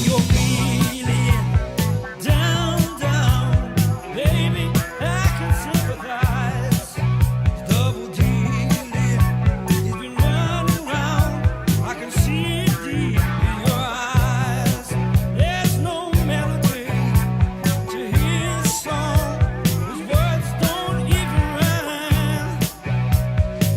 you're feeling down, down, baby, I can sympathize. Double dealing, he's been running round. I can see it deep in your eyes. There's no melody to his song. His words don't even rhyme.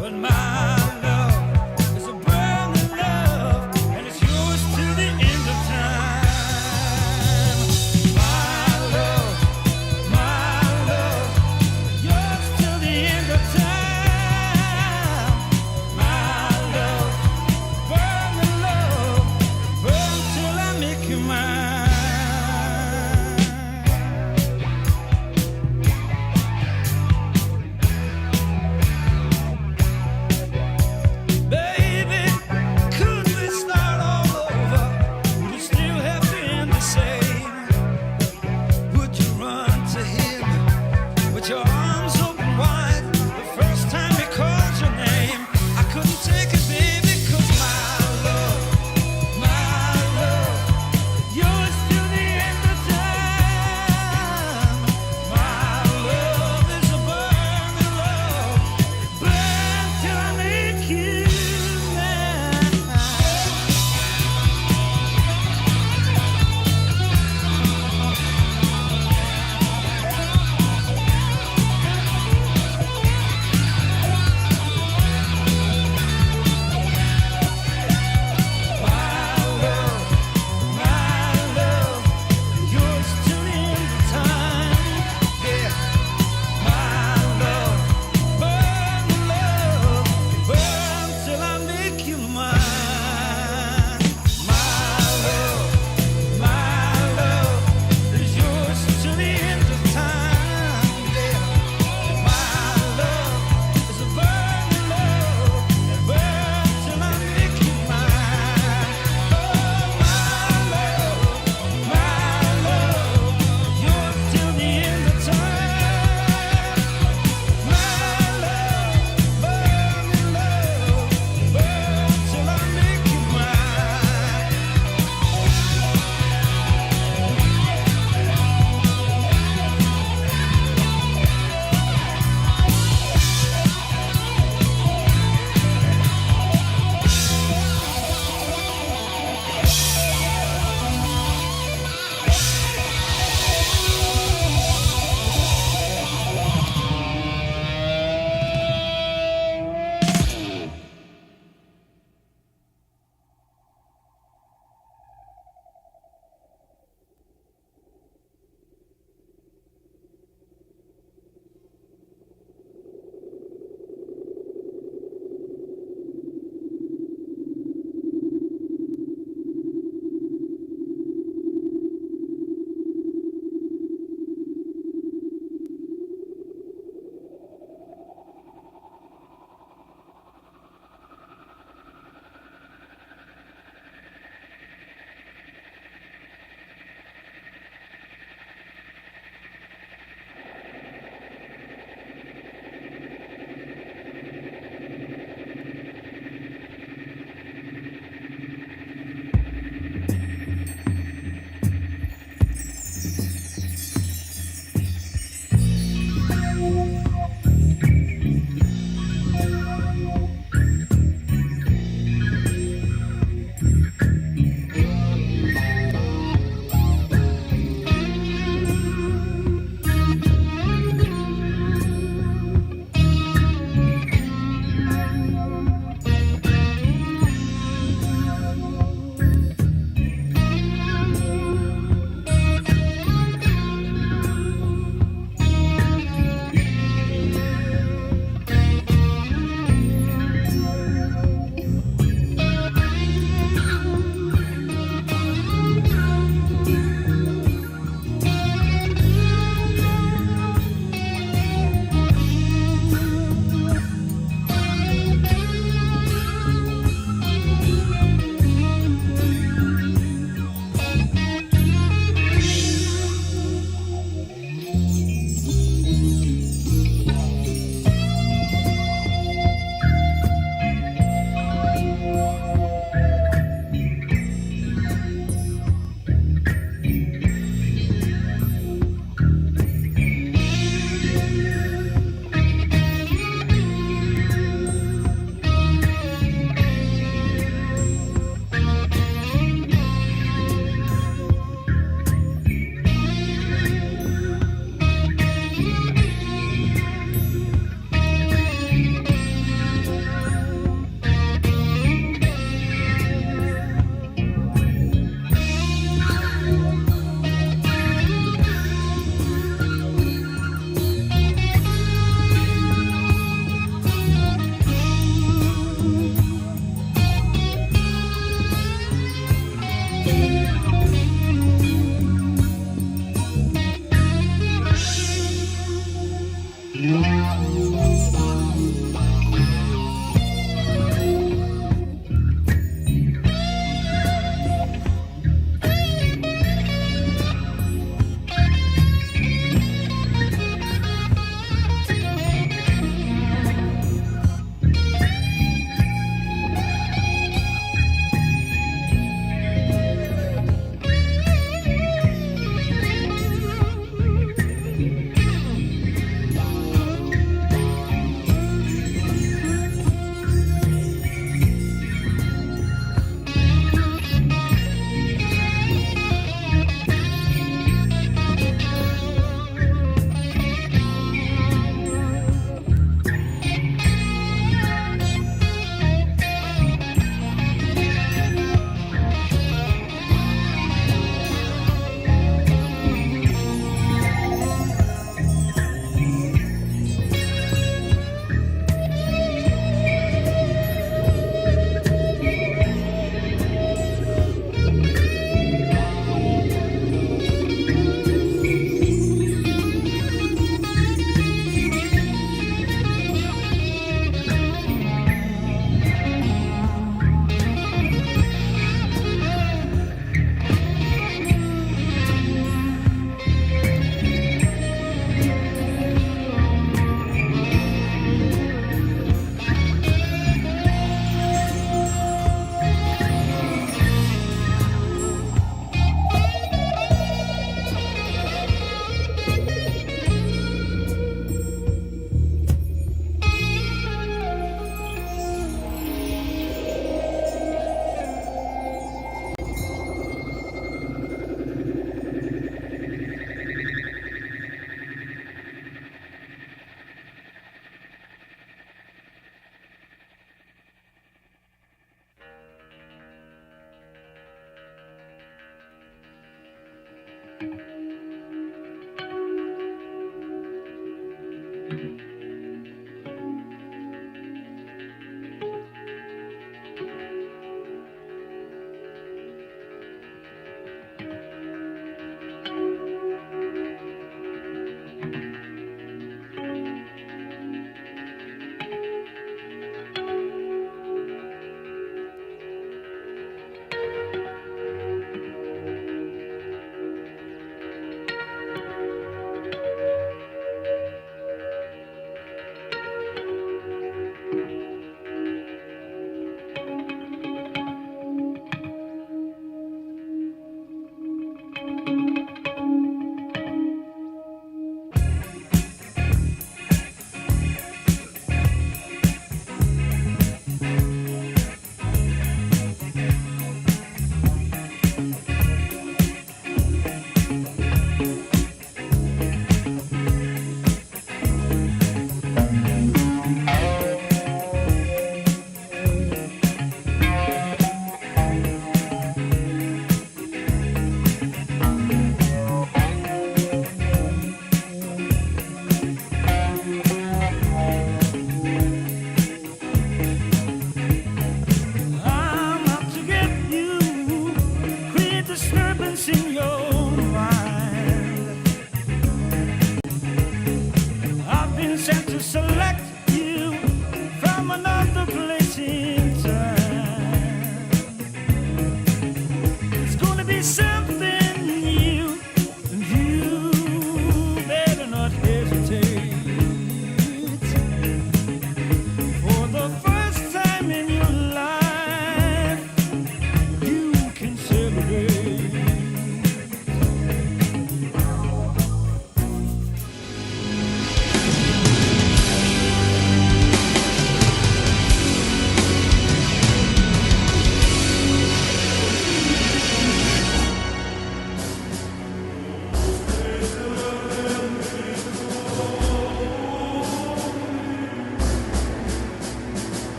But my love is a burning love, and it's yours till the end of time.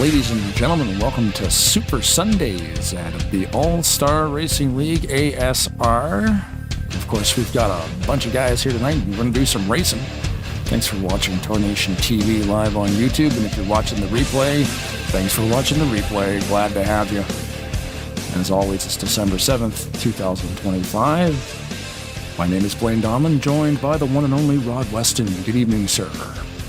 Ladies and gentlemen, welcome to Super Sundays out of the All-Star Racing League, ASR. Of course, we've got a bunch of guys here tonight. We're going to do some racing. Thanks for watching Tarnation TV live on YouTube. And if you're watching the replay, thanks for watching the replay. Glad to have you. As always, it's December 7th, 2025. My name is Blaine Dahman, joined by the one and only Rod Weston. Good evening, sir.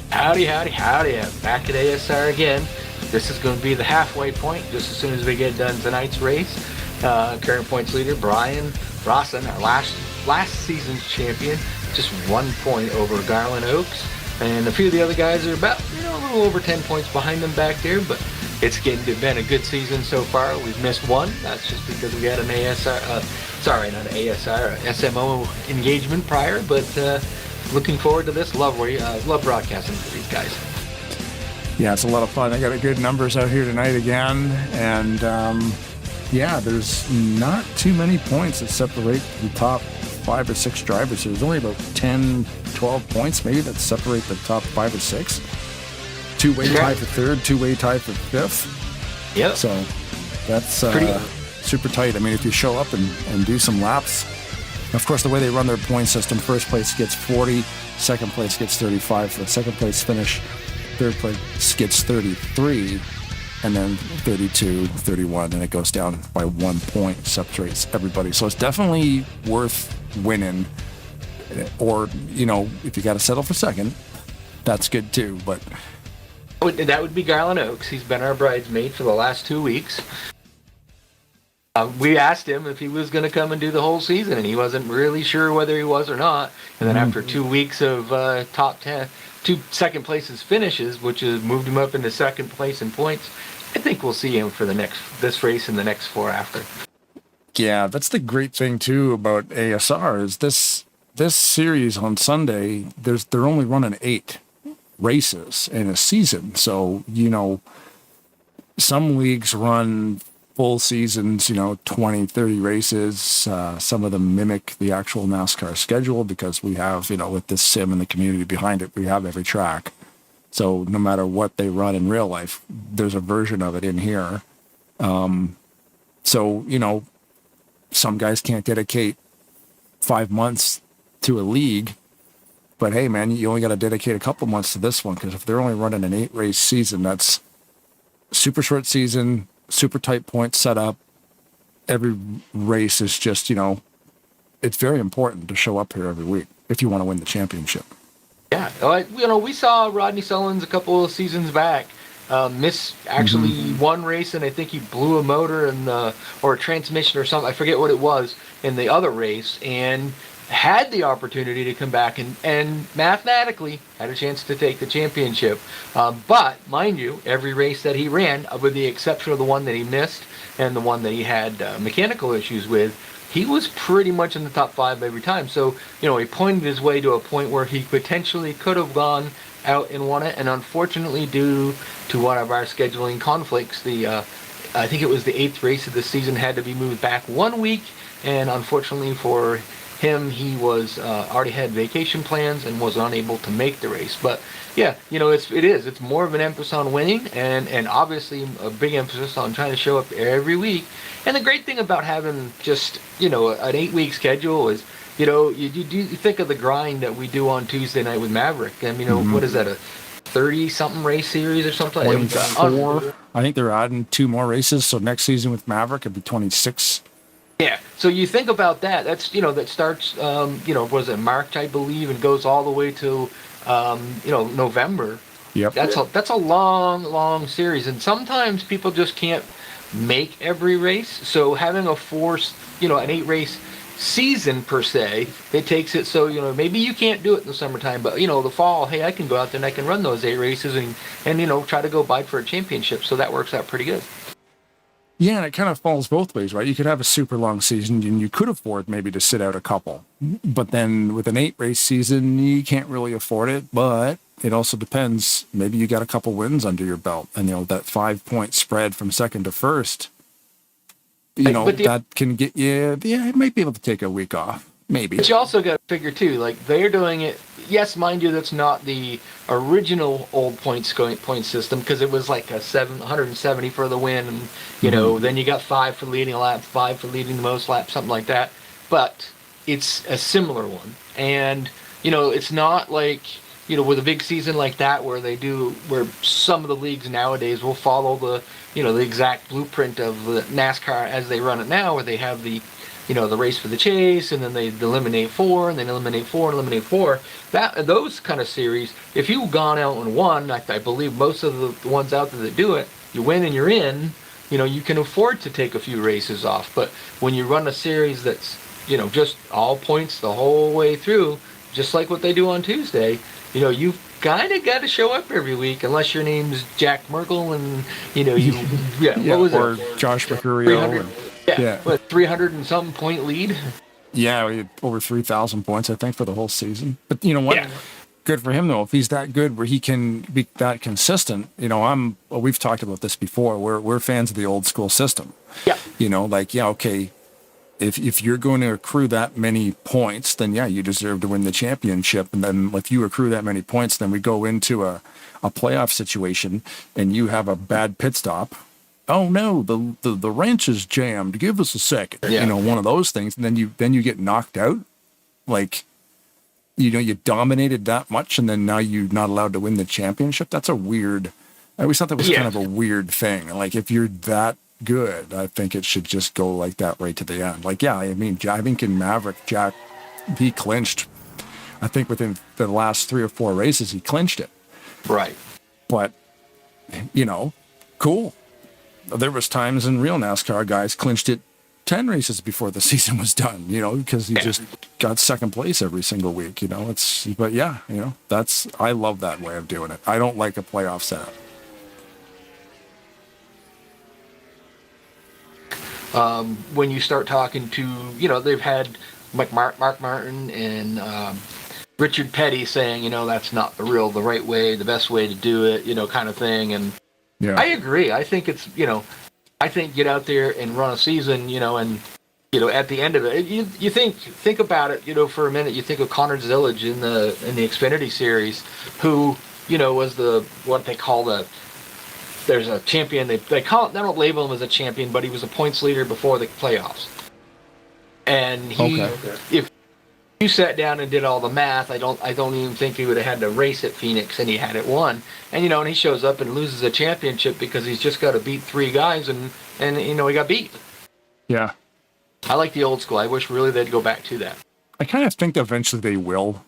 Howdy. Back at ASR again. This is going to be the halfway point just as soon as we get done tonight's race. Current points leader, Brian Rawson, our last season's champion, just 1 point over Garland Oaks. And a few of the other guys are about, a little over 10 points behind them back there, but it's been a good season so far. We've missed one. That's just because we had an SMO engagement prior, but looking forward to this. Love broadcasting for these guys. Yeah, it's a lot of fun. I got good numbers out here tonight again, and there's not too many points that separate the top 5 or 6 drivers. There's only about 10, 12 points maybe that separate the top 5 or 6. Two-way tie for third, two-way tie for fifth. Yep. So that's super tight. I mean, if you show up and do some laps, of course, the way they run their point system, first place gets 40, second place gets 35. For the second place finish, third place gets 33, and then 32, 31, and it goes down by 1 point, separates everybody. So it's definitely worth winning. Or, if you got to settle for second, that's good too. But that would be Garland Oaks. He's been our bridesmaid for the last 2 weeks. We asked him if he was going to come and do the whole season, and he wasn't really sure whether he was or not. And then after 2 weeks of top 10, 2 second places finishes, which has moved him up into second place in points, I think we'll see him for this race and the next 4 after. Yeah, that's the great thing too about ASR is this series on Sunday. They're only running 8 races in a season, so some leagues run full seasons, 20, 30 races. Some of them mimic the actual NASCAR schedule because we have, with this sim and the community behind it, we have every track. So no matter what they run in real life, there's a version of it in here. So, some guys can't dedicate 5 months to a league, but hey, man, you only got to dedicate a couple months to this one because if they're only running an 8-race season, that's super short season, super tight point setup. Every race is just, it's very important to show up here every week if you want to win the championship. Yeah, we saw Rodney Sullins a couple of seasons back miss one race, and I think he blew a motor or a transmission or something. I forget what it was in the other race, and had the opportunity to come back and mathematically had a chance to take the championship. But mind you, every race that he ran, with the exception of the one that he missed and the one that he had mechanical issues with, he was pretty much in the top 5 every time. So, he pointed his way to a point where he potentially could have gone out and won it. And unfortunately, due to one of our scheduling conflicts, I think it was the 8th race of the season had to be moved back 1 week. And unfortunately for him, he was already had vacation plans and was unable to make the race. But yeah, it's more of an emphasis on winning and obviously a big emphasis on trying to show up every week. And the great thing about having just an 8-week schedule is you think of the grind that we do on Tuesday night with Maverick. And what is that, a 30-something race series or something? 24. I think they're adding 2 more races, so next season with Maverick it'll be 26. Yeah, so you think about that. That's that starts was it March, I believe, and goes all the way to November. Yep. That's a long series, and sometimes people just can't make every race. So having an 8-race season per se, it takes it so maybe you can't do it in the summertime, but the fall, hey, I can go out there and I can run those 8 races and try to go bid for a championship. So that works out pretty good. Yeah, and it kind of falls both ways, right? You could have a super long season and you could afford maybe to sit out a couple. But then with an 8-race season, you can't really afford it. But it also depends. Maybe you got a couple wins under your belt. And, that 5-point spread from second to first, that can get you, it might be able to take a week off. Maybe. But you also got to figure, too, like they're doing it, yes, mind you, that's not the original old point system, because it was like 170 for the win, and then you got 5 for leading a lap, 5 for leading the most laps, something like that. But it's a similar one, and it's not like with a big season like that where some of the leagues nowadays will follow the exact blueprint of the NASCAR as they run it now, where they have the race for the chase, and then they eliminate 4, and then eliminate 4, and eliminate 4. Those kind of series, if you've gone out and won, I believe most of the ones out there that do it, you win and you're in, you can afford to take a few races off. But when you run a series that's, just all points the whole way through, just like what they do on Tuesday, you've kind of got to show up every week, unless your name's Jack Merkel and, what was or it? Josh Mercurio. What, 300 and something point lead? Yeah, we had over 3,000 points, I think, for the whole season. But you know what? Yeah. Good for him, though. If he's that good where he can be that consistent, we've talked about this before. We're fans of the old school system. Yeah. Okay, if you're going to accrue that many points, then you deserve to win the championship. And then if you accrue that many points, then we go into a playoff situation and you have a bad pit stop. Oh no, the wrench is jammed. Give us a second. Yeah. One of those things, and then you get knocked out. Like, you dominated that much, and then now you're not allowed to win the championship. That's a weird. I always thought that was kind of a weird thing. Like, if you're that good, I think it should just go like that right to the end. Like, I think in Maverick, Jack, he clinched. I think within the last 3 or 4 races, he clinched it. Right. But cool. There was times in real NASCAR guys clinched it 10 races before the season was done, because he just got second place every single week, I love that way of doing it. I don't like a playoff setup. When you start talking to, they've had Mark Martin and Richard Petty saying, that's not the right way, the best way to do it, kind of thing. And yeah, I agree. I think it's, I think get out there and run a season, and, at the end of it, you think about it, for a minute. You think of Connor Zillage in the Xfinity series, who, was what they call there's a champion. They don't label him as a champion, but he was a points leader before the playoffs. And if you sat down and did all the math, I don't even think he would have had to race at Phoenix, and he had it won. And and he shows up and loses a championship because he's just got to beat 3 guys, and he got beat. Yeah. I like the old school. I wish really they'd go back to that. I kind of think that eventually they will.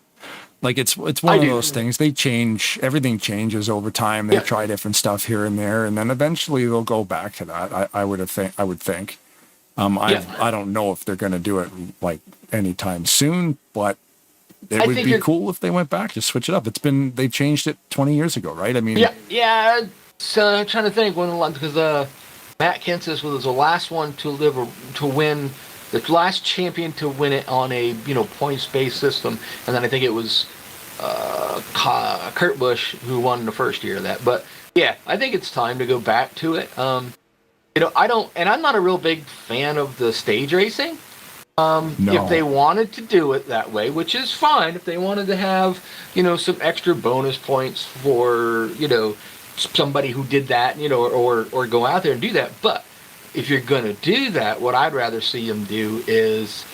Like, it's one of those things. They change. Everything changes over time. They try different stuff here and there, and then eventually they'll go back to that. I would think. I don't know if they're going to do it like anytime soon, but it would be cool if they went back to switch it up. They changed it 20 years ago, right? I mean, yeah. So I'm trying to think because Matt Kenseth was the last one to win, the last champion to win it on a points-based system, and then I think it was Kurt Busch who won the first year of that. But yeah, I think it's time to go back to it. I'm not a real big fan of the stage racing. No. If they wanted to do it that way, which is fine, if they wanted to have, some extra bonus points for, somebody who did that, or go out there and do that. But if you're going to do that, what I'd rather see them do is,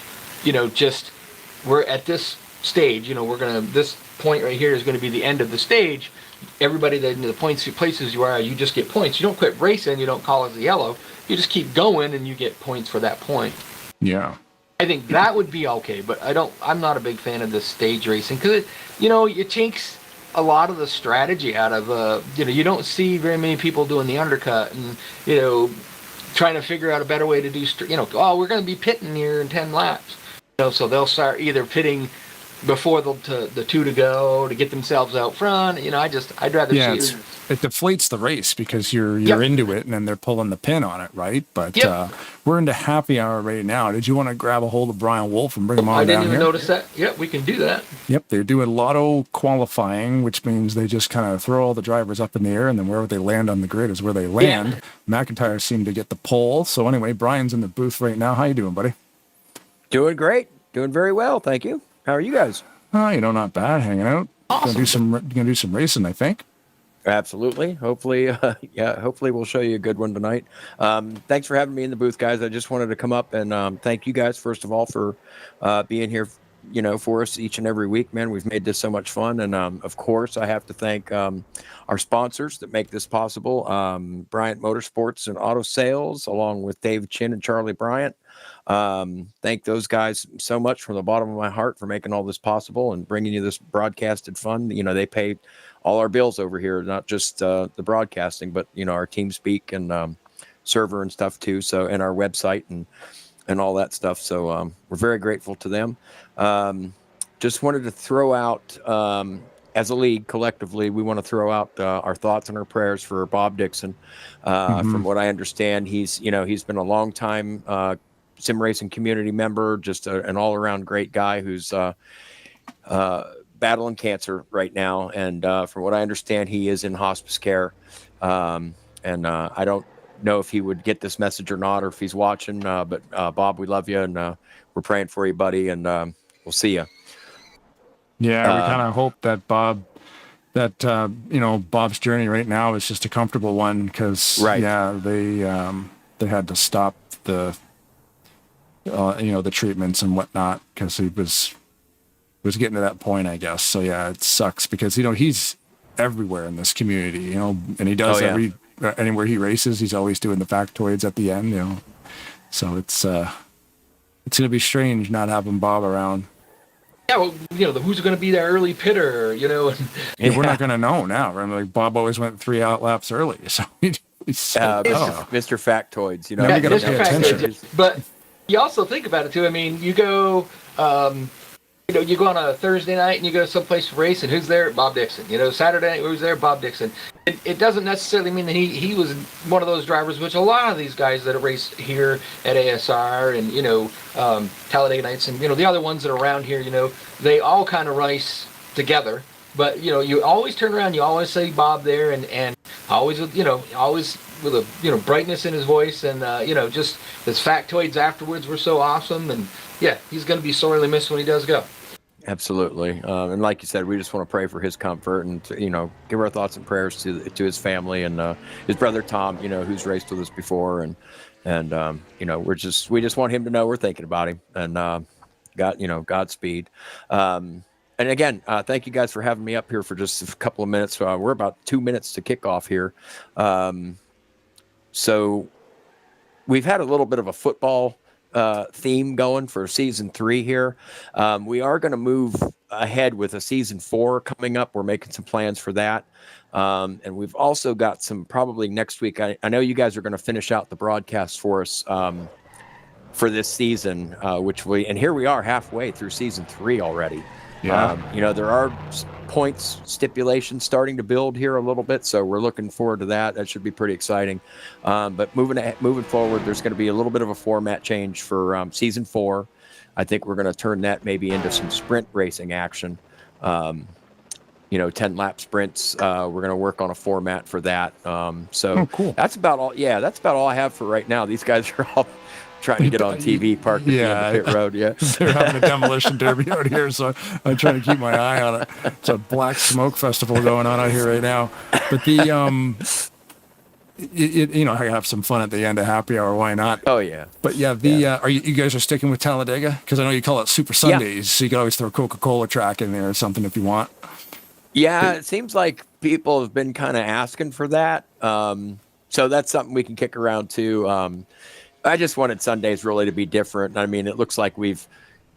we're at this stage, this point right here is going to be the end of the stage. Everybody that in the places you are, you just get points. You don't quit racing. You don't call it the yellow. You just keep going, and you get points for that point. Yeah. I think that would be okay, but I'm not a big fan of this stage racing because it takes a lot of the strategy out of you don't see very many people doing the undercut and trying to figure out a better way to do we're going to be pitting here in 10 laps, so they'll start either pitting before the 2 to go to get themselves out front. I'd rather see it deflates the race because you're into it, and then they're pulling the pin on it, right? But we're into happy hour right now. Did you want to grab a hold of Brian Wolf and bring him on down here? I didn't even notice that. Yep, we can do that. Yep, they're doing lotto qualifying, which means they just kind of throw all the drivers up in the air, and then wherever they land on the grid is where they land. Yeah. McIntyre seemed to get the pole. So anyway, Brian's in the booth right now. How you doing, buddy? Doing great. Doing very well, thank you. How are you guys? Not bad. Hanging out. Awesome. Gonna do some racing, I think. Absolutely. Hopefully, hopefully we'll show you a good one tonight. Thanks for having me in the booth, guys. I just wanted to come up and thank you guys, first of all, for being here, for us each and every week, man. We've made this so much fun. And of course, I have to thank our sponsors that make this possible, Bryant Motorsports and Auto Sales, along with Dave Chin and Charlie Bryant. Thank those guys so much from the bottom of my heart for making all this possible and bringing you this broadcasted fun. They pay all our bills over here, not just the broadcasting, but our TeamSpeak and server and stuff too. So, and our website and all that stuff. So we're very grateful to them. Just wanted to throw out, as a league collectively, we want to throw out our thoughts and our prayers for Bob Dixon. From what I understand, he's been a long time sim racing community member, just an all around great guy who's battling cancer right now, and from what I understand, he is in hospice care. And I don't know if he would get this message or not, or if he's watching. But Bob, we love you, and we're praying for you, buddy. And we'll see you. Yeah, we kind of hope that Bob's journey right now is just a comfortable one, because they had to stop the the treatments and whatnot, because he was getting to that point, I guess. So yeah, it sucks, because he's everywhere in this community, and he does anywhere he races, he's always doing the factoids at the end, So it's gonna be strange not having Bob around. Yeah, well, who's going to be the early pitter, We're not going to know now. Remember, Bob always went 3 out laps early, so he's Mr. Factoids. Never got to pay attention. But you also think about it too. I mean, you go, you go on a Thursday night and you go someplace to race, and who's there? Bob Dixon. Saturday night, who's there? Bob Dixon. It doesn't necessarily mean that he was one of those drivers, which a lot of these guys that have raced here at ASR and Talladega Nights and the other ones that are around here, they all kind of race together. But you always turn around, you always see Bob there, and always with a brightness in his voice, and just his factoids afterwards were so awesome. And yeah, he's going to be sorely missed when he does go. Absolutely. And like you said, we just want to pray for his comfort and give our thoughts and prayers to his family and his brother Tom, who's raced with us before, and we just want him to know we're thinking about him, and Godspeed. And again, thank you guys for having me up here for just a couple of minutes. We're about 2 minutes to kick off here. So we've had a little bit of a football theme going for season 3 here. We are going to move ahead with a season 4 coming up. We're making some plans for that. And we've also got some probably next week. I know you guys are going to finish out the broadcast for us for this season, and here we are halfway through season 3 already. Yeah. There are points stipulations starting to build here a little bit, so we're looking forward to that. That should be pretty exciting. But moving forward, there's going to be a little bit of a format change for season 4. I think we're going to turn that maybe into some sprint racing action. 10-lap sprints. We're going to work on a format for that. Cool. That's about all. Yeah, that's about all I have for right now. These guys are all trying to get on TV, parked at the pit road. Yeah, they're having a demolition derby out here, so I'm trying to keep my eye on it. It's a black smoke festival going on out here right now. But I have some fun at the end of happy hour. Why not? Oh yeah. But yeah, are you guys are sticking with Talladega? Because I know you call it Super Sundays, so you can always throw a Coca-Cola track in there or something if you want. Yeah, it seems like people have been kind of asking for that. So that's something we can kick around too. I just wanted Sundays really to be different. I mean, it looks like we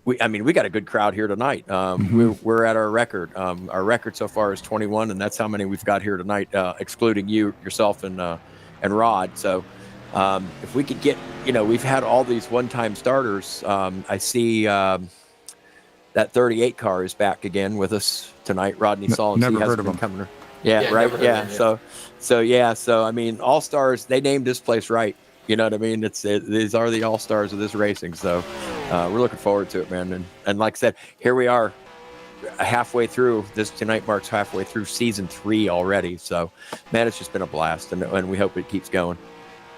got a good crowd here tonight. We're at our record. Our record so far is 21, and that's how many we've got here tonight, excluding yourself, and Rod. So if we could get, we've had all these one-time starters. I see that 38 car is back again with us tonight. Rodney Solins. Never heard of him. Coming. Yeah, right. Yeah. So I mean, all stars. They named this place right. You know what I mean? These are the all-stars of this racing. So we're looking forward to it, man. And like I said, here we are halfway through. Tonight marks halfway through season 3 already. So, man, it's just been a blast, and we hope it keeps going.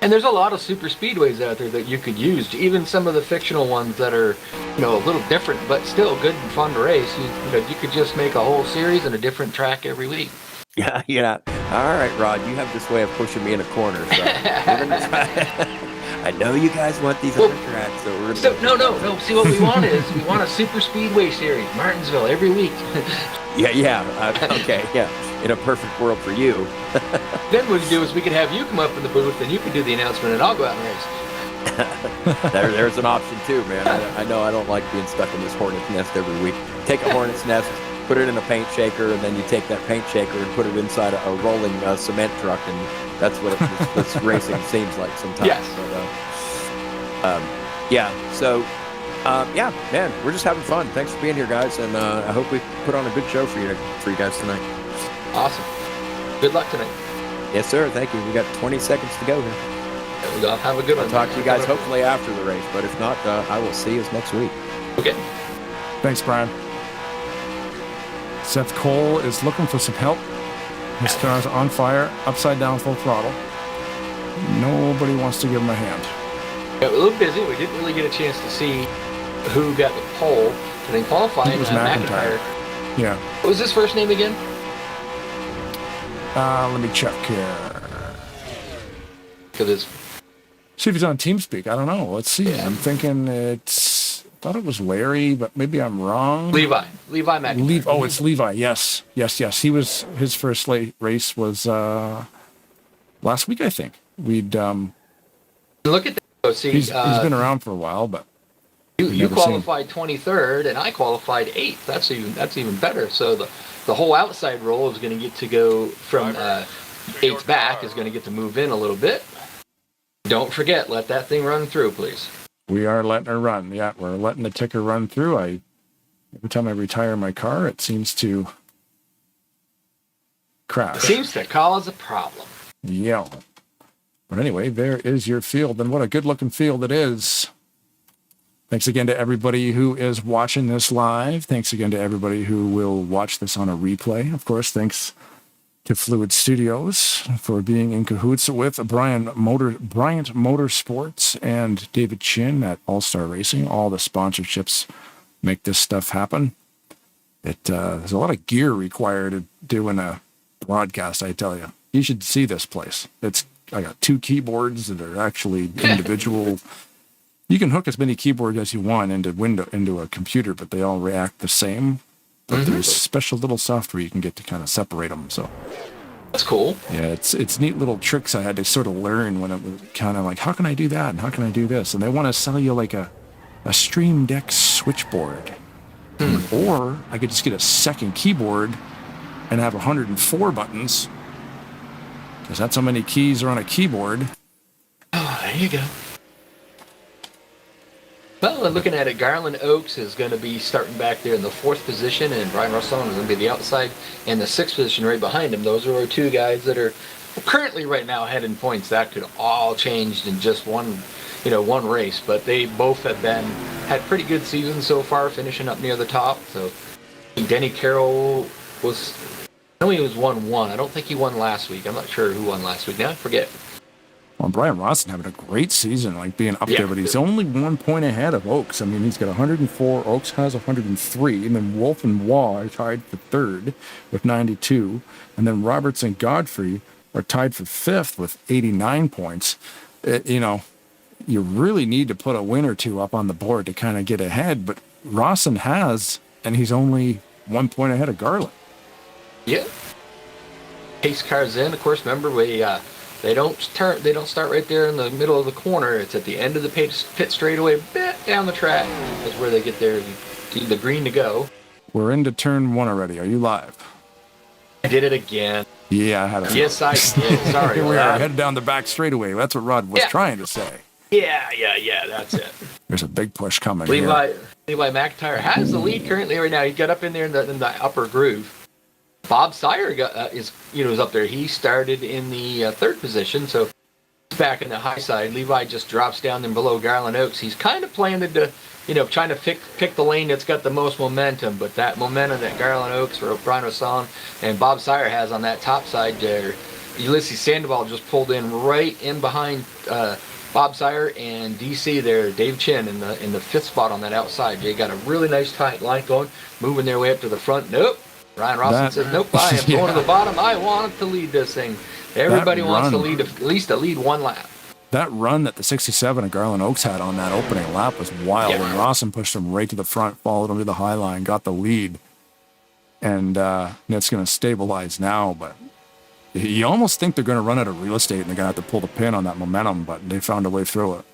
And there's a lot of super speedways out there that you could use. Even some of the fictional ones that are, a little different, but still good and fun to race. You could just make a whole series and a different track every week. Yeah, yeah. All right, Rod, you have this way of pushing me in a corner. So we're gonna try. I know you guys want these other tracks, so we're gonna... No. See, what we want is we want a super speedway series, Martinsville, every week. Okay, yeah. In a perfect world for you. Then what we could do is we could have you come up in the booth and you could do the announcement and I'll go out and race. There's an option too, man. I know I don't like being stuck in this hornet's nest every week. Take a hornet's nest, put it in a paint shaker, and then you take that paint shaker and put it inside a rolling cement truck, and that's what this racing seems like sometimes. Yes. Yeah, man, we're just having fun. Thanks for being here, guys, and I hope we put on a good show for you guys tonight. Awesome. Good luck tonight. Yes, sir. Thank you. We got 20 seconds to go here. We'll have a good one. I'll talk to you guys hopefully after the race, but if not, I will see you next week. Okay. Thanks, Brian. Seth Cole is looking for some help. His car's on fire, upside down, full throttle. Nobody wants to give him a hand. Yeah, a little busy. We didn't really get a chance to see who got the pole. And then qualifying, It was McIntyre. Yeah. What was his first name again? Let me check here. See if he's on TeamSpeak. I don't know. Let's see. Yeah. I'm thinking thought it was Larry, but maybe I'm wrong. Levi McIntyre. It's Levi. Yes. He was, his first race was last week, I think. We'd look at that. See, he's been around for a while, but you qualified 23rd, and I qualified 8th. That's even better. So the whole outside roll is going to get to go from 8th back, is going to get to move in a little bit. Don't forget, let that thing run through, please. We are letting her run. Yeah, we're letting the ticker run through. Every time I retire my car, it seems to crash. It seems to cause a problem. Yeah. But anyway, there is your field, and what a good-looking field it is. Thanks again to everybody who is watching this live. Thanks again to everybody who will watch this on a replay. Of course, thanks to Fluid Studios for being in cahoots with Bryant Motorsports and David Chin at All-Star Racing. All the sponsorships make this stuff happen. There's a lot of gear required to doing a broadcast, I tell you. You should see this place. I got 2 keyboards that are actually individual. You can hook as many keyboards as you want into a computer, but they all react the same. But there's special little software you can get to kind of separate them. So that's cool. Yeah, it's neat little tricks I had to sort of learn when it was kind of like, how can I do that and how can I do this? And they want to sell you like a Stream Deck switchboard, or I could just get a second keyboard and have 104 buttons, because that's how many keys are on a keyboard. Oh, there you go. Well, looking at it, Garland Oaks is going to be starting back there in the 4th position, and Brian Russell is going to be the outside in the 6th position right behind him. Those are our 2 guys that are currently right now head in points. That could all change in just one race, but they both have had pretty good seasons so far, finishing up near the top. So Denny Carroll I know he was 1-1. I don't think he won last week. I'm not sure who won last week. Now I forget. Well, Brian Rawson having a great season, like being up there, but he's only 1 point ahead of Oaks. I mean, he's got 104. Oaks has 103, and then Wolf and Waugh are tied for 3rd with 92, and then Roberts and Godfrey are tied for 5th with 89 points. You really need to put a win or 2 up on the board to kind of get ahead, but Rawson has, and he's only 1 point ahead of Garland. Yeah. Pace cars in, of course. Remember, they don't start right there in the middle of the corner. It's at the end of the pit straightaway, a bit down the track. That's where they get the green to go. We're into turn 1 already. Are you live? I did it again. Yeah, I had it. Yes, I did. Sorry. Here we are, headed down the back straightaway. That's what Rod was trying to say. Yeah, that's it. There's a big push coming Levi McIntyre has the lead currently right now. He got up in there in the upper groove. Bob Sire is up there. He started in the 3rd position, so he's back in the high side. Levi just drops down in below Garland Oaks. He's kind of planning to, trying to pick the lane that's got the most momentum, but that momentum that Garland Oaks, or Brian Rosson, and Bob Sire has on that top side there, Ulysses Sandoval just pulled in right in behind Bob Sire and DC there, Dave Chin in the 5th spot on that outside. They got a really nice tight line going, moving their way up to the front. Nope. Ryan Rawson says, nope, I am going to the bottom. I want to lead this thing. Everybody wants to lead, at least to lead one lap. That run that the 67 of Garland Oaks had on that opening lap was wild. Yeah. And Rawson pushed him right to the front, followed him to the high line, got the lead. And it's going to stabilize now, but you almost think they're going to run out of real estate and they're going to have to pull the pin on that momentum, but they found a way through it.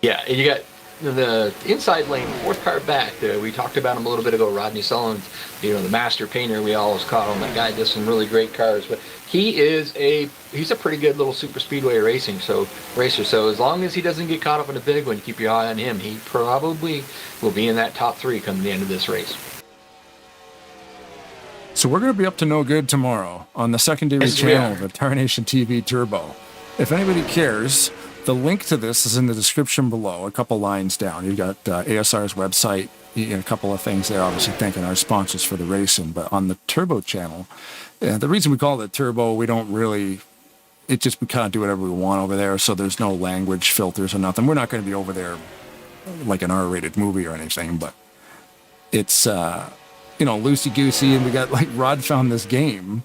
Yeah, and you got the inside lane, 4th car back. We talked about him a little bit ago, Rodney Sullivan, the master painter. We always call him. That guy does some really great cars, but he's a pretty good little super speedway racer. So as long as he doesn't get caught up in a big one, keep your eye on him. He probably will be in that top 3 come the end of this race. So we're going to be up to no good tomorrow on the secondary channel of the Tarnation TV Turbo. If anybody cares, the link to this is in the description below, a couple lines down. You've got ASR's website, a couple of things there, obviously thanking our sponsors for the racing. But on the Turbo channel, the reason we call it Turbo, we kind of do whatever we want over there, so there's no language filters or nothing. We're not going to be over there like an R-rated movie or anything, but it's... loosey-goosey, and we got, Rod found this game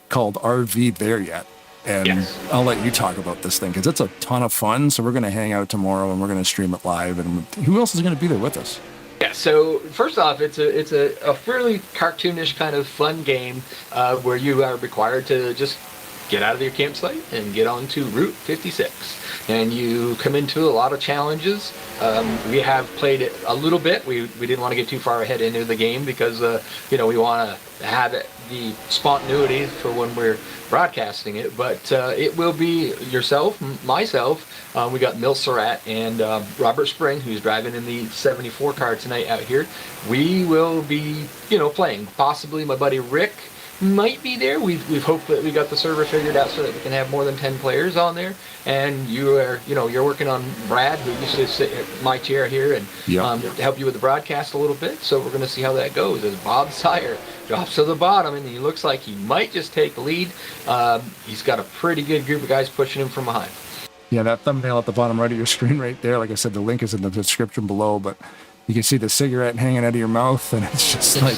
called RV There Yet, and I'll let you talk about this thing, because it's a ton of fun, so we're going to hang out tomorrow, and we're going to stream it live, and who else is going to be there with us? Yeah, so first off, it's a fairly cartoonish kind of fun game where you are required to just get out of your campsite and get onto Route 56. And you come into a lot of challenges. We have played it a little bit. We didn't want to get too far ahead into the game because, we want to have the spontaneity for when we're broadcasting it. But it will be yourself, myself. We got Mil Surratt and Robert Spring, who's driving in the 74 car tonight out here. We will be, playing. Possibly my buddy Rick might be there. We've hoped that we got the server figured out so that we can have more than 10 players on there. And you're working on Brad, who used to sit at my chair here and help you with the broadcast a little bit. So we're going to see how that goes as Bob Sire drops to the bottom, and he looks like he might just take the lead. He's got a pretty good group of guys pushing him from behind. Yeah, that thumbnail at the bottom right of your screen right there, like I said, the link is in the description below, but you can see the cigarette hanging out of your mouth, and it's just like...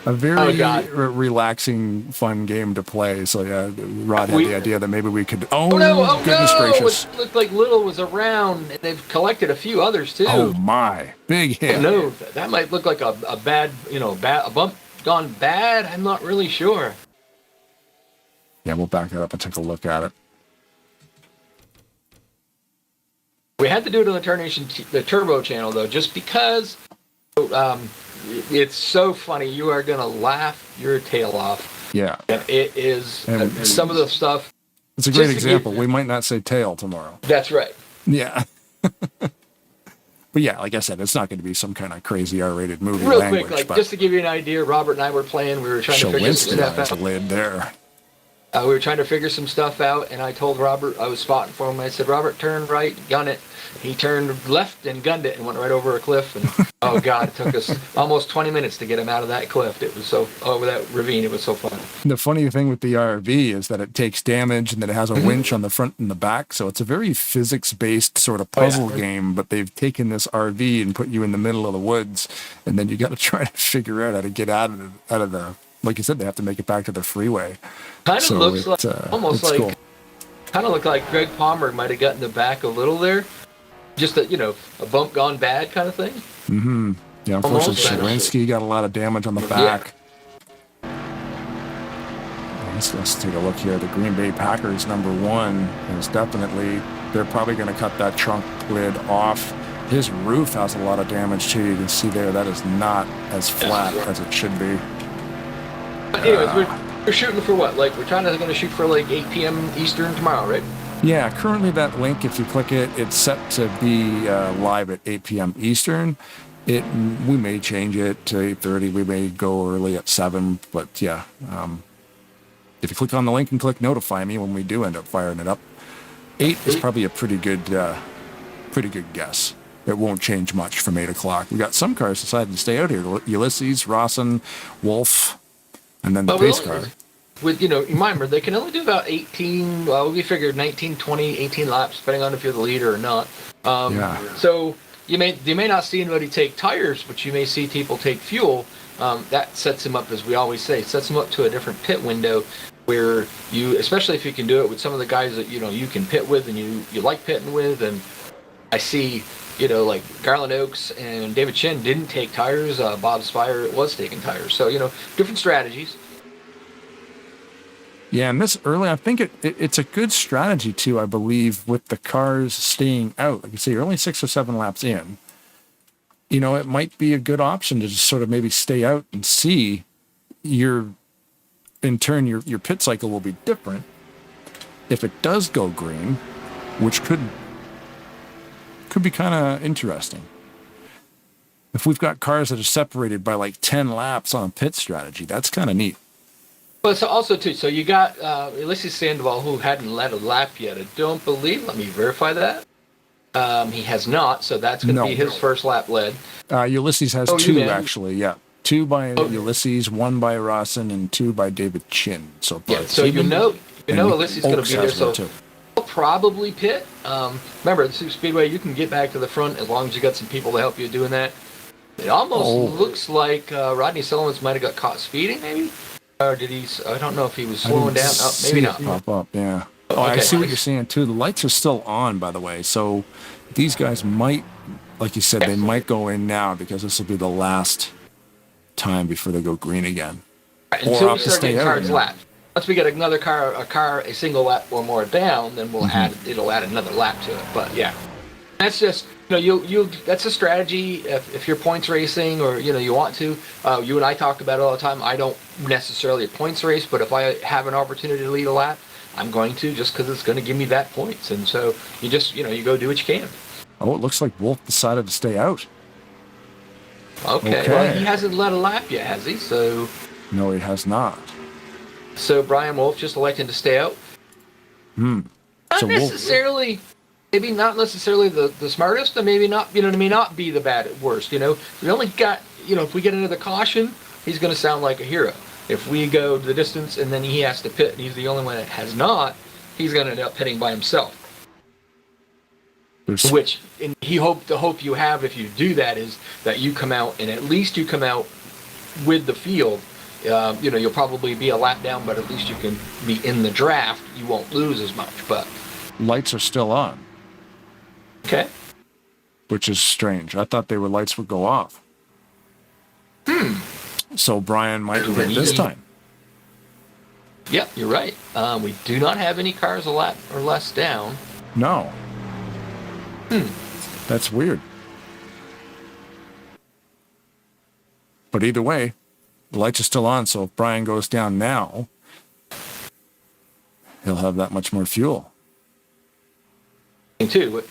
a very relaxing, fun game to play. So yeah, Rod had the idea that maybe we could. Goodness gracious! It looked like Little was around, and they've collected a few others too. Oh my, big hit! No, that might look like a bad, a bump gone bad. I'm not really sure. Yeah, we'll back that up and take a look at it. We had to do it on the Tarnation, the Turbo channel though, just because. It's so funny. You are going to laugh your tail off. Yeah. And it is some of the stuff. It's a great example. We might not say tail tomorrow. That's right. Yeah. But yeah, like I said, it's not going to be some kind of crazy R-rated movie Real language. Quick, just to give you an idea, Robert and I were playing. We were trying to figure some stuff out. Lid there. We were trying to figure some stuff out, and I told Robert, I was spotting for him. I said, Robert, turn right, gun it. He turned left and gunned it and went right over a cliff. And oh God, it took us almost 20 minutes to get him out of that cliff. It was over that ravine. It was so fun. The funny thing with the RV is that it takes damage and that it has a winch on the front and the back. So it's a very physics-based sort of puzzle game, but they've taken this RV and put you in the middle of the woods, and then you got to try to figure out how to get out of the, like you said, they have to make it back to the freeway. Kind of looks like, almost like, cool. Kind of looked like Greg Palmer might have gotten the back a little there. Just a bump gone bad kind of thing. Mm-hmm. Yeah, unfortunately, Shadrinski got a lot of damage on the back. Yeah. Let's take a look here. The Green Bay Packers #1 is definitely, they're probably going to cut that trunk lid off. His roof has a lot of damage too. You can see there, that is not as flat as it should be. But anyways, we're shooting for what? Like, we're going to shoot for like 8 p.m. Eastern tomorrow, right? Yeah, currently that link, if you click it, it's set to be live at 8 p.m. Eastern. We may change it to 8:30. We may go early at 7. But yeah, if you click on the link and click notify me when we do end up firing it up, 8 is probably a pretty good guess. It won't change much from 8 o'clock. We got some cars decided to stay out here. Ulysses, Rawson, Wolf, and then the pace car. with, you remember, they can only do about 18, well, we figured 19, 20, 18 laps, depending on if you're the leader or not. So you may not see anybody take tires, but you may see people take fuel. That sets them up, as we always say, sets them up to a different pit window where you, especially if you can do it with some of the guys that, you can pit with and you like pitting with. And I see, like Garland Oaks and David Chin didn't take tires. Bob Spire was taking tires. So, different strategies. Yeah, and this early, I think it's a good strategy too, I believe, with the cars staying out. Like you say, you're only 6 or 7 laps in. It might be a good option to just sort of maybe stay out and see in turn, your pit cycle will be different if it does go green, which could be kind of interesting. If we've got cars that are separated by like 10 laps on a pit strategy, that's kind of neat. But so also too, so you got Ulysses Sandoval, who hadn't led a lap yet. I don't believe. Let me verify that. He has not, so that's going to be his first lap led. Ulysses has 2 actually. Yeah, 2 by Ulysses, 1 by Rawson, and 2 by David Chin. So so Ulysses is going to be there. So he'll probably pit. Remember, the Super Speedway, you can get back to the front as long as you got some people to help you doing that. It almost looks like Rodney Sullivan's might have got caught speeding, maybe. Or did he? I don't know if he was slowing down. Oh, maybe not. Pop up, yeah. Oh, okay. I see what you're saying too. The lights are still on, by the way. So these guys might, like you said, they might go in now because this will be the last time before they go green again. Right, until we start getting cars lapped. Once we get another car, a single lap or more down, then we'll it'll add another lap to it. But yeah, that's just. That's a strategy if you're points racing or, you want to. You and I talk about it all the time. I don't necessarily points race, but if I have an opportunity to lead a lap, I'm going to, just because it's going to give me that points. And so you just, you go do what you can. Oh, it looks like Wolf decided to stay out. Okay. Well, he hasn't led a lap yet, has he? So. No, he has not. So Brian Wolf just elected to stay out? Not necessarily... Maybe not necessarily the smartest, and maybe not, may not be the worst. We only got, if we get into the caution, he's going to sound like a hero. If we go the distance and then he has to pit, and he's the only one that has not, he's going to end up pitting by himself. Which, and the hope you have if you do that is that you come out, and at least you come out with the field. You'll probably be a lap down, but at least you can be in the draft. You won't lose as much, but... Lights are still on. Okay. Which is strange. I thought lights would go off. So Brian might win this time. Yep, you're right. We do not have any cars a lap or less down. No. That's weird. But either way, the lights are still on, so if Brian goes down now, he'll have that much more fuel. Too.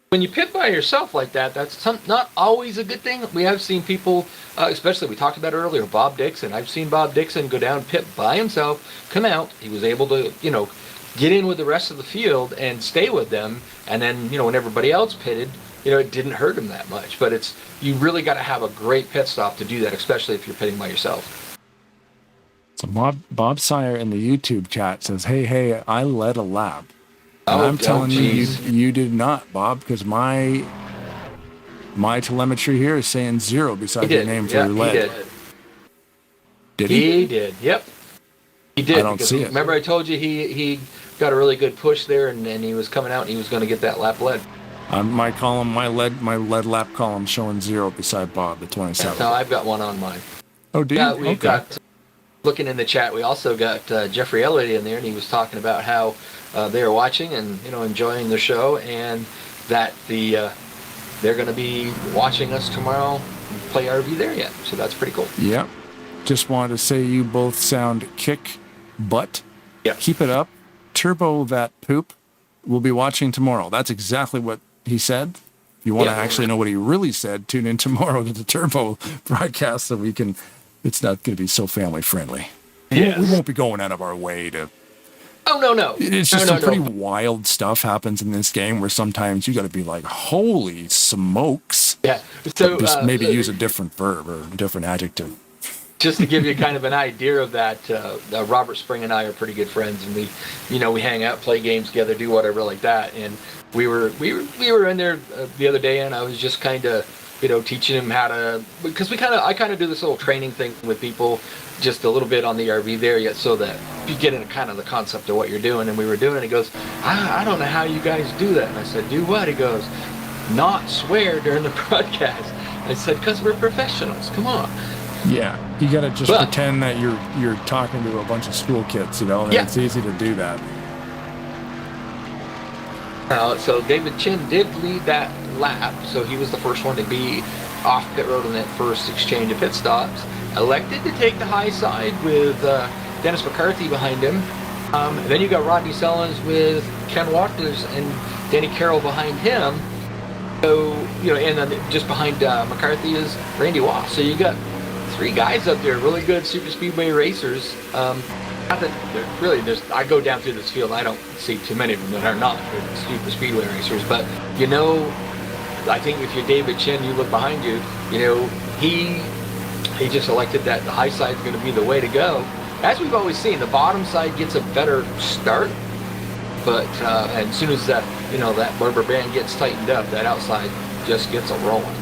When you pit by yourself like that, that's not always a good thing. We have seen people, especially we talked about earlier, Bob Dixon. I've seen Bob Dixon go down pit by himself, come out. He was able to, get in with the rest of the field and stay with them. And then, when everybody else pitted, it didn't hurt him that much. But you really got to have a great pit stop to do that, especially if you're pitting by yourself. So Bob Sire in the YouTube chat says, hey, I led a lap. And I'm telling you did not, Bob, because my telemetry here is saying 0 beside your name for your lead. He did. Yep. He did. I don't see it. Remember I told you he got a really good push there, and he was coming out and he was going to get that lap lead. My lead lap column showing 0 beside Bob, the 27. No, I've got one on mine. Oh, do you? We've got, looking in the chat, we also got Jeffrey Elliott in there, and he was talking about how they are watching and enjoying the show, and that they're going to be watching us tomorrow play RV there yet. So that's pretty cool. Yep. Just wanted to say you both sound kick butt. Yep. Keep it up. Turbo that poop. We'll be watching tomorrow. That's exactly what he said. If you want to actually know what he really said, tune in tomorrow to the Turbo broadcast so we can. It's not going to be so family friendly. Yes. We won't be going out of our way to. Oh, no. It's just some pretty wild stuff happens in this game where sometimes you got to be like, holy smokes. Yeah. So just maybe use a different verb or a different adjective. just to give you kind of an idea of that, Robert Spring and I are pretty good friends, and we hang out, play games together, do whatever like that. And we were in there the other day, and I was just kind of teaching him how to, because I kind of do this little training thing with people, just a little bit on the RV there, yet so that you get in kind of the concept of what you're doing. And we were doing it. He goes, I don't know how you guys do that. And I said, do what? He goes, not swear during the broadcast. I said, because we're professionals. Come on. Yeah, you got to just pretend that you're talking to a bunch of school kids, and it's easy to do that. So David Chin did lead that lap, so he was the first one to be off pit road on that first exchange of pit stops. Elected to take the high side with Dennis McCarthy behind him. Then you got Rodney Sellens with Ken Watkins and Danny Carroll behind him. So, and then just behind McCarthy is Randy Waugh. So you got three guys up there, really good super speedway racers. Not that really, I go down through this field, I don't see too many of them that are not good super speedway racers. But I think if you're David Chin, you look behind you, he just elected that the high side is going to be the way to go. As we've always seen, the bottom side gets a better start, but as soon as that that rubber band gets tightened up, that outside just gets a rolling.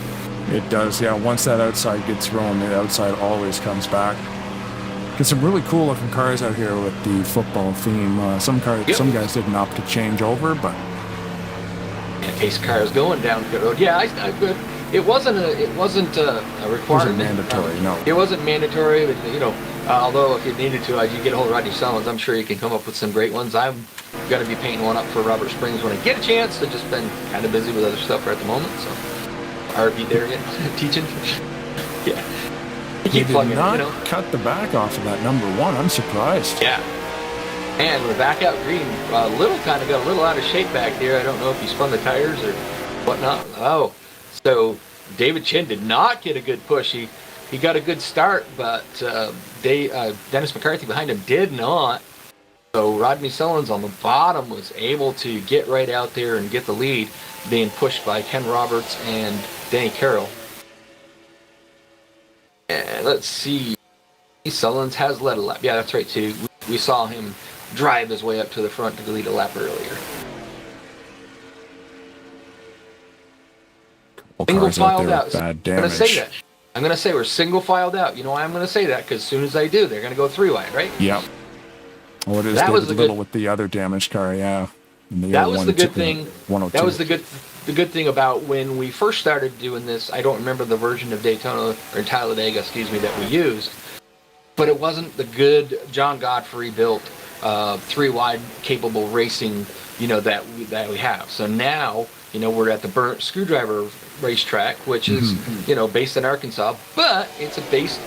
It does, yeah. Once that outside gets rolling, the outside always comes back. Get some really cool looking cars out here with the football theme. Some guys didn't opt to change over, but pace cars going down the road. Yeah, it wasn't a requirement. It wasn't mandatory, no. It wasn't mandatory, but although if you needed to, as you get a hold of Rodney Sellens, I'm sure you can come up with some great ones. I'm going to be painting one up for Robert Springs when I get a chance. I've just been kind of busy with other stuff right at the moment, so RV there again, teaching. Yeah. He did not cut the back off of that number one. I'm surprised. Yeah. And we're back out green. Got a little out of shape back there. I don't know if he spun the tires or whatnot. Oh, so David Chin did not get a good push. He got a good start, but Dennis McCarthy behind him did not. So Rodney Sellens on the bottom was able to get right out there and get the lead, being pushed by Ken Roberts and Danny Carroll. And let's see, Sellens has led a lap. Yeah, that's right too. We saw him drive his way up to the front to lead a lap earlier. Single filed out. Bad damage. I'm going to say we're single filed out. You know why I'm going to say that? Because as soon as I do, they're going to go three wide, right? Yep. Well, it is a little with the other damaged car, yeah. That was the good thing. That was the good thing about when we first started doing this. I don't remember the version of Daytona or Talladega, that we used, but it wasn't the good John Godfrey built three wide capable racing, that we have. So now, we're at the Burnt Screwdriver racetrack, which is, based in Arkansas, but it's based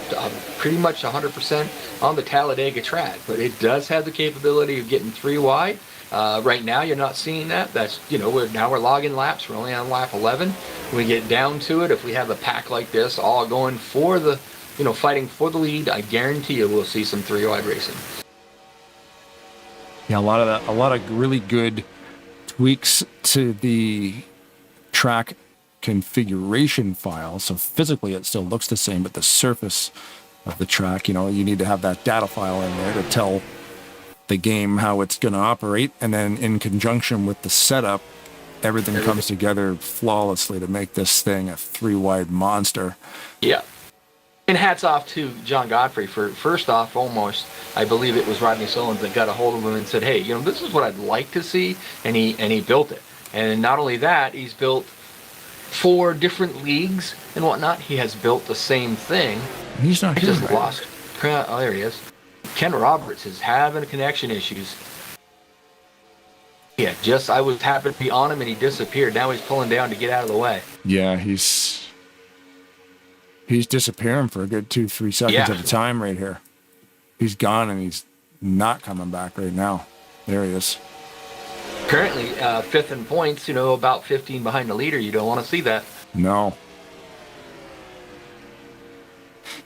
pretty much 100% on the Talladega track. But it does have the capability of getting three wide. Right now, you're not seeing that. That's, we're logging laps. We're only on lap 11. When we get down to it, if we have a pack like this, all going for the, fighting for the lead, I guarantee you we'll see some three wide racing. Yeah, a lot of really good tweaks to the track configuration file. So physically, it still looks the same, but the surface of the track, you need to have that data file in there to tell the game how it's going to operate, and then in conjunction with the setup, everything comes together flawlessly to make this thing a three wide monster. Yeah. And hats off to John Godfrey for, first off, almost, I believe it was Rodney Sellens that got a hold of him and said, hey, this is what I'd like to see, and he built it. And not only that, he's built 4 different leagues and whatnot. He has built the same thing. He's not here, just lost. Oh, there he is. Ken Roberts is having connection issues. Yeah, I was happy to be on him and he disappeared. Now he's pulling down to get out of the way. Yeah, he's disappearing for a good 2-3 seconds at a time right here. He's gone and he's not coming back right now. There he is. Currently, 5th in points, about 15 behind the leader. You don't want to see that. No.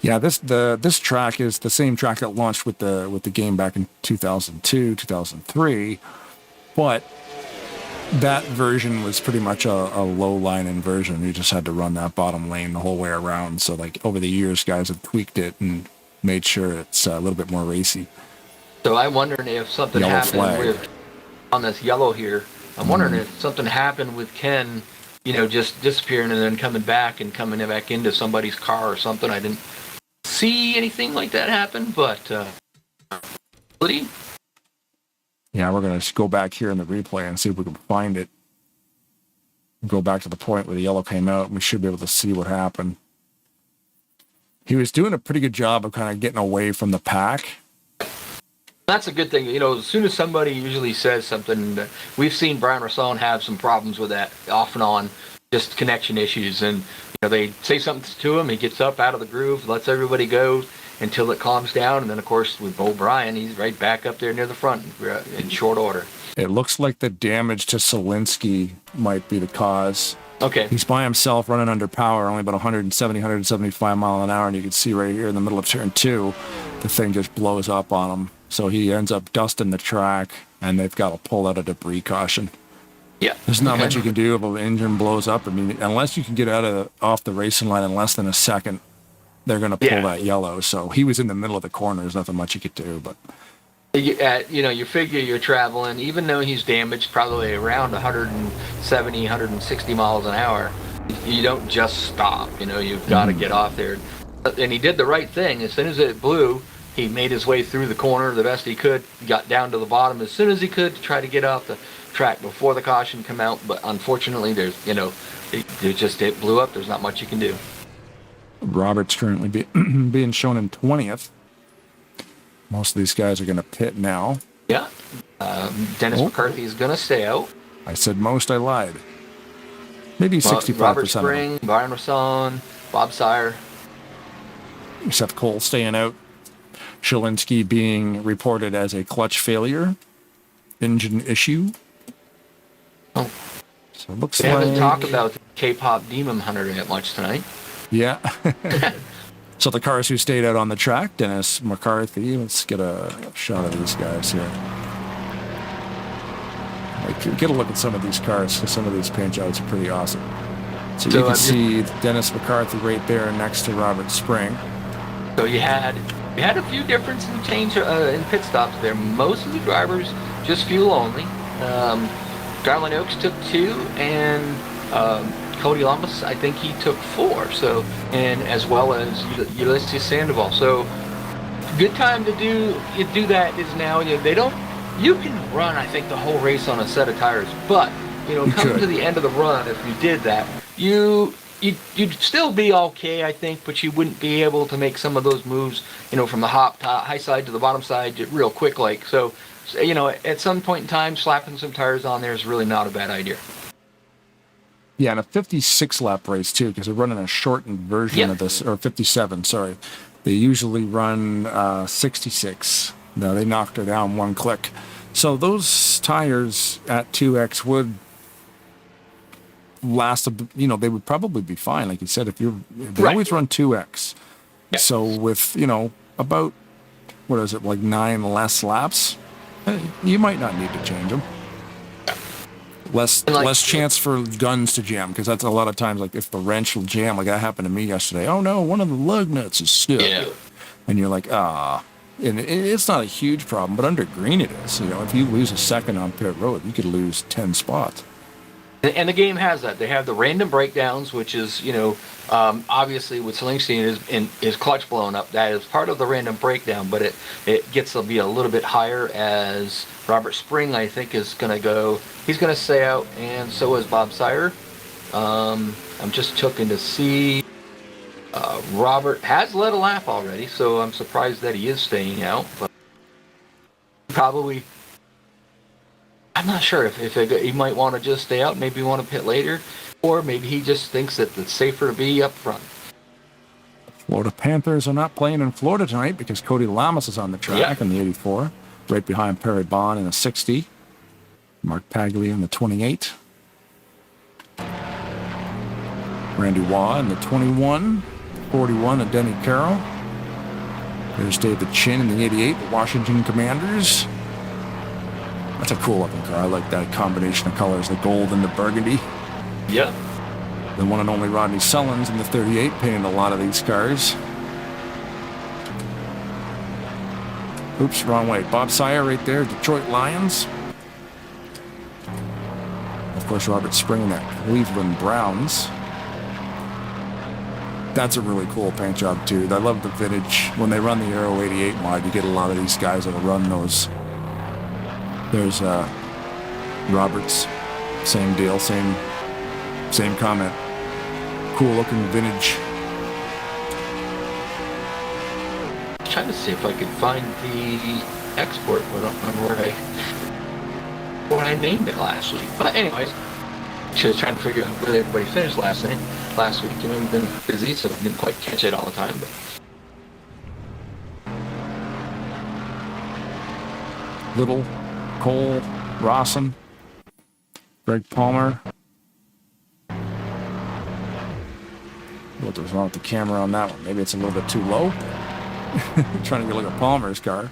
Yeah, this track is the same track that launched with the game back in 2002, 2003, but that version was pretty much a low line inversion. You just had to run that bottom lane the whole way around. So over the years, guys have tweaked it and made sure it's a little bit more racy. So I'm wondering if something Yellow happened flag. with on this yellow here. I'm wondering if something happened with Ken, just disappearing and then coming back and coming back into somebody's car or something. I didn't see anything like that happen, but Yeah, we're going to go back here in the replay and see if we can find it. Go back to the point where the yellow came out, and we should be able to see what happened. He was doing a pretty good job of kind of getting away from the pack. that's a good thing. As soon as somebody usually says something, we've seen Brian Rassone have some problems with that off and on, just connection issues. And, they say something to him, he gets up out of the groove, lets everybody go until it calms down. And then, of course, with Bo Bryan, he's right back up there near the front in short order. It looks like the damage to Solinsky might be the cause. Okay. He's by himself running under power, only about 170, 175 mile an hour, and you can see right here in the middle of turn 2, the thing just blows up on him. So he ends up dusting the track, and they've got to pull out a debris caution. Yeah. There's not much you can do if an engine blows up. I mean, unless you can get off the racing line in less than a second, they're going to pull that yellow. So he was in the middle of the corner. There's nothing much you could do, but... you figure you're traveling, even though he's damaged probably around 170, 160 miles an hour, you don't just stop. You've got to get off there. And he did the right thing. As soon as it blew, he made his way through the corner the best he could, got down to the bottom as soon as he could to try to get off the track before the caution come out. But unfortunately, it blew up. There's not much you can do. Robert's currently being shown in 20th. Most of these guys are going to pit now. Yeah. Dennis McCarthy is going to stay out. I said most, I lied. Maybe 65%. Robert Spring, Brian Rassone, Bob Sire. Seth Cole staying out. Shalinsky being reported as a clutch failure. Engine issue. Oh. So it looks We like... haven't talked about the K-pop Demon Hunter that much tonight. Yeah. So the cars who stayed out on the track, Dennis McCarthy. Let's get a shot of these guys here. Get a look at some of these cars, because some of these paint jobs are pretty awesome. So you can see Dennis McCarthy right there next to Robert Spring. So you had a few differences in change in pit stops there. Most of the drivers just fuel only. Garland Oaks took 2, and Cody Lamas, I think he took 4. So, and as well as Ulysses Sandoval. So, good time to do that is now. You can run, I think, the whole race on a set of tires, but coming to the end of the run, if you did that, you'd still be okay, I think, but you wouldn't be able to make some of those moves, from the high side to the bottom side real quick, like so. At some point in time, slapping some tires on there is really not a bad idea. Yeah, and a 56 lap race too, because they're running a shortened version of this, or 57. Sorry, they usually run 66. No, they knocked her down one click. So those tires at 2X would last. They would probably be fine, like you said. They always run 2X. Yeah. So with about like 9 less laps, you might not need to change them. Less chance for guns to jam, because that's a lot of times, like if the wrench will jam, like that happened to me yesterday. Oh no, one of the lug nuts is stuck. Yeah. And you're like, and it's not a huge problem, but under green it is. If you lose a second on pit road, you could lose 10 spots. And the game has that. They have the random breakdowns, which is, obviously with Slingsteen is clutch blown up. That is part of the random breakdown, but it gets to be a little bit higher as Robert Spring, I think, is going to go. He's going to stay out, and so is Bob Sire. I'm just checking to see. Robert has led a lap already, so I'm surprised that he is staying out. But probably, I'm not sure if he might want to just stay out, maybe want to pit later, or maybe he just thinks that it's safer to be up front. Florida Panthers are not playing in Florida tonight because Cody Lamas is on the track in the 84, right behind Perry Bond in the 60, Mark Paglia in the 28, Randy Waugh in the 21, 41 and Denny Carroll. There's David Chin in the 88, the Washington Commanders. That's a cool looking car. I like that combination of colors, the gold and the burgundy. Yeah. The one and only Rodney Sullins in the 38 painted a lot of these cars. Oops, wrong way. Bob Sire right there, Detroit Lions. Of course, Robert Spring at Cleveland Browns. That's a really cool paint job, too. I love the vintage. When they run the Aero 88 mod, you get a lot of these guys that'll run those. There's Roberts. Same deal, same comment. Cool looking vintage. Trying to see if I could find the export on where I named it last week. But anyways, just trying to figure out where everybody finished last week. You know, we've been busy, so we didn't quite catch it all the time. But Little, Cole, Rawson, Greg Palmer. What was wrong with the camera on that one? Maybe it's a little bit too low. Trying to get like a Palmer's car.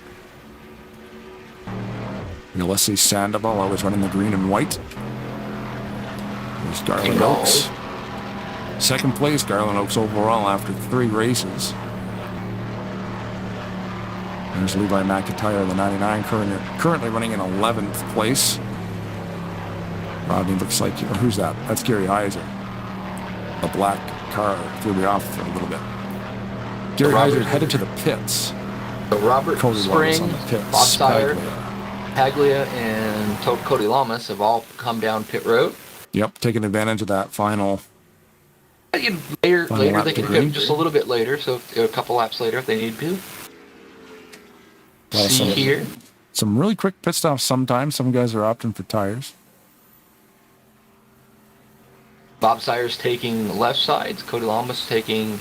Ulysses Sandoval always running the green and white. There's Garland Oaks. Second place, Garland Oaks overall after 3 races. There's Levi McIntyre in the 99, currently running in 11th place. Rodney looks like, or who's that? That's Gary Heiser. The black car threw me off for a little bit. Gary Heiser headed to the pits. So Robert Cody Spring, on the pits. Bob Sire, Paglia, and Cody Lamas have all come down pit road. Yep, taking advantage of that final. Later lap they to can green. come just a little bit later, so a couple laps later if they need to. Well, See here. Some really quick pit stops sometimes. Some guys are opting for tires. Bob Sire's taking left sides. Cody Lamas taking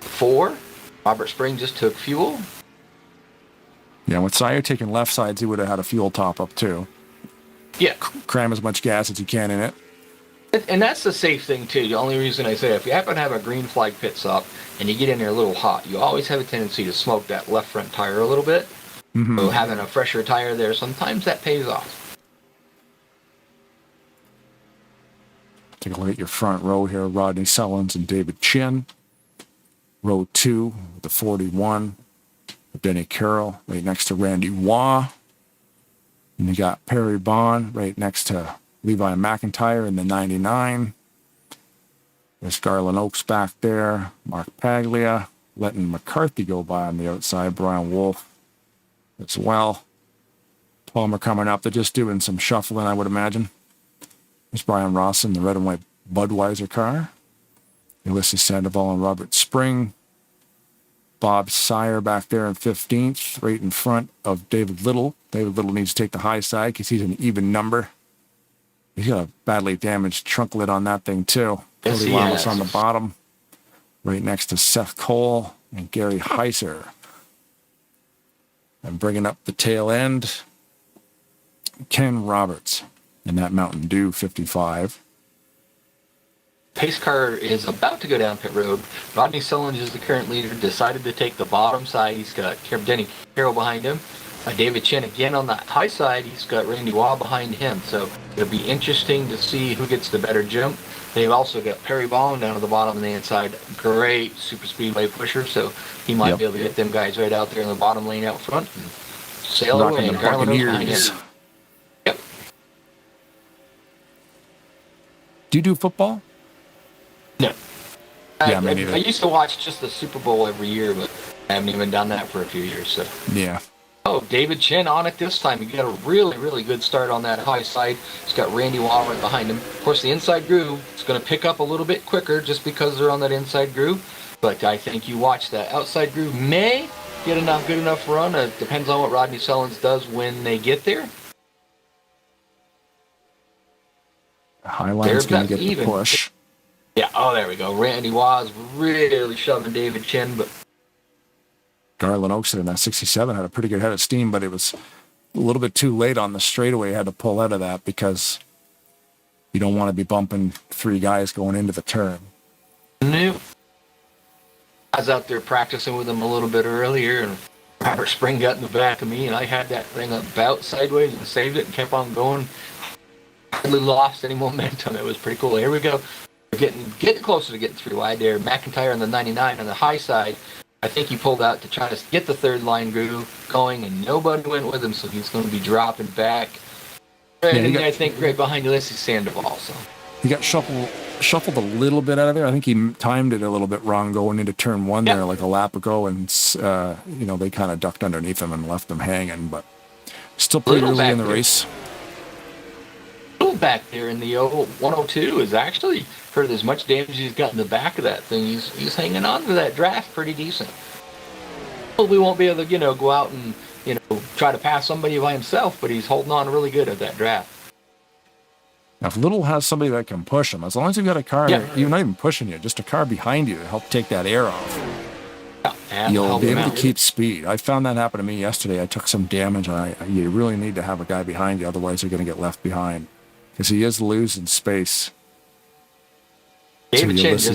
4. Robert Spring just took fuel. Yeah, with Sire taking left sides, he would have had a fuel top up too. Yeah. Cram as much gas as you can in it. And that's the safe thing too. The only reason I say if you happen to have a green flag pit stop and you get in there a little hot, you always have a tendency to smoke that left front tire a little bit. Mm-hmm. So having a fresher tire there, sometimes that pays off. Take a look at your front row here. Rodney Sullins and David Chin. Row 2 with the 41. Denny Carroll right next to Randy Waugh. And you got Perry Bond right next to Levi McIntyre in the 99. There's Garland Oaks back there. Mark Paglia. Letting McCarthy go by on the outside. Brian Wolf as well. Palmer coming up. They're just doing some shuffling, I would imagine. There's Brian Ross in the red and white Budweiser car. Ulysses Sandoval and Robert Spring. Bob Sire back there in 15th, right in front of David Little. David Little needs to take the high side because he's an even number. He's got a badly damaged trunk lid on that thing, too. Yes, Cody he Lamas has. on the bottom, right next to Seth Cole and Gary Heiser. And bringing up the tail end, Ken Roberts in that Mountain Dew 55. Pace car is about to go down pit road. Rodney Sullins is the current leader. Decided to take the bottom side. He's got Denny Carroll behind him. David Chen again on the high side. He's got Randy Waugh behind him. So it'll be interesting to see who gets the better jump. They've also got Perry Bong down at the bottom on the inside. Great super speedway pusher. So he might be able to get them guys right out there in the bottom lane out front and sail away. Knocking the Buccaneers. Yep. Do you do football? No. Yeah, me neither. I used to watch just the Super Bowl every year, but I haven't even done that for a few years. So. Yeah. Oh, David Chen on it this time. He got a really, really good start on that high side. He's got Randy Waugh right behind him. Of course, the inside groove is going to pick up a little bit quicker just because they're on that inside groove. But I think you watch that outside groove may get enough good enough run. It depends on what Rodney Sullins does when they get there. Highline's going to get the push. Yeah, oh, there we go. Randy Waugh's really shoving David Chen, but Garland Oaks in that 67 had a pretty good head of steam, but it was a little bit too late on the straightaway. Had to pull out of that because you don't want to be bumping 3 guys going into the turn. I was out there practicing with him a little bit earlier, and Robert Spring got in the back of me, and I had that thing about sideways and saved it and kept on going. Hardly lost any momentum. It was pretty cool. Here we go. We're getting closer to getting 3 wide there. McIntyre on the 99 on the high side. I think he pulled out to try to get the third line groove going, and nobody went with him, so he's going to be dropping back. And I think right behind Ulysses Sandoval. So he got shuffled a little bit out of there. I think he timed it a little bit wrong going into turn one there, like a lap ago, and they kind of ducked underneath him and left him hanging. But still pretty early in the race. Little back there in the 102 is actually, for as much damage as he's got in the back of that thing, he's hanging on to that draft pretty decent. We won't be able to go out and try to pass somebody by himself, but he's holding on really good at that draft. Now, if Little has somebody that can push him, as long as you've got a car, you're not even pushing you, just a car behind you to help take that air off. You'll be able to keep speed. I found that happen to me yesterday. I took some damage, and you really need to have a guy behind you, otherwise you're going to get left behind. Because he is losing space. David Chen is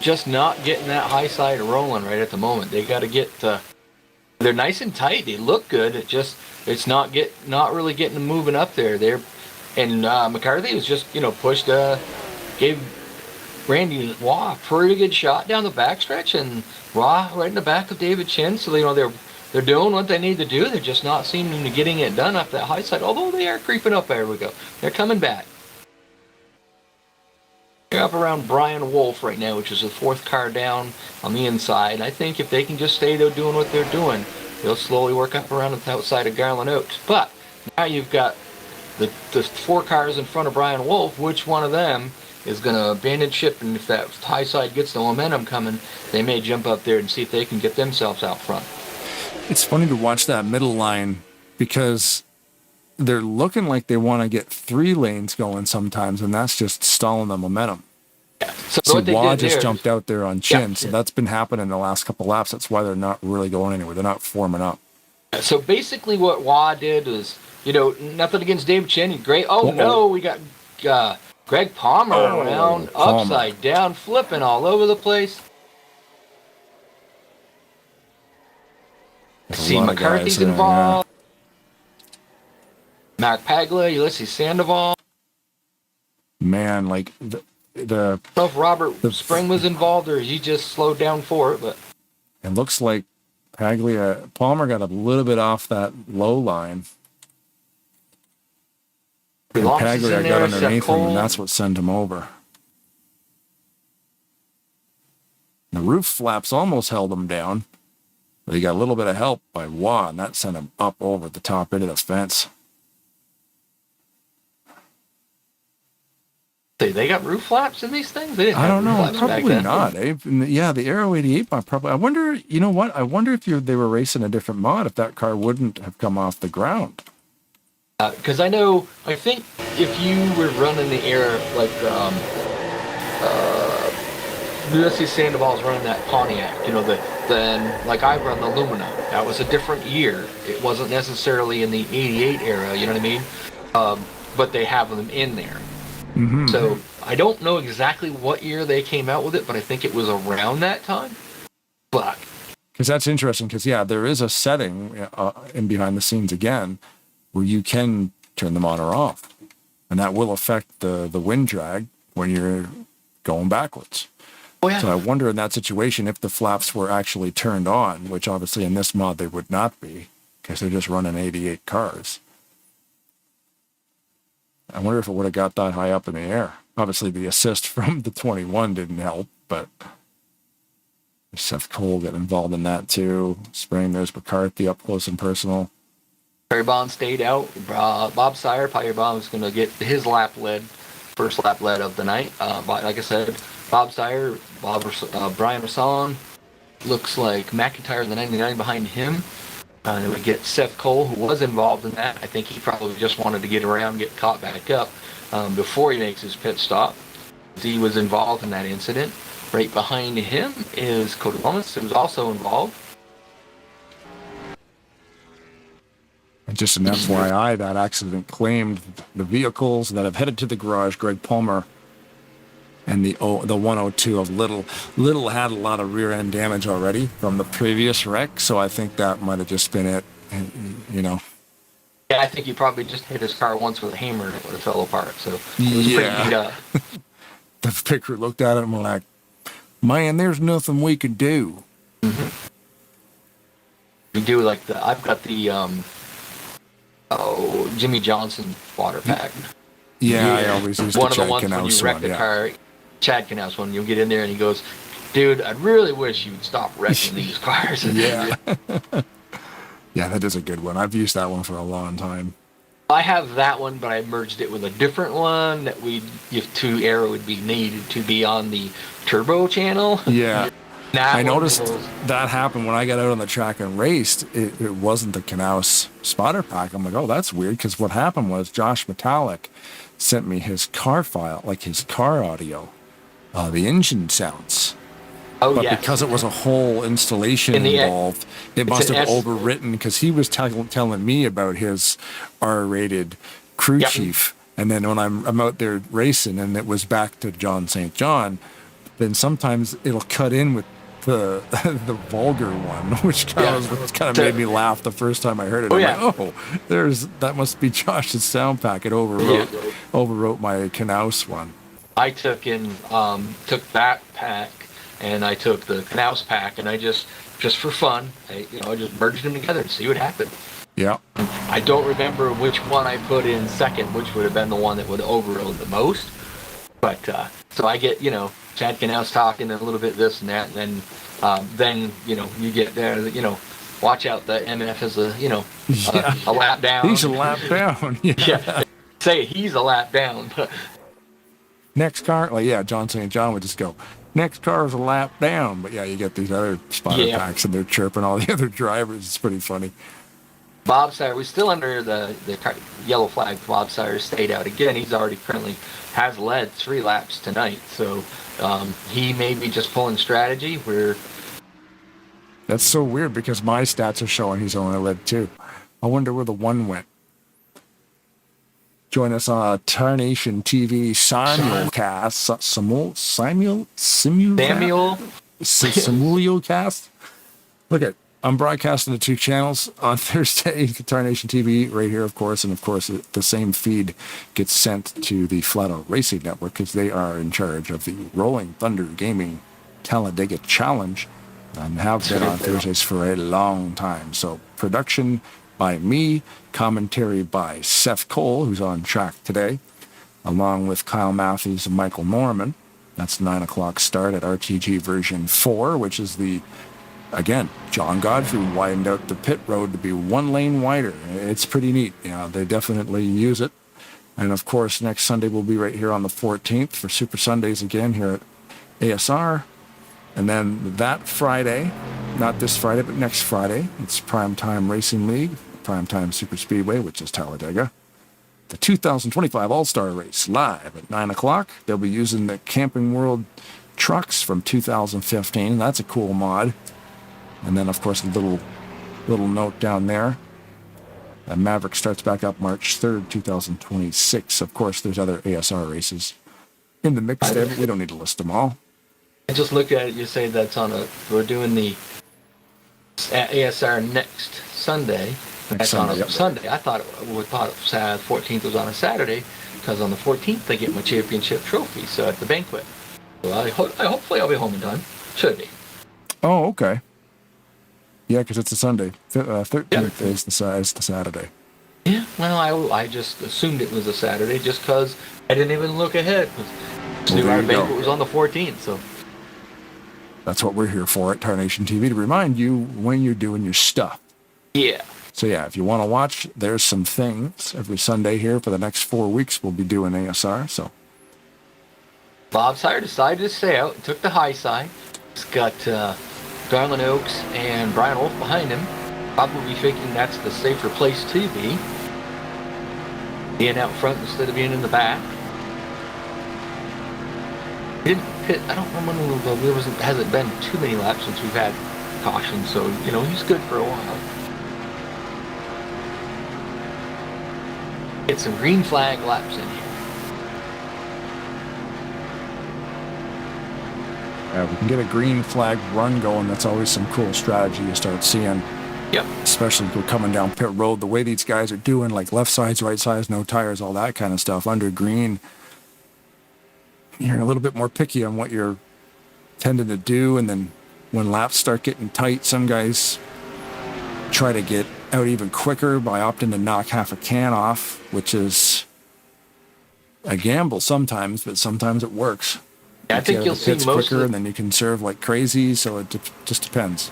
just not getting that high side rolling right at the moment. They got to get. They're nice and tight. They look good. It's not really getting them moving up there. McCarthy was just pushed. Gave Randy Waugh a pretty good shot down the backstretch, and Waugh right in the back of David Chen. So they're doing what they need to do. They're just not seeming to getting it done up that high side. Although they are creeping up. There we go. They're coming back. They're up around Brian Wolf right now, which is the fourth car down on the inside. I think if they can just stay there doing what they're doing, they'll slowly work up around the outside of Garland Oaks. But now you've got the four cars in front of Brian Wolf. Which one of them is going to abandon ship? And if that high side gets the momentum coming, they may jump up there and see if they can get themselves out front. It's funny to watch that middle line because they're looking like they want to get 3 lanes going sometimes, and that's just stalling the momentum. Yeah. So Waugh just jumped out there on Chin, so that's been happening the last couple laps. That's why they're not really going anywhere. They're not forming up. So basically what Waugh did was, nothing against David Chen. He's great. Oh, no, we got Greg Palmer around, upside down, flipping all over the place. See, McCarthy's involved. Mark Paglia, Ulysses Sandoval. Man, like I don't know if Robert Spring was involved or he just slowed down for it, but it looks like Palmer got a little bit off that low line. And Paglia got underneath him, and that's what sent him over. The roof flaps almost held him down, but he got a little bit of help by Waugh, and that sent him up over the top end of the fence. They got roof flaps in these things? They didn't I don't know. Probably not. Yeah, the Aero 88 mod probably. I wonder, you know what? I wonder if they were racing a different mod, if that car wouldn't have come off the ground. Because I think if you were running the Aero, like Ulysses Sandoval's running that Pontiac, then like I run the Lumina. That was a different year. It wasn't necessarily in the 88 era, you know what I mean? But they have them in there. Mm-hmm. So I don't know exactly what year they came out with it, but I think it was around that time. But because that's interesting, because there is a setting in behind the scenes again where you can turn them on or off, and that will affect the wind drag when you're going backwards. Oh, yeah. So I wonder in that situation if the flaps were actually turned on, which obviously in this mod they would not be because they're just running 88 cars. I wonder if it would have got that high up in the air. Obviously, the assist from the 21 didn't help, but Seth Cole got involved in that too. Spring, there's McCarthy up close and personal. Perry Bond stayed out. Bob Sire, Perry Bond was going to get his first lap lead of the night. Like I said, Bob Sire, Brian Rasson, looks like McIntyre the 99 behind him. And we get Seth Cole, who was involved in that. I think he probably just wanted to get around, get caught back up before he makes his pit stop. He was involved in that incident. Right behind him is Cody Lomas, who was also involved. And just an FYI, that accident claimed the vehicles that have headed to the garage, Greg Palmer and the 102 of Little. Little had a lot of rear end damage already from the previous wreck, so I think that might have just been it. Yeah, I think he probably just hit his car once with a hammer and it would have fell apart. So it was pretty beat up. The picture looked at it and were like, "Man, there's nothing we could do." Mm-hmm. We do like I've got the Jimmy Johnson water pack. Yeah, I always used One the of the Chad ones when Knaus you wreck one, the yeah. car. Chad Knaus one. You'll get in there and he goes, "Dude, I really wish you'd stop wrecking these cars." Yeah. Yeah, that is a good one. I've used that one for a long time. I have that one, but I merged it with a different one that if two Aero would be needed to be on the turbo channel. Yeah. That I one noticed was- that happened when I got out on the track and raced. It wasn't the Knaus spotter pack. I'm like, oh, that's weird, because what happened was Josh Metallic sent me his car file, like his car audio, the engine sounds. Oh, But yes. because it was a whole installation In the end, involved, it it's must an have S- overwritten, because he was telling me about his R-rated crew Yep. chief. And then when I'm out there racing and it was back to John St. John, then sometimes it'll cut in with the the vulgar one, which kind of made me laugh the first time I heard it. Oh, I'm yeah. like, that must be Josh's sound pack. It overwrote my Knaus one. I took that pack and I took the Knaus pack and I just for fun, I just merged them together and see what happened. Yeah. I don't remember which one I put in second, which would have been the one that would overrode the most. But so I get Chad Knaus talking a little bit this and that, and then you get there, watch out, the MF is a lap down. He's a lap down. Yeah. Yeah, say he's a lap down. Next car, John St. John would just go, next car is a lap down. But yeah, you get these other spotter packs and they're chirping all the other drivers. It's pretty funny. Bob Sire, we're still under the yellow flag. Bob Sire stayed out again. He's already currently has led 3 laps tonight, so he may be just pulling strategy. That's so weird, because my stats are showing he's only led 2. I wonder where the 1 went. Join us on Tarnation TV simulcast. Simulcast. Look at. I'm broadcasting the 2 channels on Thursday, Tarnation TV right here, of course, and of course the same feed gets sent to the Flat Out Racing Network, because they are in charge of the Rolling Thunder Gaming Talladega Challenge and have been on Thursdays for a long time. So production by me, commentary by Seth Cole, who's on track today, along with Kyle Matthews and Michael Norman. That's 9 o'clock start at RTG version 4, which is again, John Godfrey widened out the pit road to be 1 lane wider. It's pretty neat. They definitely use it. And of course, next Sunday we'll be right here on the 14th for Super Sundays again here at ASR. And then that Friday, not this Friday, but next Friday, it's Primetime Racing League, Primetime Super Speedway, which is Talladega. The 2025 All-Star Race live at 9 o'clock. They'll be using the Camping World trucks from 2015. That's a cool mod. And then, of course, a little note down there. Maverick starts back up March 3rd, 2026. Of course, there's other ASR races in the mix there, but we don't need to list them all. I just looked at it. You say we're doing the ASR next Sunday. That's on a Sunday. I thought 14th was on a Saturday, because on the 14th they get my championship trophy. So at the banquet. So hopefully I'll be home in time. Should be. Oh, okay. Yeah, because it's a Sunday. 13th is the Saturday. Yeah, well, I just assumed it was a Saturday just because I didn't even look ahead. Our banquet was on the 14th, so. That's what we're here for at Tarnation TV, to remind you when you're doing your stuff. Yeah. So yeah, if you want to watch, there's some things every Sunday here for the next 4 weeks. We'll be doing ASR. So Bob Sire decided to stay out and took the high side. He's got Garland Oaks and Brian Wolf behind him. Probably thinking that's the safer place to be. Being out front instead of being in the back. Didn't pit. I don't remember. Hasn't been too many laps since we've had caution, so he's good for a while. Get some green flag laps in here. we can get a green flag run going. That's always some cool strategy you start seeing. Yep. Especially if we're coming down pit road, the way these guys are doing, like left sides, right sides, no tires, all that kind of stuff. Under green, you're a little bit more picky on what you're tending to do. And then when laps start getting tight, some guys try to get out even quicker by opting to knock half a can off, which is a gamble sometimes, but sometimes it works. Yeah, I think you'll see most quicker, and then you can serve like crazy. So it just depends.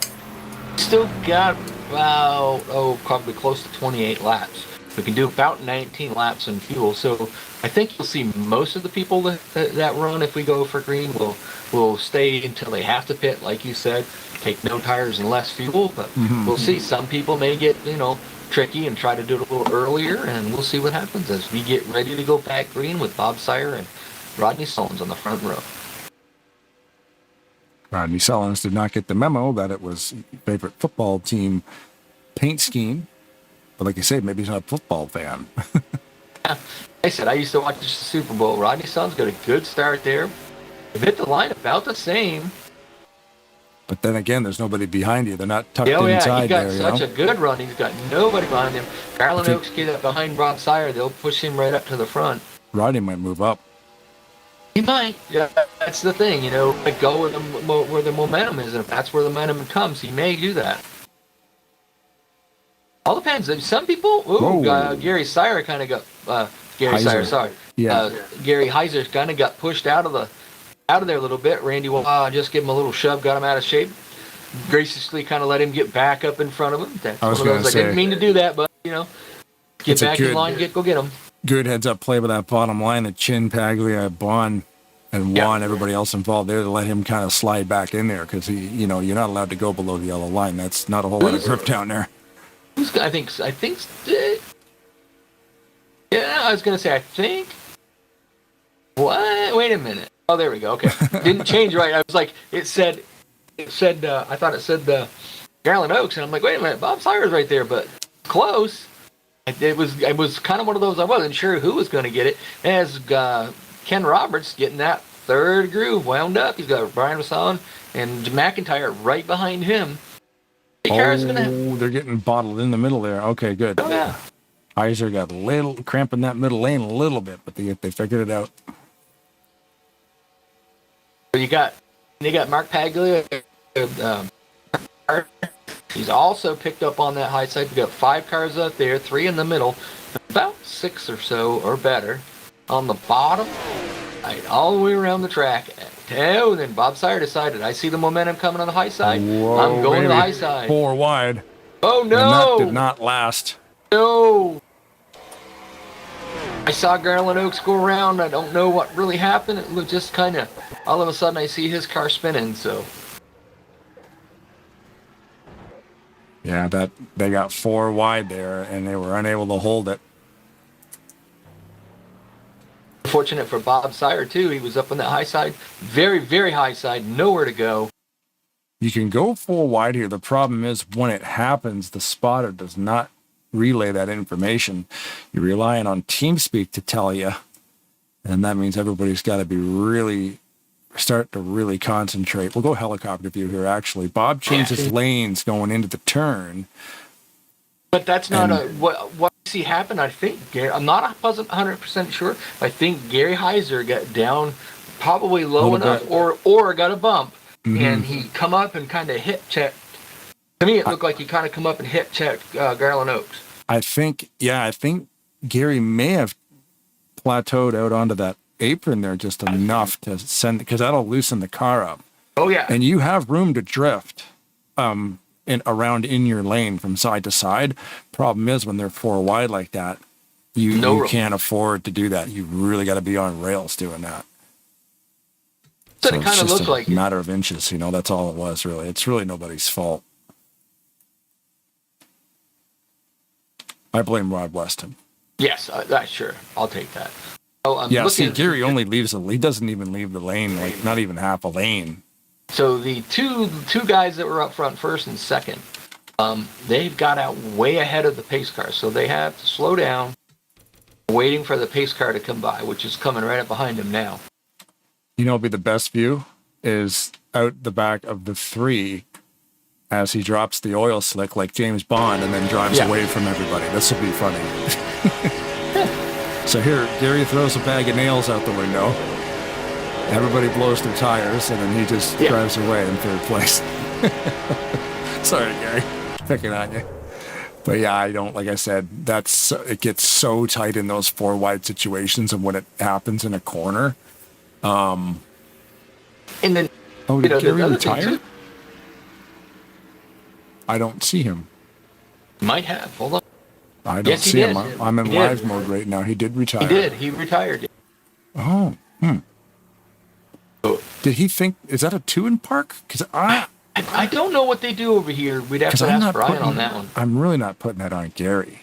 Still got about probably close to 28 laps. We can do about 19 laps in fuel. So I think you'll see most of the people that run, if we go for green, will stay until they have to pit, like you said, take no tires and less fuel. But we'll see. Some people may get tricky and try to do it a little earlier, and we'll see what happens as we get ready to go back green with Bob Sire and Rodney Sullins on the front row. Rodney Sullins did not get the memo that it was favorite football team paint scheme. But like I said, maybe he's not a football fan. I said I used to watch the Super Bowl. Rodney Sullins got a good start there. They hit the line about the same. But then again, there's nobody behind you. They're not tucked he inside got there. such a good run. He's got nobody behind him. Garland Oaks get up behind Bob Sire. They'll push him right up to the front. Rodney might move up. He might. Yeah, that's the thing. Like go where the momentum is, and if that's where the momentum comes, he may do that. All depends. Some people. Gary Sire kind of got. Gary Sire, sorry. Yeah. Gary Heiser kind of got pushed out of there a little bit. Randy just give him a little shove, got him out of shape. Graciously kind of let him get back up in front of him. That's I was going to say. I didn't mean to do that, but get back in line, go get him. Good heads-up play with that bottom line of Chin, Paglia, Bond, and Juan, everybody else involved there to let him kind of slide back in there because you're not allowed to go below the yellow line. That's not a whole lot of grip down there. I think. Yeah, I was gonna say. I think. What? Wait a minute. Oh, there we go. Okay, didn't change right. I was like, it said. I thought it said Garland Oaks, and I'm like, wait a minute, Bob Sire's right there, but close. It was kind of one of those. I wasn't sure who was going to get it. As Ken Roberts getting that third groove wound up, he's got Brian Wasson and McIntyre right behind him. They're getting bottled in the middle there. Okay, good. Oh yeah. Heiser got a little cramp in that middle lane a little bit, but they figured it out. So you got Mark Paglia. He's also picked up on that high side. We got 5 cars up there, 3 in the middle, about 6 or so or better on the bottom, right, all the way around the track. And then Bob Sire decided, I see the momentum coming on the high side. Whoa, I'm going to the high side. 4 wide. Oh no! And that did not last. No. I saw Garland Oaks go around. I don't know what really happened. It was just kind of, all of a sudden I see his car spinning, so. Yeah, they got 4 wide there, and they were unable to hold it. Fortunate for Bob Sire, too. He was up on that high side. Very, very high side. Nowhere to go. You can go 4 wide here. The problem is when it happens, the spotter does not relay that information. You're relying on TeamSpeak to tell you, and that means everybody's got to be start to really concentrate. We'll go helicopter view here, actually. Bob changes lanes going into the turn. But that's not what I see happen. I think, I'm not 100% sure. I think Gary Heiser got down probably low enough or got a bump, and he come up and kind of hip checked. To me, it looked like he kind of come up and hip checked Garland Oaks. I think Gary may have plateaued out onto that apron there just enough to send, because that'll loosen the car up. Oh yeah, and you have room to drift around in your lane from side to side. Problem is when they're 4 wide like that, you can't afford to do that. You really got to be on rails doing that. So it kind of looked like a matter of inches. That's all it was really. It's really nobody's fault. I blame Rod Weston. Yes, sure. I'll take that. See, Gary only he doesn't even leave the lane, like not even half a lane. So the two guys that were up front, first and second, they've got out way ahead of the pace car. So they have to slow down, waiting for the pace car to come by, which is coming right up behind them now. It'll be the best view is out the back of the 3 as he drops the oil slick like James Bond and then drives away from everybody. This will be funny. So here, Gary throws a bag of nails out the window. Everybody blows their tires, and then he just drives away in 3rd place. Sorry, Gary. Picking on you. But yeah, I don't, like I said, it gets so tight in those 4 wide situations, and when it happens in a corner. And then, Oh, you did know, Gary the other thing retire? too, I don't see him. might have. Hold on. I don't Yes, he see him. did. I'm in He did. live mode right now. He did retire. He did. He retired. Oh, Did he think, is that a 2 in park? Because I don't know what they do over here. We'd have to I'm ask not Brian putting, on that one. I'm really not putting that on Gary.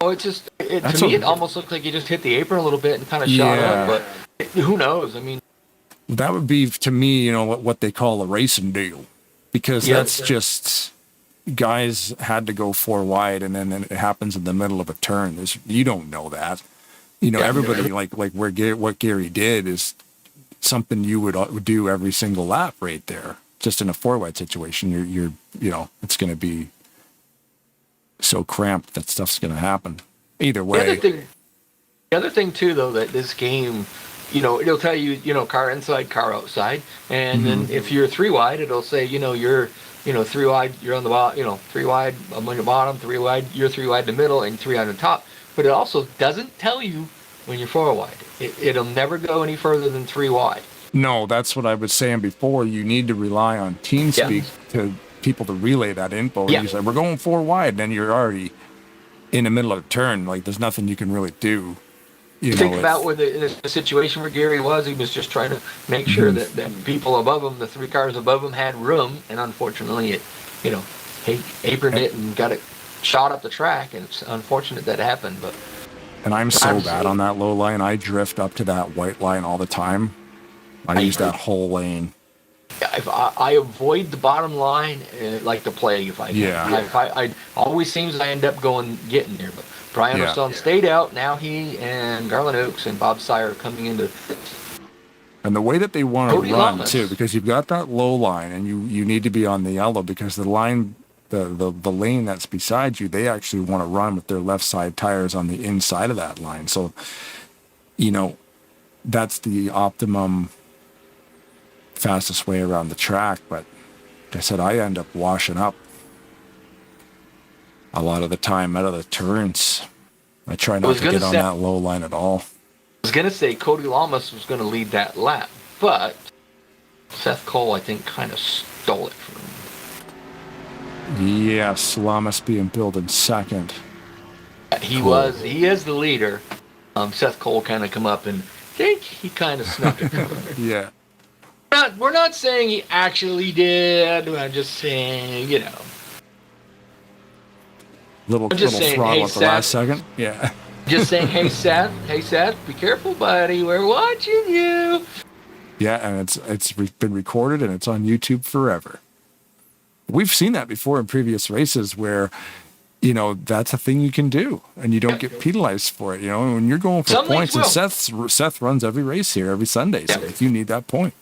Oh, it's just That's to me, a- it almost looked like he just hit the apron a little bit and kind of shot Yeah. up. But who knows? I mean, That would be, to me, you know, what they call a racing deal. Because Yeah. that's just, guys had to go 4 wide, and then it happens in the middle of a turn. You don't know that. You know, Yeah. everybody, like what Gary did is something you would do every single lap right there. Just in a 4 wide situation, you're you know, it's going to be so cramped that stuff's going to happen. Either way. the other thing too, though, that this game, you know, it'll tell you, you know, car inside, car outside, and then if you're 3 wide, it'll say, you know, you're, you know, 3 wide, you're on the bottom, you know, 3 wide, I'm on the bottom, 3 wide, you're 3 wide in the middle, and 3 on the top. But it also doesn't tell you when you're 4 wide. It'll never go any further than 3 wide. No, that's what I was saying before. You need to rely on TeamSpeak to people to relay that info. Yeah. You say, we're going 4 wide, and then you're already in the middle of a turn. Like, there's nothing you can really do. You know, Think about where the situation where Gary was. He was just trying to make sure that people above him, the 3 cars above him, had room, and unfortunately, it, you know, he aproned it and got it shot up the track, and it's unfortunate that happened. But And I'm so bad on that low line. I drift up to that white line all the time. I use that whole lane. if I avoid the bottom line like the plague if I can. Yeah. I always seems I end up getting there. But Brian O'Sullivan stayed out. Now he and Garland Oaks and Bob Sire are coming into. And the way that they want to Cody run Lamas. too, because you've got that low line, and you need to be on the yellow, because the line, the lane that's beside you, they actually want to run with their left side tires on the inside of that line. So, you know, that's the optimum fastest way around the track. But like I said, I end up washing up a lot of the time out of the turns. I try not to get on that low line at all. I was going to say Cody Lamas was going to lead that lap, but Seth Cole, I think, kind of stole it from him. Yes, Lamas being billed in second. He is the leader. Seth Cole kind of come up and think he kind of snuck it from him. Yeah. We're not saying he actually did. I'm just saying, you know. Little saying, throttle hey, at the Seth. last second. Yeah. Just saying, hey Seth, be careful, buddy. We're watching you. Yeah, and it's been recorded and it's on YouTube forever. We've seen that before in previous races where, you know, that's a thing you can do, and you don't get penalized for it. You know, when you're going for Some points, and leagues Seth runs every race here every Sunday, so if you need that point.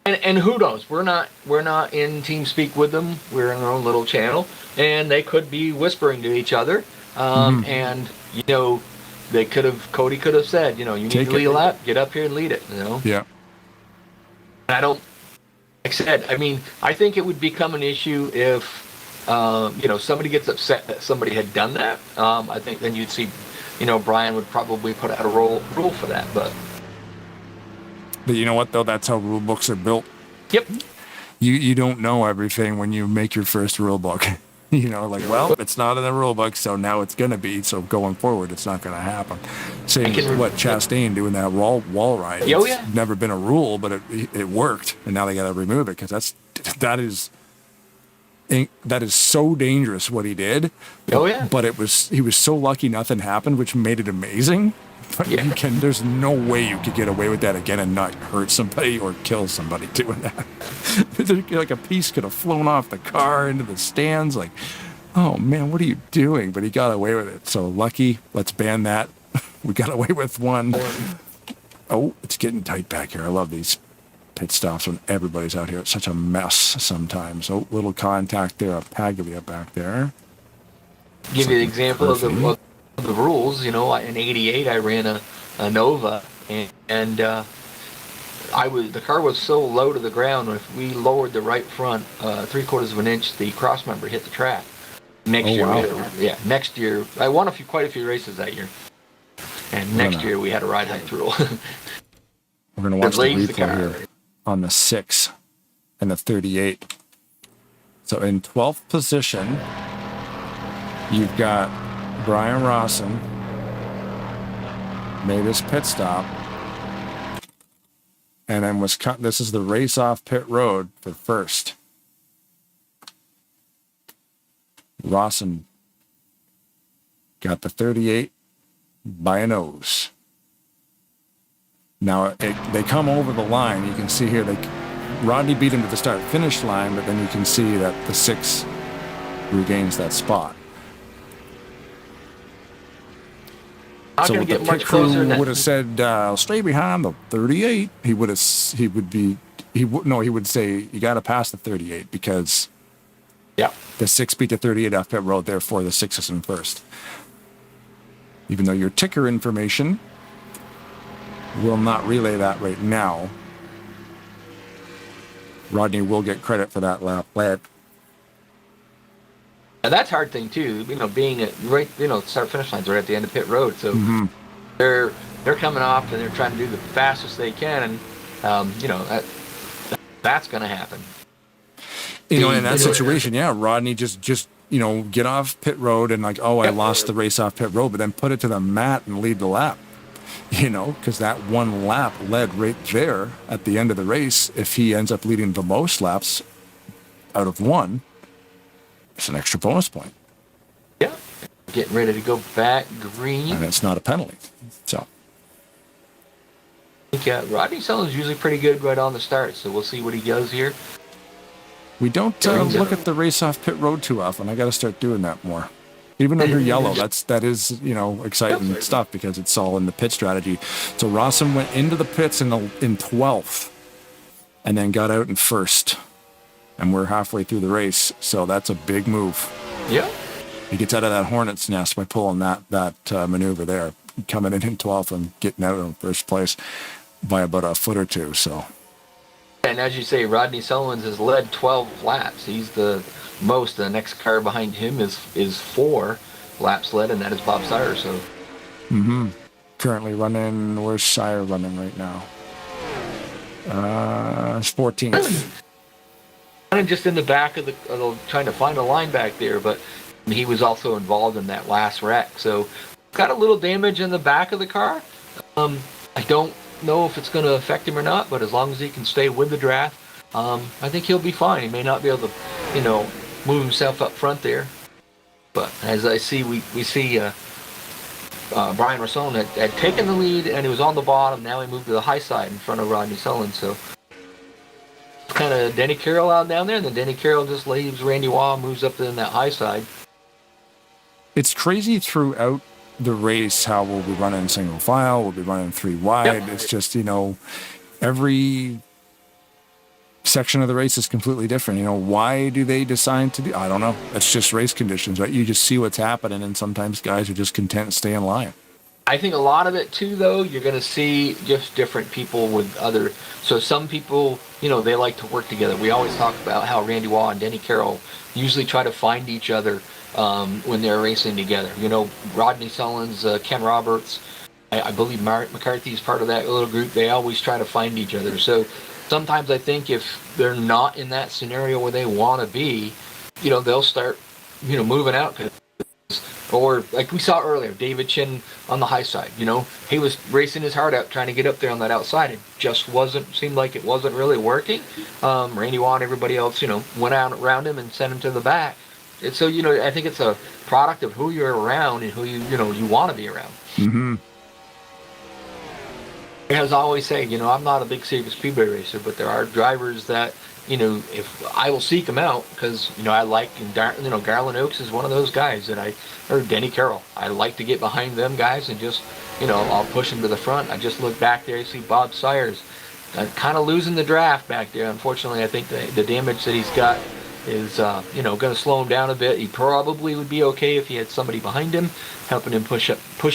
And who knows? We're not in TeamSpeak with them. We're in our own little channel, and they could be whispering to each other. And you know, Cody could have said, you know, you need to lead a lap, get up here and lead it. You know. Yeah. And I don't. Like I said, I mean, I think it would become an issue if, you know, somebody gets upset that somebody had done that. I think then you'd see, you know, Brian would probably put out a rule for that. But you know what, though? That's how rule books are built. Yep. You don't know everything when you make your first rule book. You know, like, well, it's not in the rule book, so now it's going to be. So going forward, it's not going to happen. Same as what Chastain doing that wall ride. Oh, it's never been a rule, but it worked, and now they got to remove it because that is so dangerous what he did. But he was so lucky nothing happened, which made it amazing. But there's no way you could get away with that again and not hurt somebody or kill somebody doing that. Like a piece could have flown off the car into the stands. Like, oh man, what are you doing? But he got away with it. So lucky. Let's ban that. We got away with one. Oh, it's getting tight back here. I love these pit stops when everybody's out here. It's such a mess sometimes. Oh, little contact there. A Paglia back there. Give you an example of the rules. You know, in '88 I ran a Nova, and the car was so low to the ground. If we lowered the right front 3/4 of an inch, the cross member hit the track. Next Oh, year, wow. next year I won quite a few races that year, and next year we had a ride height rule. We're going to watch the Leaves the replay car. here on the 6 and the 38. So in 12th position, you've got Brian Rawson, made his pit stop, and then was cut. This is the race off pit road for first. Rawson got the 38 by a nose. Now they come over the line. You can see here Rodney beat him to the start-finish line, but then you can see that the 6 regains that spot. Not So gonna what get the much pit closer crew than would have said, stay behind the 38. He would say you got to pass the 38 because the 6 beat the 38 off pit road. Therefore, the 6 is in first. Even though your ticker information will not relay that right now, Rodney will get credit for that lap led. And that's a hard thing too, being at start finish lines right at the end of pit road. So they're coming off and they're trying to do the fastest they can, and that's going to happen. In that situation, Rodney just get off pit road and I lost the race off pit road, but then put it to the mat and lead the lap. Because that one lap led right there at the end of the race. If he ends up leading the most laps out of one, it's an extra bonus point. Yeah. Getting ready to go back green. And it's not a penalty. So I think Rodney Sullivan's usually pretty good right on the start, so we'll see what he does here. We don't look at the race off pit road too often. I got to start doing that more. Even under yellow, that is exciting stuff because it's all in the pit strategy. So Rawson went into the pits in 12th, and then got out in first, and we're halfway through the race. So that's a big move. Yeah. He gets out of that hornet's nest by pulling that maneuver there, coming in 12th and getting out in first place by about a foot or two. So. And as you say, Rodney Sullivan has led 12 laps. He's the most. The next car behind him is 4 laps led, and that is Bob Sire. So, Currently running. Where's Sire running right now? 14th. Kind of just in the back of the trying to find a line back there, but he was also involved in that last wreck. So, got a little damage in the back of the car. I don't know if it's going to affect him or not, but as long as he can stay with the draft, I think he'll be fine. He may not be able to, move himself up front there, but as I see, we see Brian Rawson had taken the lead and he was on the bottom. Now he moved to the high side in front of Rodney Sullivan. So kind of Denny Carroll out down there, and then Denny Carroll just leaves Randy Waugh, moves up in that high side. It's crazy throughout the race how we'll be running single file, we'll be running 3 wide. Yep. It's just, every section of the race is completely different. Why do they decide to do? I don't know. It's just race conditions, right? You just see what's happening, and sometimes guys are just content to stay in line. I think a lot of it too, though, you're going to see just different people with other. So some people, they like to work together. We always talk about how Randy Waugh and Denny Carroll usually try to find each other when they're racing together. Rodney Sullivan's, Ken Roberts, I believe McCarthy's part of that little group. They always try to find each other. So sometimes I think if they're not in that scenario where they want to be, they'll start, moving out. Or like we saw earlier, David Chin on the high side, he was racing his heart out trying to get up there on that outside. It just seemed like it wasn't really working. Randy Waugh and everybody else, went out around him and sent him to the back. And so, I think it's a product of who you're around and who you want to be around. Mm-hmm. As I always say, I'm not a big Super Speedway racer, but there are drivers that, if I will seek them out because, I like, Garland Oaks is one of those guys or Denny Carroll. I like to get behind them guys and just, I'll push them to the front. I just look back there, you see Bob Sires kind of losing the draft back there. Unfortunately, I think the damage that he's got is, going to slow him down a bit. He probably would be okay if he had somebody behind him, helping him push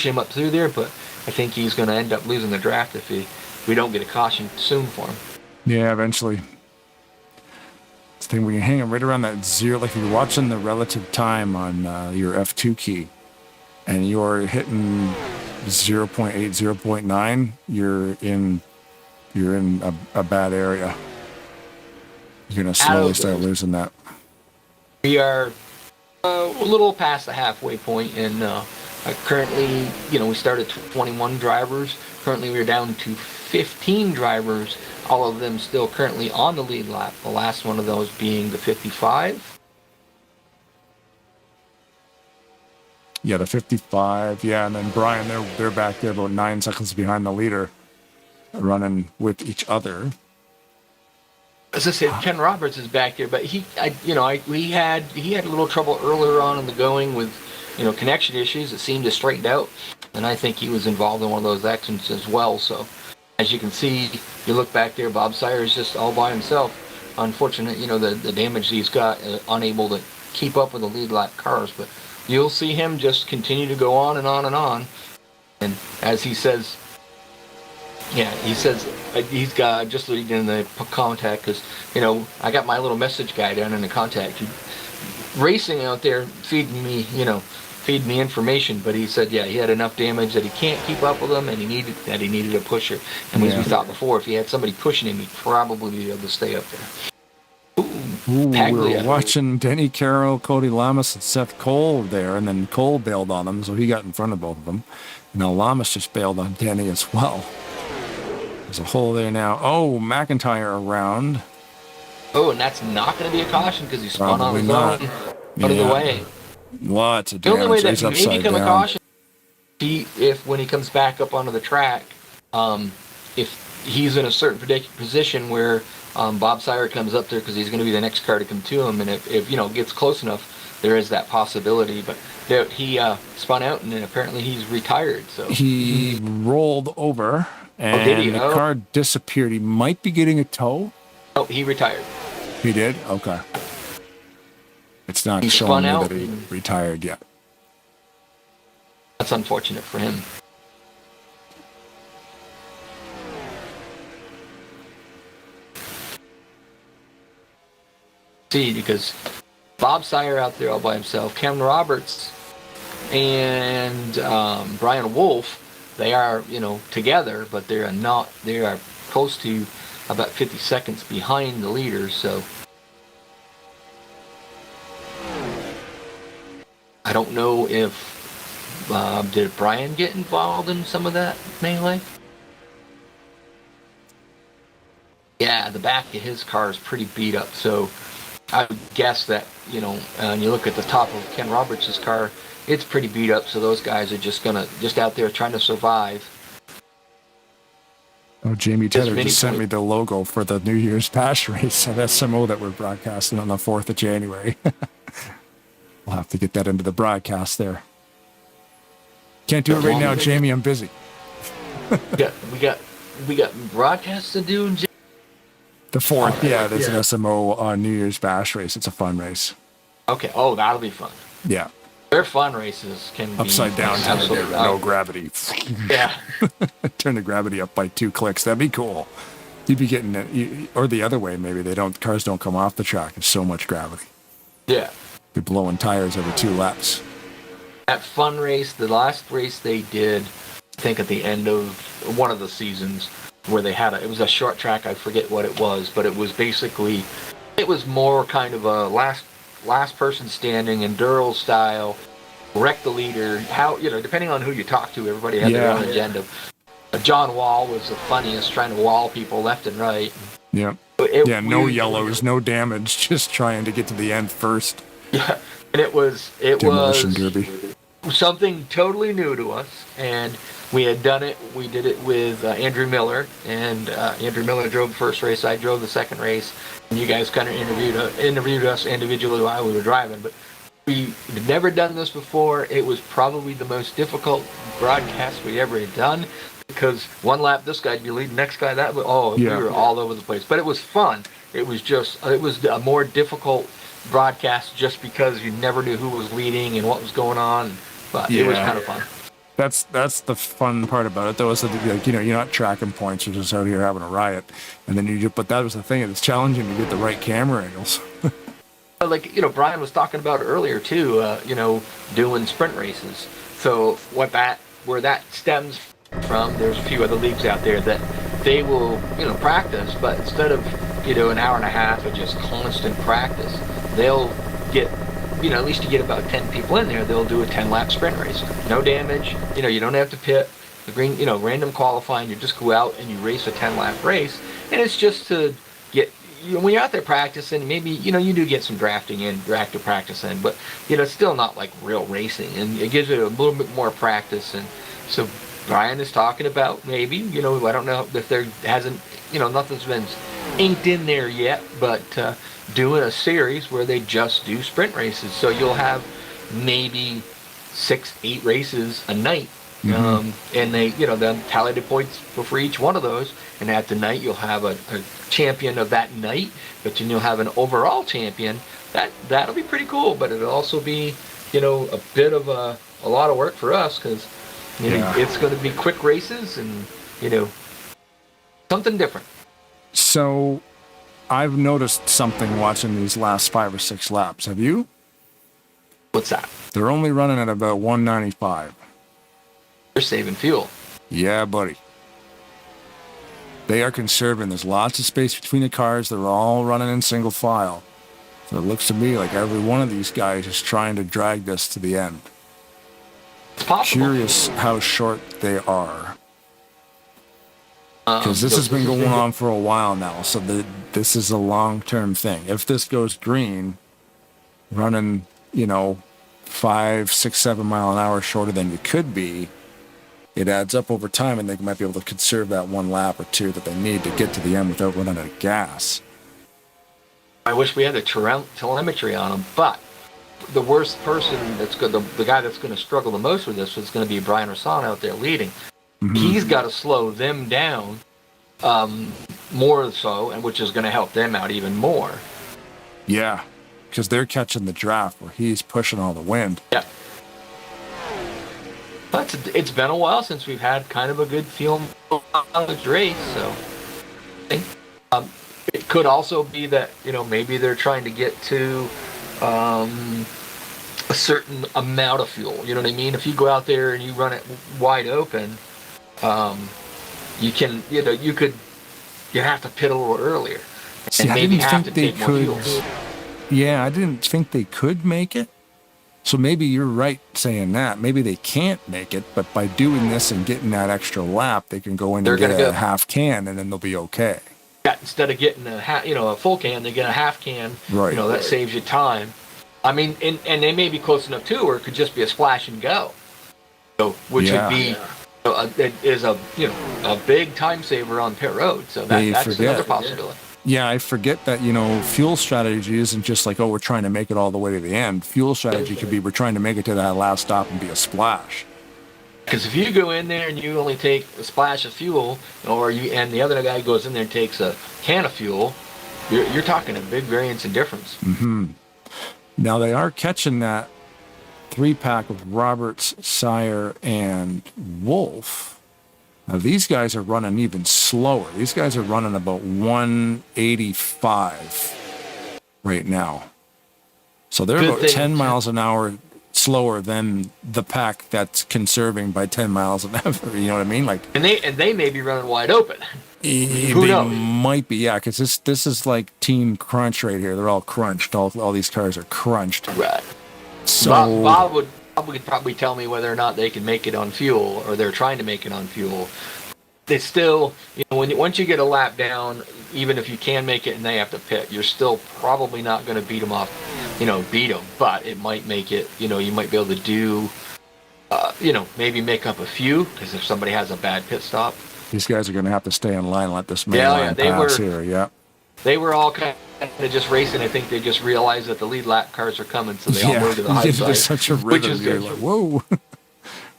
him up through there, but I think he's going to end up losing the draft if we don't get a caution soon for him. Yeah, eventually. It's the thing when you're hanging right around that zero, like if you're watching the relative time on your F2 key, and you're hitting 0.8, 0.9, you're in a bad area. You're gonna slowly start losing that. We are a little past the halfway point, and currently, we started 21 drivers. Currently, we're down to 15 drivers. All of them still currently on the lead lap. The last one of those being the 55. Yeah, the 55. Yeah, and then Brian, they're back there about 9 seconds behind the leader, running with each other. As I said, Ken Roberts is back there, but he had a little trouble earlier on in the going with, connection issues. It seemed to straighten out, and I think he was involved in one of those accidents as well. So, as you can see, you look back there, Bob Sire is just all by himself. Unfortunate, the damage he's got, unable to keep up with the lead lap cars, but you'll see him just continue to go on and on and on. And as he says, he's got, just in the contact, because, I got my little message guy down in the contact. Racing out there, feeding me information, but he said, he had enough damage that he can't keep up with them, and he needed a pusher. And as we thought before, if he had somebody pushing him, he'd probably be able to stay up there. We're watching Denny Carroll, Cody Lamas, and Seth Cole there, and then Cole bailed on him, so he got in front of both of them. And now Lamas just bailed on Denny as well. There's a hole there now. Oh, McIntyre around. Oh, and that's not going to be a caution because he spun on his own out of the way. Lots of damage. The only way that may become a caution, if when he comes back up onto the track, if he's in a certain position where Bob Sire comes up there because he's going to be the next car to come to him, and if gets close enough, there is that possibility. But he spun out, and then apparently he's retired. So he rolled over, and the car disappeared. He might be getting a tow. Oh, he retired. He did? Okay. It's not showing me that he retired yet. That's unfortunate for him. See, because Bob Sire out there all by himself, Kevin Roberts and Brian Wolf, they are, together, but they are close to about 50 seconds behind the leaders, so I don't know if did Brian get involved in some of that melee? Yeah, the back of his car is pretty beat up, so I would guess that, and you look at the top of Ken Roberts' car, it's pretty beat up, so those guys are just out there trying to survive. Oh, Jamie Tedder just sent me the logo for the New Year's Bash race at SMO that we're broadcasting on the 4th of January. We'll have to get that into the broadcast there. Can't do it right now, Jamie. I'm busy. we got broadcasts to do. The 4th, there's an SMO New Year's Bash race. It's a fun race. Okay. Oh, that'll be fun. Yeah. Their fun races can be upside down, no gravity. Yeah. Turn the gravity up by 2 clicks. That'd be cool. You'd be getting it, or the other way. Maybe cars don't come off the track. There's so much gravity. Yeah. Be blowing tires every 2 laps. That fun race, the last race they did, I think at the end of one of the seasons, where they had it was a short track. I forget what it was, but it was basically, it was more kind of a last person standing enduro style, wreck the leader. How, depending on who you talk to, everybody had their own agenda. John Wall was the funniest, trying to wall people left and right. Yeah. No yellows, no damage, just trying to get to the end first. Yeah, and it was derby. Something totally new to us, and we had done it. We did it with Andrew Miller, and Andrew Miller drove the first race. I drove the second race, and you guys kind of interviewed us individually while we were driving. But we had never done this before. It was probably the most difficult broadcast we ever had done, because one lap this guy'd be leading, next guy that. We were all over the place. But it was fun. It was a more difficult broadcast just because you never knew who was leading and what was going on. But it was kind of fun. That's the fun part about it, though, is that, like, you're not tracking points. You're just out here having a riot, and then but that was the thing. It's challenging to get the right camera angles. Like, Brian was talking about earlier too, doing sprint races. So where that stems from, there's a few other leagues out there that they will, practice, but instead of, an hour and a half of just constant practice, they'll get, at least you get about 10 people in there, they'll do a 10-lap sprint race. No damage, you don't have to pit, the green, random qualifying, you just go out and you race a 10-lap race, and it's just to get, when you're out there practicing, maybe, you do get some drafting in, active practice in, but, it's still not like real racing, and it gives it a little bit more practice. And so Brian is talking about maybe, I don't know if there hasn't, nothing's been inked in there yet, but doing a series where they just do sprint races. So you'll have maybe 6-8 races a night. And they, they'll tally the points for each one of those. And at the night, you'll have a champion of that night, but then you'll have an overall champion. That'll be pretty cool, but it'll also be, a bit of a lot of work for us, because, it's going to be quick races and, something different. So I've noticed something watching these last 5 or 6 laps. Have you? What's that? They're only running at about 195. They're saving fuel. Yeah, buddy. They are conserving. There's lots of space between the cars. They're all running in single file. So it looks to me like every one of these guys is trying to drag this to the end. It's possible. Curious how short they are. Because this has been going on for a while now, so this is a long-term thing. If this goes green, running, 5, 6, 7 mile an hour shorter than you could be, it adds up over time, and they might be able to conserve that 1 lap or 2 that they need to get to the end without running out of gas. I wish we had the telemetry on them, but the worst person that's good, the guy that's going to struggle the most with this is going to be Brian Rasan out there leading. He's got to slow them down more so, and which is going to help them out even more. Yeah, because they're catching the draft where he's pushing all the wind. Yeah. But it's been a while since we've had kind of a good feel on the race, so it could also be that, maybe they're trying to get to a certain amount of fuel. You know what I mean? If you go out there and you run it wide open, you can, you have to pit a little earlier. See, and maybe have to take more fuel. Yeah, I didn't think they could make it. So maybe you're right saying that. Maybe they can't make it, but by doing this and getting that extra lap, they can go in and get a half can, and then they'll be okay. Yeah, instead of getting a full can, they get a half can. Right. That saves you time. I mean, and they may be close enough too, or it could just be a splash and go. So, which would be it is a big time saver on pit road. So that's another possibility. Yeah, I forget that, fuel strategy isn't just like, we're trying to make it all the way to the end. Fuel strategy could be, we're trying to make it to that last stop and be a splash. Because if you go in there and you only take a splash of fuel, and the other guy goes in there and takes a can of fuel, you're talking a big variance in difference. Mm-hmm. Now, they are catching that 3-pack of Roberts, Sire, and Wolf. Now, these guys are running even slower. These guys are running about 185 right now. So they're about 10 miles an hour slower than the pack that's conserving by 10 miles an hour. You know what I mean? And they may be running wide open. Who knows? Might be, yeah, because this is like team crunch right here. They're all crunched. All these cars are crunched. Right. So Bob would probably tell me whether or not they can make it on fuel, or they're trying to make it on fuel. They still, once you get a lap down, even if you can make it and they have to pit, you're still probably not going to beat them, but it might make it, you might be able to do, maybe make up a few, because if somebody has a bad pit stop. These guys are going to have to stay in line and let this main line pass here, yeah. They were all kind of just racing. I think they just realized that the lead lap cars are coming, so they all moved to the high side. There's such a rhythm. You're like, whoa,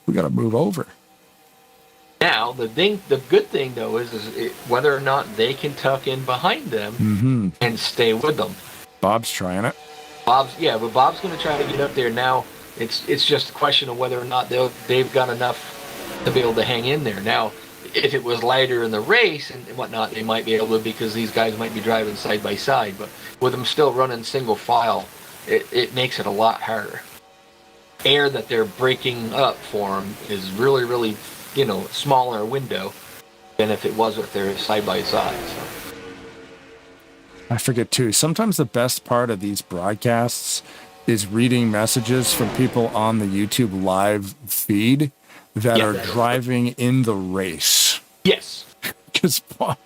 we got to move over. Now, the good thing, though, is whether or not they can tuck in behind them and stay with them. Bob's trying it. Bob's going to try to get up there. Now, It's just a question of whether or not they've got enough to be able to hang in there. Now, if it was lighter in the race and whatnot, they might be able to, because these guys might be driving side by side. But with them still running single file, it makes it a lot harder. Air that they're breaking up for them is really, really, smaller window than if it was if they're side by side. So. I forget too. Sometimes the best part of these broadcasts is reading messages from people on the YouTube live feed that are driving in the race. Yes. Because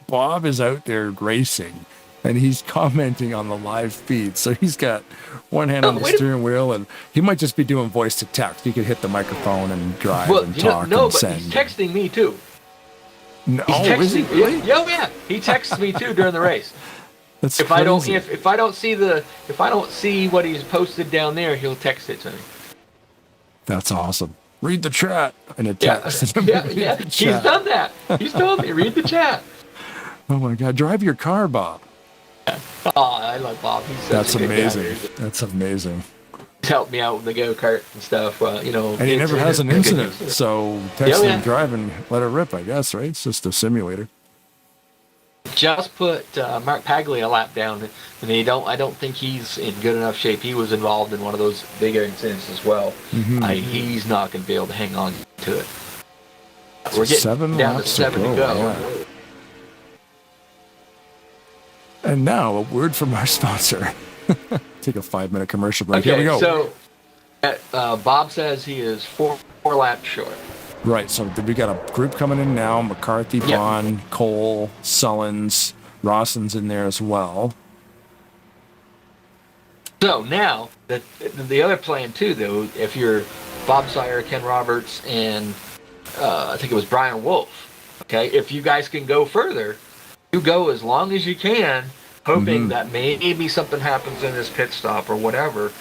Bob is out there racing and he's commenting on the live feed. So he's got one hand on the steering wheel, and he might just be doing voice to text. He could hit the microphone and drive and talk and send. He's texting me too. No, is he really? Yeah. He texts me too during the race. That's if crazy. I don't see what he's posted down there, he'll text it to me. That's awesome. Read the chat in a text. Yeah. He's done that. He's told me, read the chat. Oh my God, drive your car, Bob. Oh, I love Bob. That's amazing. That's amazing. He's helped me out with the go-kart and stuff. And he never has an incident, so texting and driving, let it rip, I guess, right? It's just a simulator. Just put Mark Paglia a lap down, and I don't think he's in good enough shape. He was involved in one of those big incidents as well. Mm-hmm. He's not going to be able to hang on to it. We're getting down to 7 to go. Yeah. And now a word from our sponsor. Take a 5-minute commercial break. Okay, Here we go. So Bob says he is four laps short. Right, so we got a group coming in now. McCarthy, Vaughn, Cole, Sullins, Rawson's in there as well. So now, the other plan too, though, if you're Bob Sire, Ken Roberts, and I think it was Brian Wolf, okay, if you guys can go further, you go as long as you can, hoping that maybe something happens in this pit stop or whatever,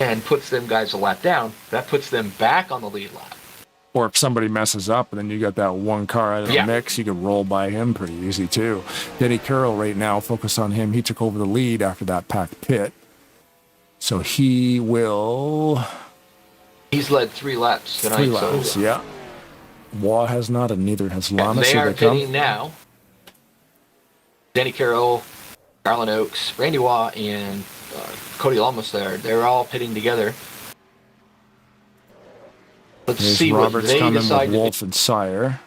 and puts them guys a lap down. That puts them back on the lead lap. Or if somebody messes up and then you got that one car out of the mix, you can roll by him pretty easy too. Denny Carroll right now, focus on him. He took over the lead after that packed pit. So he will... He's led 3 laps tonight. 3 laps, yeah. Waugh has not, and neither has Lama. They are pitting now. Denny Carroll, Garland Oaks, Randy Waugh, and Cody Lamas there. They're all pitting together. Let's see Roberts what they coming decide with Wolf and Sire.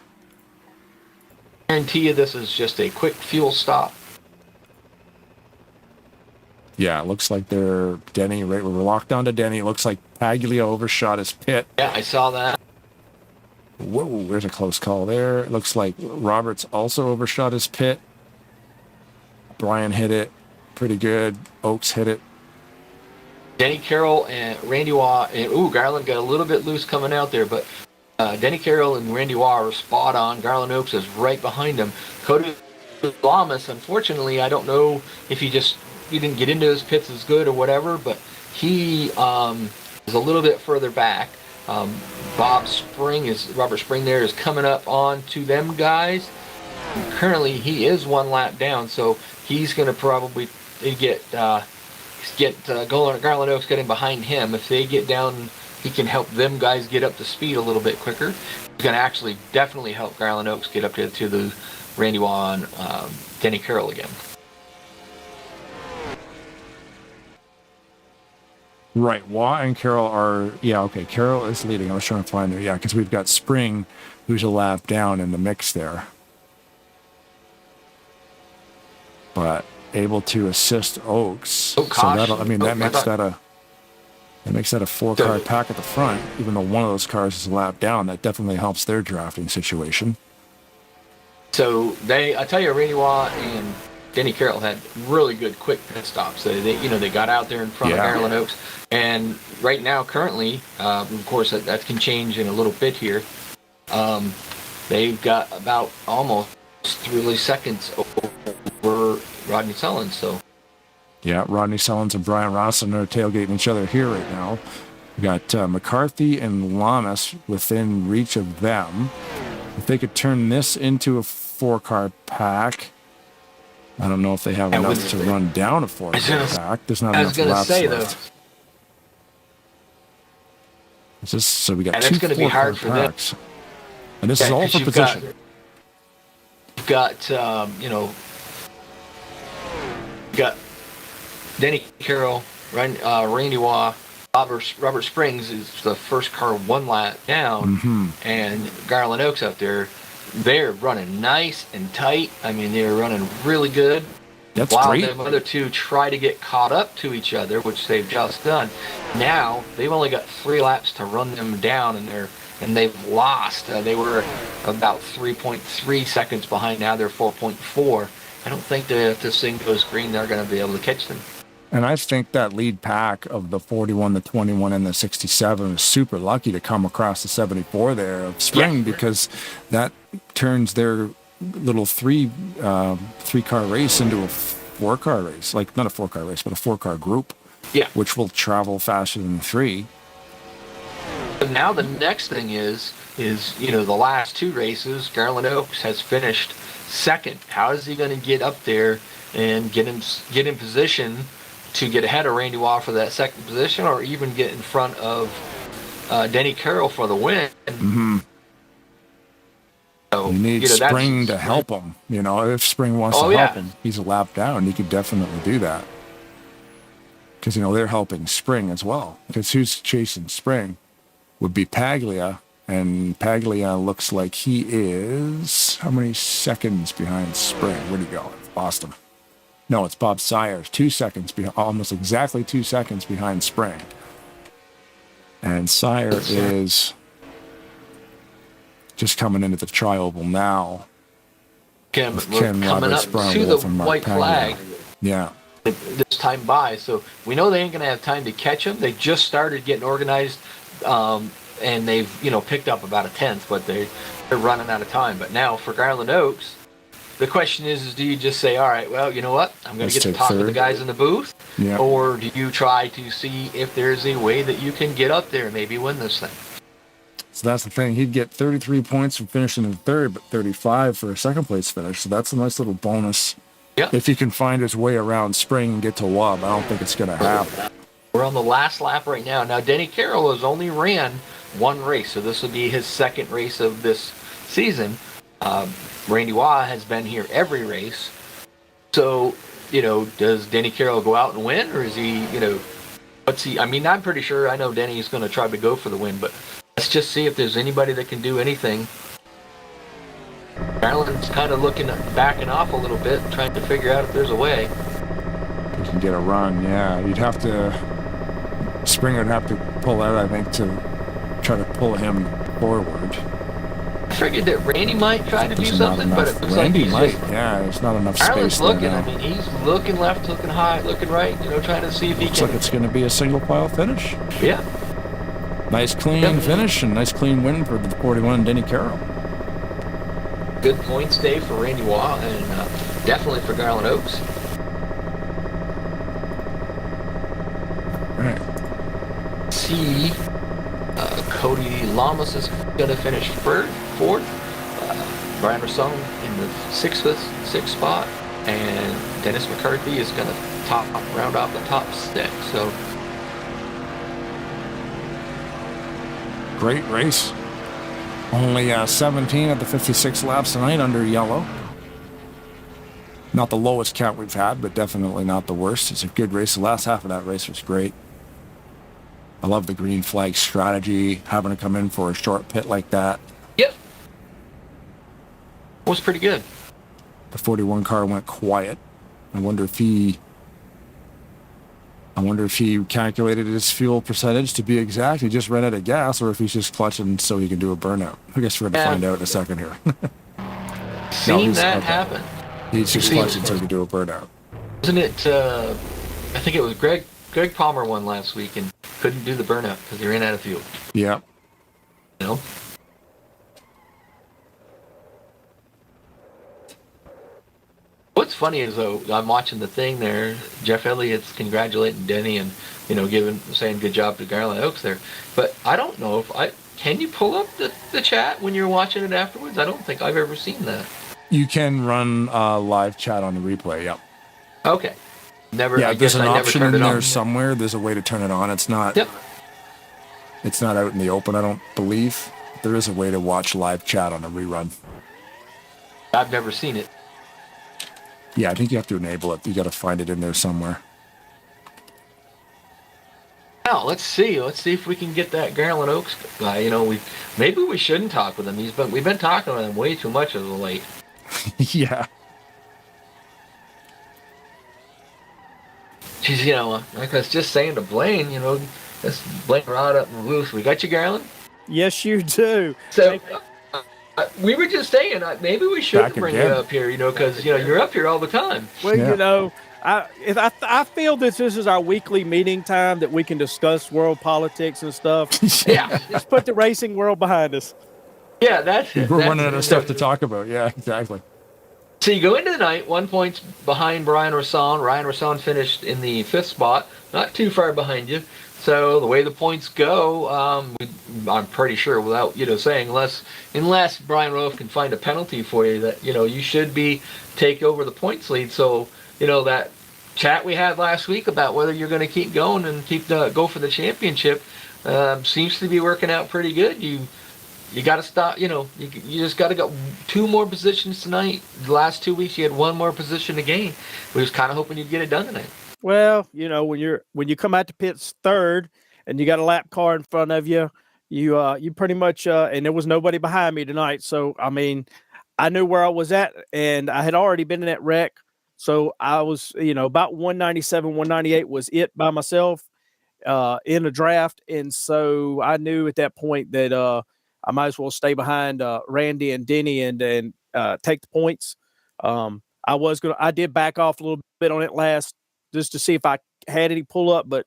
I guarantee you this is just a quick fuel stop. Yeah, it looks like they're Denny. Right, we're locked onto Denny. It looks like Paglia overshot his pit. Yeah, I saw that. Whoa, there's a close call there. It looks like Roberts also overshot his pit. Brian hit it pretty good. Oaks hit it. Denny Carroll and Randy Waugh, and Garland got a little bit loose coming out there, but Denny Carroll and Randy Waugh are spot on. Garland Oaks is right behind him. Cody Lamas, unfortunately, I don't know if he didn't get into his pits as good or whatever, but he is a little bit further back. Robert Spring there is coming up on to them guys. Currently, he is 1 lap down, so he's going to probably get Garland Oaks getting behind him. If they get down, he can help them guys get up to speed a little bit quicker. He's going to actually definitely help Garland Oaks get up to the Randy Waugh and Denny Carroll again. Right, Waugh and Carroll are, Carroll is leading. I was trying to find her, because we've got Spring, who's a lap down in the mix there. But able to assist Oaks. Oh, gosh. So that makes that a 4-car pack at the front. Even though one of those cars is a lap down, that definitely helps their drafting situation. So I tell you, Randy Waugh and Denny Carroll had really good quick pit stops. They got out there in front of Garland Oaks, and right now, currently, of course, that can change in a little bit here. They've got about almost 3 seconds over Rodney Sullins. So yeah, Rodney Sullins and Brian Rawson are tailgating each other here right now. We got McCarthy and Lamas within reach of them. If they could turn this into a 4-car pack, I don't know if they have enough to run down a 4-car pack. There's not enough laps left. So we got And two it's going to be 4-car hard for them. tracks. And this is all 'cause for position. You've got, you got Denny Carroll, Randy Waugh, Robert Springs is the first car one lap down, and Garland Oaks up there. They're running nice and tight. I mean, they're running really good. That's While great. the other two try to get caught up to each other, which they've just done. Now they've only got 3 laps to run them down, and they've lost. They were about 3.3 seconds behind. Now they're 4.4. I don't think that if this thing goes green, they're going to be able to catch them. And I think that lead pack of the 41, the 21, and the 67 is super lucky to come across the 74 there of Spring, because that turns their little three-car race into a 4-car race. Like, not a 4-car race, but a 4-car group. Yeah. Which will travel faster than 3. And now the next thing is the last 2 races, Garland Oaks has finished second. How is he going to get up there and get in position to get ahead of Randy Waugh for that second position, or even get in front of Denny Carroll for the win? So, You need Spring to help him. If Spring wants to help him, he's a lap down. He could definitely do that. Because, they're helping Spring as well. Because who's chasing Spring would be Paglia. And Paglia looks like he is, how many seconds behind Spring? Where'd he go? Lost him. No, it's Bob Sires. 2 seconds behind, almost exactly 2 seconds behind Spring. And Sire is just coming into the tri-oval now. Ken Roberts, coming up Brian to the Wolf, and Mark white Paglia. flag. Yeah. This time by, so we know they ain't gonna have time to catch them. They just started getting organized, and they've picked up about a 1/10, but they're running out of time. But now for Garland Oaks, the question is do you just say, all right, well, you know what, I'm gonna get to talk to the guys in the booth, or do you try to see if there's a way that you can get up there and maybe win this thing? So that's the thing. He'd get 33 points from finishing in third, but 35 for a second place finish. So that's a nice little bonus. Yeah. If he can find his way around Spring and get to Wub, I don't think it's going to happen. We're on the last lap right now. Now, Denny Carroll has only ran 1 race, so this will be his second race of this season. Randy Waugh has been here every race. So, does Denny Carroll go out and win, or is he, I'm pretty sure I know Denny's going to try to go for the win, but let's just see if there's anybody that can do anything. Garland's kind of backing off a little bit, trying to figure out if there's a way. He can get a run, yeah. Spring would have to pull out, I think, to try to pull him forward. I figured that Randy might try to do something, but it looks Randy like he's might, yeah. There's not enough Garland's space there looking. now. I mean, he's looking left, looking high, looking right. Trying to see if he Looks can. like it's going to be a single pile finish. Yeah. Nice clean finish and nice clean win for the 41 Denny Carroll. Good points day for Randy Waugh, and definitely for Garland Oaks. All right. See, Cody Lamas is going to finish fourth. Brian Rassone in the sixth spot, and Dennis McCarthy is going to round off the top 6. So great race. Only 17 at the 56 laps tonight under yellow. Not the lowest count we've had, but definitely not the worst. It's a good race. The last half of that race was great. I love the green flag strategy, having to come in for a short pit like that. Yep. Was pretty good. The 41 car went quiet. I wonder if he calculated his fuel percentage to be exact. He just ran out of gas, or if he's just clutching so he can do a burnout. I guess we're going to find out in a second here. Seen that happen. He's just clutching so he can do a burnout. Wasn't it, I think it was Greg Palmer won last week and couldn't do the burnout because he ran out of fuel. Yeah. What's funny is, though, I'm watching the thing there. Jeff Elliott's congratulating Denny and, saying good job to Garland Oaks there. But I don't know can you pull up the chat when you're watching it afterwards? I don't think I've ever seen that. You can run live chat on the replay, yep. Okay. There's an option in there somewhere. There's a way to turn it on. It's not. Yep. It's not out in the open, I don't believe. There is a way to watch live chat on a rerun. I've never seen it. Yeah, I think you have to enable it. You got to find it in there somewhere. Now let's see. Let's see if we can get that Garland Oaks guy. You know, maybe we shouldn't talk with him. We've been talking with him way too much as of late. Yeah. She's, you know, like I was just saying to Blaine, you know, let's Blaine Rod up and loose. We got you, Garland? Yes, you do. So we were just saying maybe we should Back bring again. you up here, you know, because you know you're up here all the time. Well, Yeah. you know, I feel this is our weekly meeting time that we can discuss world politics and stuff. Yeah, Just put the racing world behind us. yeah, that's it. We're That's running out it. of stuff to talk about. Yeah, exactly. So you go into the night, 1 point behind Brian Rasson. Ryan Rasson finished in the 5th spot, not too far behind you. So the way the points go, I'm pretty sure, without saying, unless Brian Rove can find a penalty for you, that you should take over the points lead. So that chat we had last week about whether you're going to keep going and go for the championship seems to be working out pretty good. You got to stop. You just got to go 2 more positions tonight. The last 2 weeks you had 1 more position to gain. We was kind of hoping you'd get it done tonight. Well, when you come out to pits third and you got a lap car in front of you, you pretty much and there was nobody behind me tonight. So I mean, I knew where I was at, and I had already been in that wreck. So I was, about 197, 198 was it by myself in a draft, and so I knew at that point that I might as well stay behind Randy and Denny and take the points. I did back off a little bit on it last, just to see if I had any pull up, but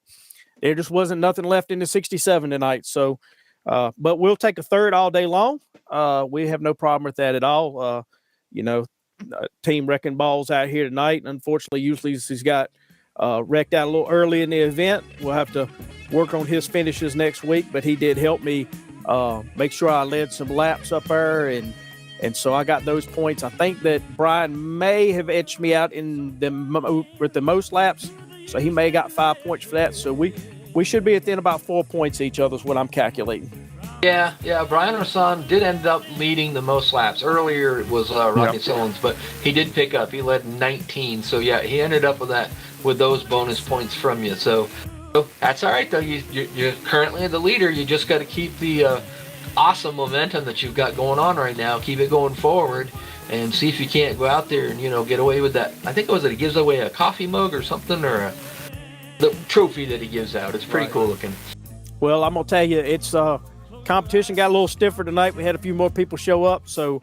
there just wasn't nothing left in the 67 tonight. So, but we'll take a third all day long. We have no problem with that at all. Team wrecking balls out here tonight. Unfortunately, usually he's got wrecked out a little early in the event. We'll have to work on his finishes next week, but he did help me make sure I led some laps up there, and so I got those points. I think that Brian may have edged me out with the most laps, so he may have got 5 points for that. So we should be within about 4 points each other is what I'm calculating. Yeah. Brian Rasson did end up leading the most laps. Earlier it was Rocky Solons, but he did pick up. He led 19. So yeah, he ended up with those bonus points from you. So that's all right though. You're currently the leader. You just got to keep the awesome momentum that you've got going on right now. Keep it going forward, and see if you can't go out there and get away with that. I think he gives away a coffee mug or something, or the trophy that he gives out. It's pretty cool looking. Well, I'm gonna tell you, it's competition got a little stiffer tonight. We had a few more people show up, so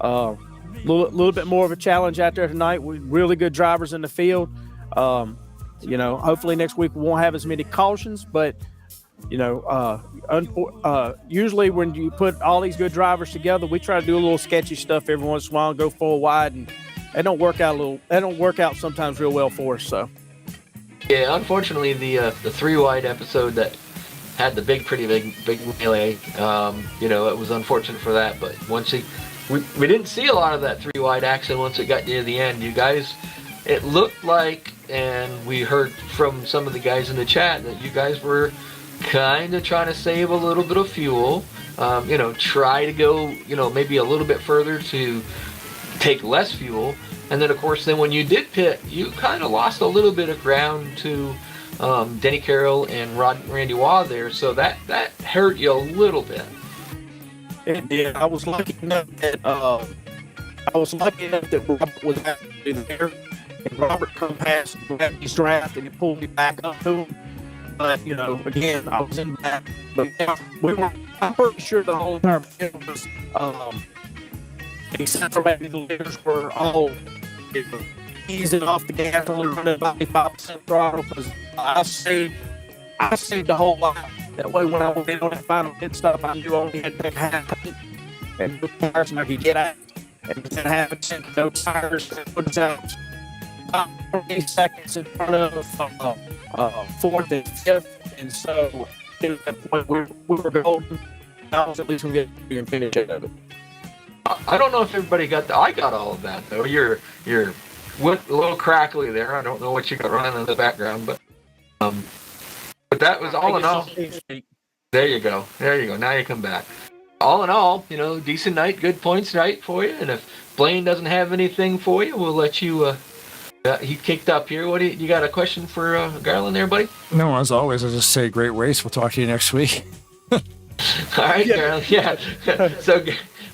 a little bit more of a challenge out there tonight. With really good drivers in the field. Hopefully next week we won't have as many cautions, but usually when you put all these good drivers together, we try to do a little sketchy stuff every once in a while and go full wide, and that don't work out sometimes real well for us. So yeah, unfortunately the 3 wide episode that had the pretty big melee, it was unfortunate for that, but we didn't see a lot of that 3 wide action once it got near the end. You guys, it looked like, and we heard from some of the guys in the chat, that you guys were kind of trying to save a little bit of fuel, try to go, maybe a little bit further to take less fuel. And then, of course, when you did pit, you kind of lost a little bit of ground to Denny Carroll and Randy Waugh there. So that hurt you a little bit. it did. I was lucky enough that Robert was actually there, and Robert come past and grabbed his draft and he pulled me back up to him. But again, I was in the back. But I'm pretty sure the whole entire field was, except for maybe the leaders, were all easing off the gas, only running about 5% throttle, because I saved the whole lot. That way, when I went in on that final pit stop, I knew I only had to take half tank and put tires and I could get out. And within half a tank, no tires, that puts out about 40 seconds in front of fourth and fifth. And so, at that point, we were golden. I was at least going to get and finish out of it. I don't know if everybody I got all of that though. You're went a little crackly there. I don't know what you got running in the background, but that was all in all. There you go. There you go. Now you come back. All in all, decent night, good points night for you. And if Blaine doesn't have anything for you, we'll let you. He kicked up here. What do you got? A question for Garland there, buddy? No, as always, I just say great race. We'll talk to you next week. All right, Garland. Yeah. So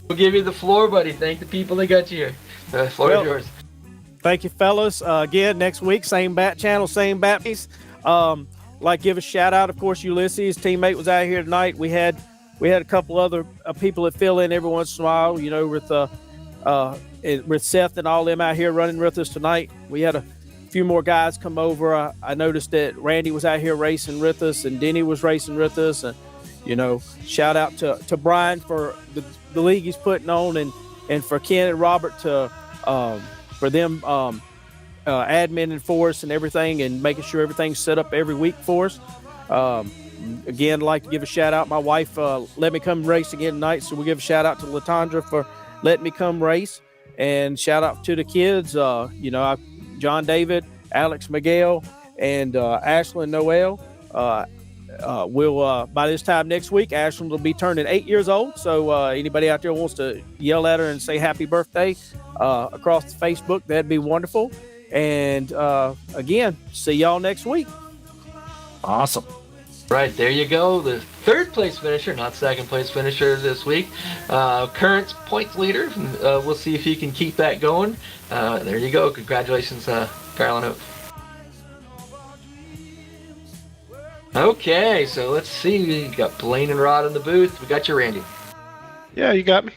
we'll give you the floor, buddy. Thank the people that got you here. The floor is yours. Thank you, fellas. Again, next week, same bat channel, same bat piece. Give a shout out. Of course, Ulysses, teammate, was out here tonight. We had a couple other people that fill in every once in a while. With Seth and all them out here running with us tonight. We had a few more guys come over. I noticed that Randy was out here racing with us, and Denny was racing with us. And shout out to Brian for the league he's putting on, and for Ken and Robert for them adminning for us and everything, and making sure everything's set up every week for us. Again, I'd like to give a shout out. My wife let me come race again tonight, so we'll give a shout out to Latondra for letting me come race, and shout out to the kids. John David, Alex Miguel, and Ashlyn Noel. We'll by this time next week, Ashlyn will be turning 8 years old. So anybody out there wants to yell at her and say happy birthday across the Facebook, that'd be wonderful. And again, see y'all next week. Awesome. Right, there you go. The third place finisher, not second place finisher this week. Current points leader. We'll see if he can keep that going. There you go. Congratulations, Garland Oak. Okay, so let's see. We got Blaine and Rod in the booth. We got you, Randy. Yeah, you got me.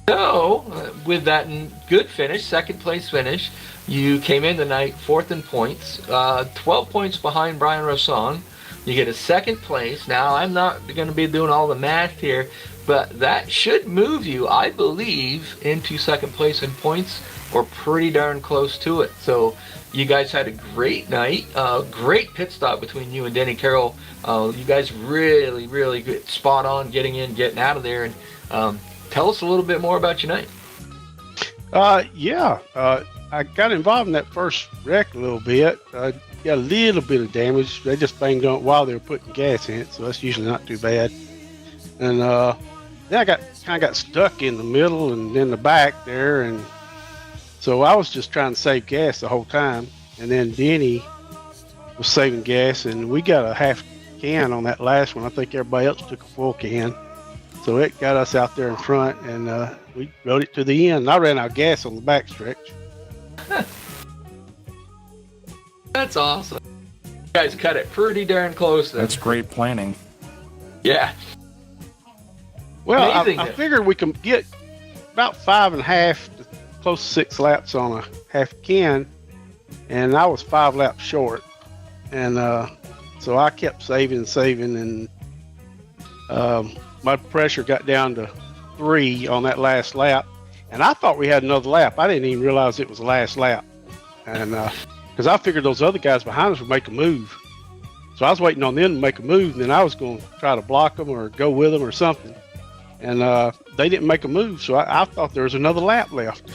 So, with that good finish, second place finish, you came in tonight fourth in points, 12 points behind Brian Rosson. You get a second place. Now, I'm not going to be doing all the math here, but that should move you, I believe, into second place in points, or pretty darn close to it. So, you guys had a great night, great pit stop between you and Denny Carroll. You guys really, really good, spot on getting in, getting out of there. And tell us a little bit more about your night. I got involved in that first wreck a little bit. Got a little bit of damage. They just banged on it while they were putting gas in it, so that's usually not too bad. And then I got stuck in the middle and in the back there, and so I was just trying to save gas the whole time. And then Denny was saving gas, and we got a half can on that last one. I think everybody else took a full can. So it got us out there in front, and we rode it to the end. I ran out of gas on the back stretch. That's awesome. You guys cut it pretty darn close then. That's great planning. Yeah. Well, I figured we can get about 5.5 to close to 6 laps on a half can, and I was 5 laps short. And so I kept saving, and my pressure got down to 3 on that last lap. And I thought we had another lap. I didn't even realize it was the last lap. And because I figured those other guys behind us would make a move. So I was waiting on them to make a move, and then I was going to try to block them or go with them or something. And they didn't make a move, so I thought there was another lap left.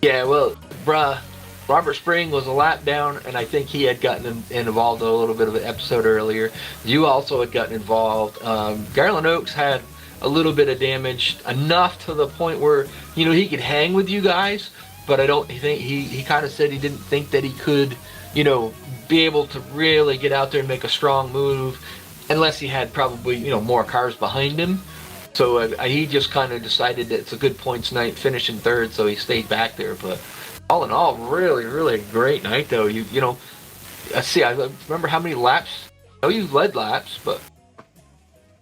Yeah, well, Robert Spring was a lap down, and I think he had gotten involved in a little bit of an episode earlier. You also had gotten involved. Garland Oaks had a little bit of damage, enough to the point where, he could hang with you guys, but I don't think he kind of said he didn't think that he could, be able to really get out there and make a strong move unless he had probably, more cars behind him. So he just kind of decided that it's a good points night, finishing third, so he stayed back there. But all in all, really, really great night, though. Let's see, I remember how many laps. I know you led laps, but...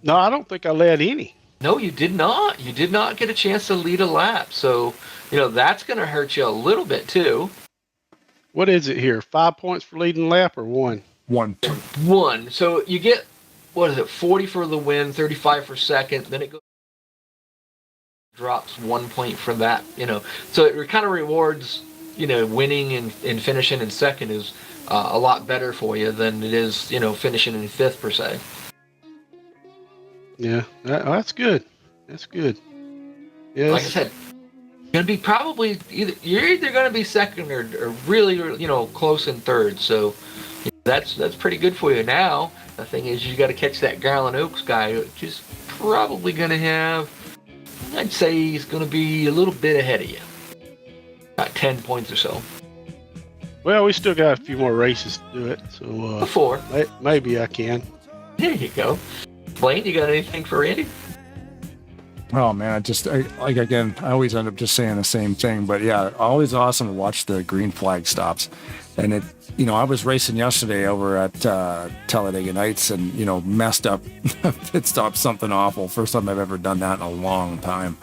No, I don't think I led any. No, you did not. You did not get a chance to lead a lap. So, that's going to hurt you a little bit, too. What is it here? 5 points for leading a lap or 1? 1. 1. So you get, 40 for the win, 35 for second. Then it drops 1 point from that, So it kind of rewards, winning and finishing in second is a lot better for you than it is, finishing in fifth, per se. Yeah, that's good. That's good. Yes. Like I said, you're gonna be probably you're either gonna be second or really, close in third. So That's pretty good for you. Now the thing is, you got to catch that Garland Oaks guy, which is probably going to have. I'd say he's going to be a little bit ahead of you, about 10 points or so. Well, we still got a few more races to do it, so Before. maybe I can. There you go. Blaine, you got anything for Randy? Oh man, I always end up just saying the same thing, but yeah, always awesome to watch the green flag stops. And I was racing yesterday over at Talladega Nights and, messed up pit stop something awful. First time I've ever done that in a long time.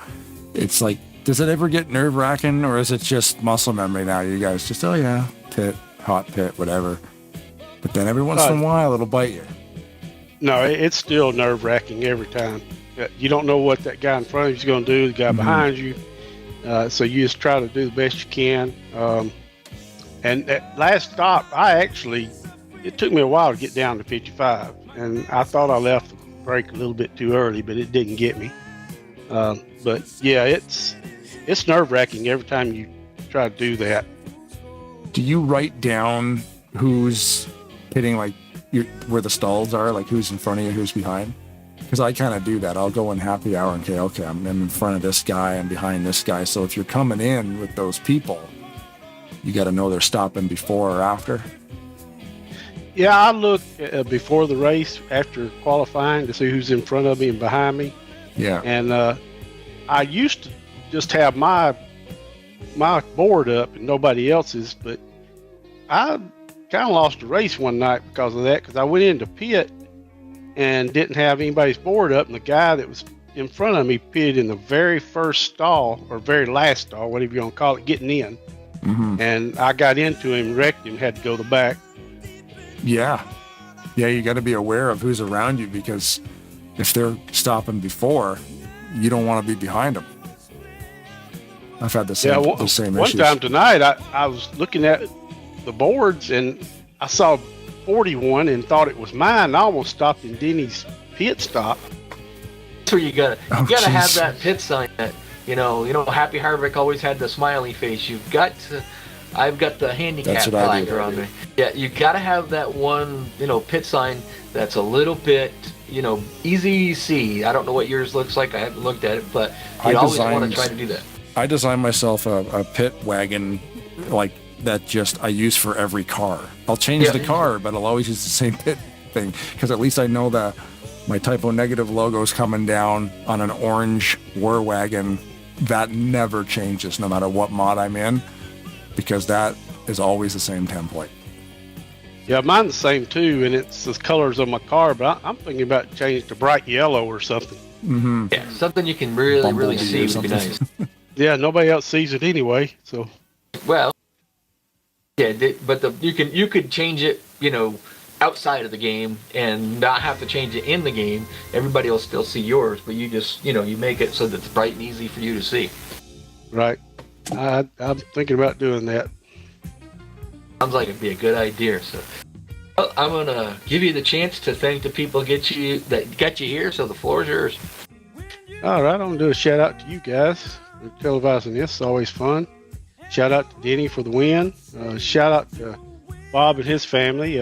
It's like, does it ever get nerve wracking or is it just muscle memory now? You guys just, oh yeah, pit, hot pit, whatever. But then every once in a while it'll bite you. No, it's still nerve wracking every time. You don't know what that guy in front of you is going to do, the guy behind you. So you just try to do the best you can. And at last stop, it took me a while to get down to 55. And I thought I left the brake a little bit too early, but it didn't get me. But yeah, it's nerve wracking every time you try to do that. Do you write down who's hitting, like where the stalls are, like who's in front of you, who's behind? Because I kind of do that. I'll go in happy hour and say, okay, I'm in front of this guy, I'm behind this guy. So if you're coming in with those people, you got to know they're stopping before or after. Yeah, I look before the race, after qualifying, to see who's in front of me and behind me. Yeah. And I used to just have my board up and nobody else's, but I kind of lost the race one night because of that, because I went into pit and didn't have anybody's board up, and the guy that was in front of me pitted in the very first stall, or very last stall, whatever you want to call it, getting in. Mm-hmm. And I got into him, wrecked him, had to go to the back. Yeah, you got to be aware of who's around you, because if they're stopping before, you don't want to be behind them. I've had the same issues. One time tonight, I was looking at the boards and I saw 41 and thought it was mine. I almost stopped in Denny's pit stop. That's where you gotta have that pit sign that, Happy Harvick always had the smiley face. I've got the handicap flag around me. Yeah, you gotta have that one, pit sign that's a little bit, easy to see. I don't know what yours looks like. I haven't looked at it, but you always want to try to do that. I designed myself a pit wagon like that I use for every car. I'll change the car, but I'll always use the same pit thing, because at least I know that my Typo Negative logo's coming down on an orange War Wagon. That never changes no matter what mod I'm in, because that is always the same template. Yeah, mine's the same too, and it's the colors of my car, but I'm thinking about changing to bright yellow or something. Mm-hmm. Yeah, something you can really see would be nice. Yeah, nobody else sees it anyway, so. Well, yeah, but you could change it, outside of the game and not have to change it in the game. Everybody will still see yours, but you just, you make it so that it's bright and easy for you to see. Right. I'm thinking about doing that. Sounds like it'd be a good idea. So, well, I'm gonna give you the chance to thank the people that got you here. So the floor is yours. All right, I'm gonna do a shout out to you guys for televising this. It's always fun. Shout out to Denny for the win. Shout out to Bob and his family.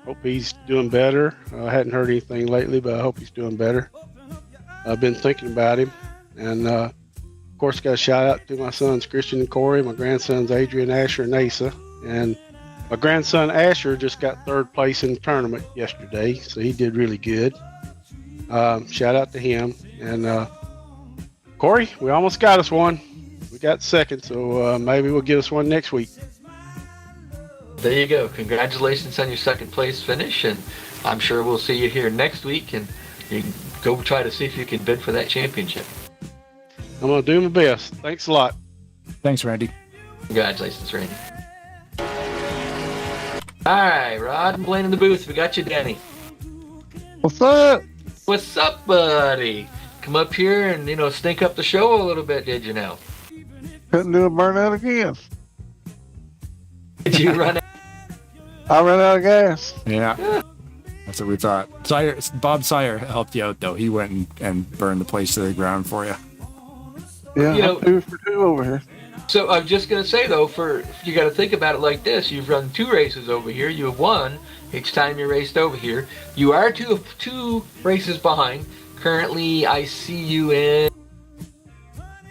Hope he's doing better. I hadn't heard anything lately, but I hope he's doing better. I've been thinking about him. And, of course, got a shout out to my sons, Christian and Corey, my grandsons, Adrian, Asher, and Asa. And my grandson, Asher, just got third place in the tournament yesterday, so he did really good. Shout out to him. And, Corey, we almost got us one. We got second, so maybe we'll get us one next week. There you go. Congratulations on your second place finish, and I'm sure we'll see you here next week, and you can go try to see if you can bid for that championship. I'm going to do my best. Thanks a lot. Thanks, Randy. Congratulations, Randy. All right, Rod and Blaine in the booth. We got you, Danny. What's up? What's up, buddy? Come up here and, stink up the show a little bit, did you now? Couldn't do a burnout again. Did you run out? I ran out of gas. Yeah. That's what we thought. Bob Sire helped you out, though. He went and burned the place to the ground for you. Yeah, I'm 2 for 2 over here. So I'm just gonna say though, you got to think about it like this: you've run 2 races over here. You have won each time you raced over here. You are two races behind. Currently, I see you in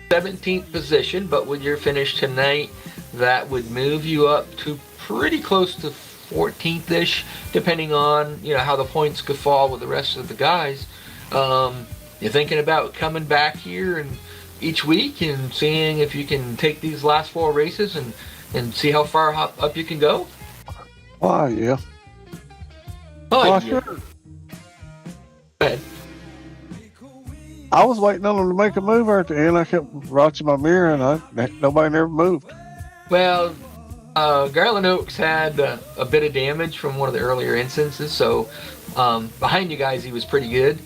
17th position, but when you're finished tonight, that would move you up to pretty close to 14th-ish, depending on how the points could fall with the rest of the guys. You're thinking about coming back here and each week and seeing if you can take these last 4 races and see how far up you can go? Oh, yeah. Oh, yeah. Sure. Go ahead. I was waiting on them to make a move at the end. I kept watching my mirror, and nobody never moved. Well, Garland Oaks had a bit of damage from one of the earlier instances, so behind you guys he was pretty good,